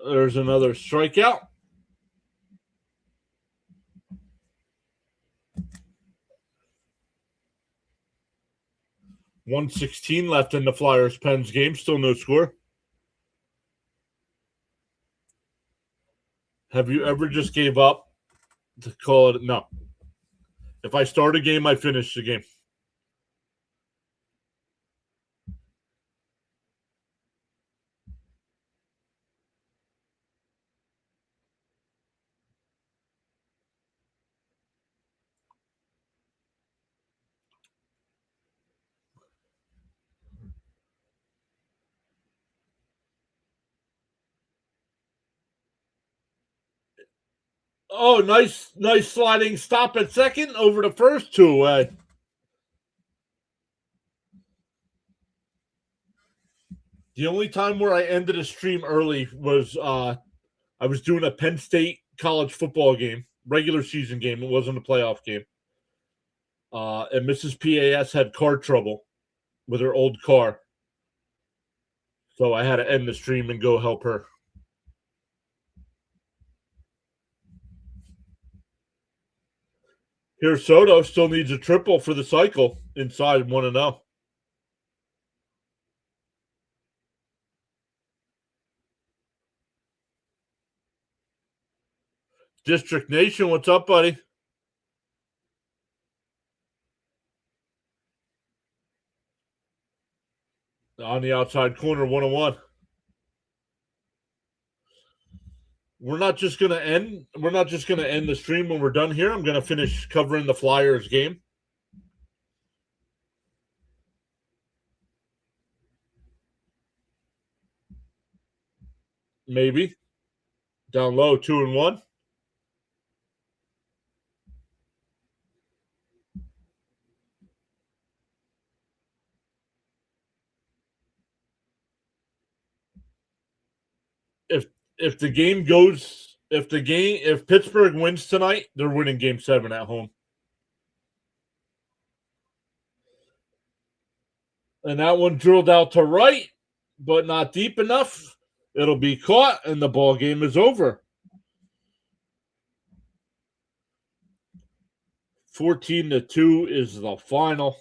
There's another strikeout. .116 left in the Flyers-Pens game. Still no score. Have you ever just gave up to call it? No. If I start a game, I finish the game. Oh, nice sliding stop at second over the first 2 away. The only time where I ended a stream early was I was doing a Penn State college football game, regular season game. It wasn't a playoff game. And Mrs. PAS had car trouble with her old car. So I had to end the stream and go help her. Here, Soto still needs a triple for the cycle inside 1-0. District Nation, what's up, buddy? On the outside corner, 1-1. We're not just gonna end the stream when we're done here. I'm gonna finish covering the Flyers game. Maybe. Down low, 2-1. If Pittsburgh wins tonight, they're winning Game 7 at home. And that one drilled out to right, but not deep enough. It'll be caught, and the ball game is over. 14-2 is the final.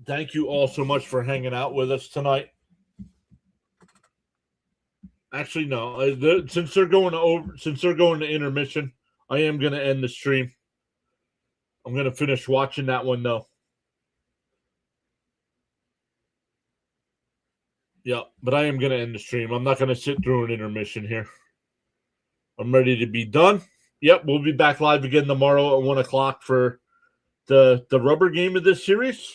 Thank you all so much for hanging out with us tonight. Actually, no. Since they're going to intermission, I am going to end the stream. I'm going to finish watching that one though. Yeah, but I am going to end the stream. I'm not going to sit through an intermission here. I'm ready to be done. Yep, we'll be back live again tomorrow at 1 o'clock for the rubber game of this series.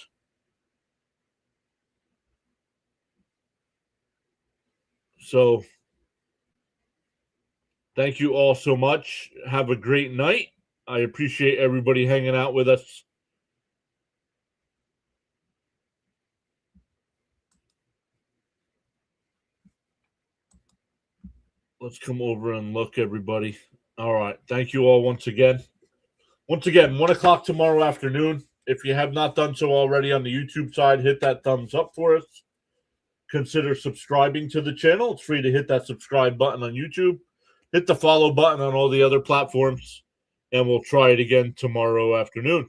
So, thank you all so much. Have a great night. I appreciate everybody hanging out with us. Let's come over and look, everybody. All right. Thank you all once again. 1 o'clock tomorrow afternoon. If you have not done so already on the YouTube side, hit that thumbs up for us. Consider subscribing to the channel. It's free to hit that subscribe button on YouTube. Hit the follow button on all the other platforms. And we'll try it again tomorrow afternoon.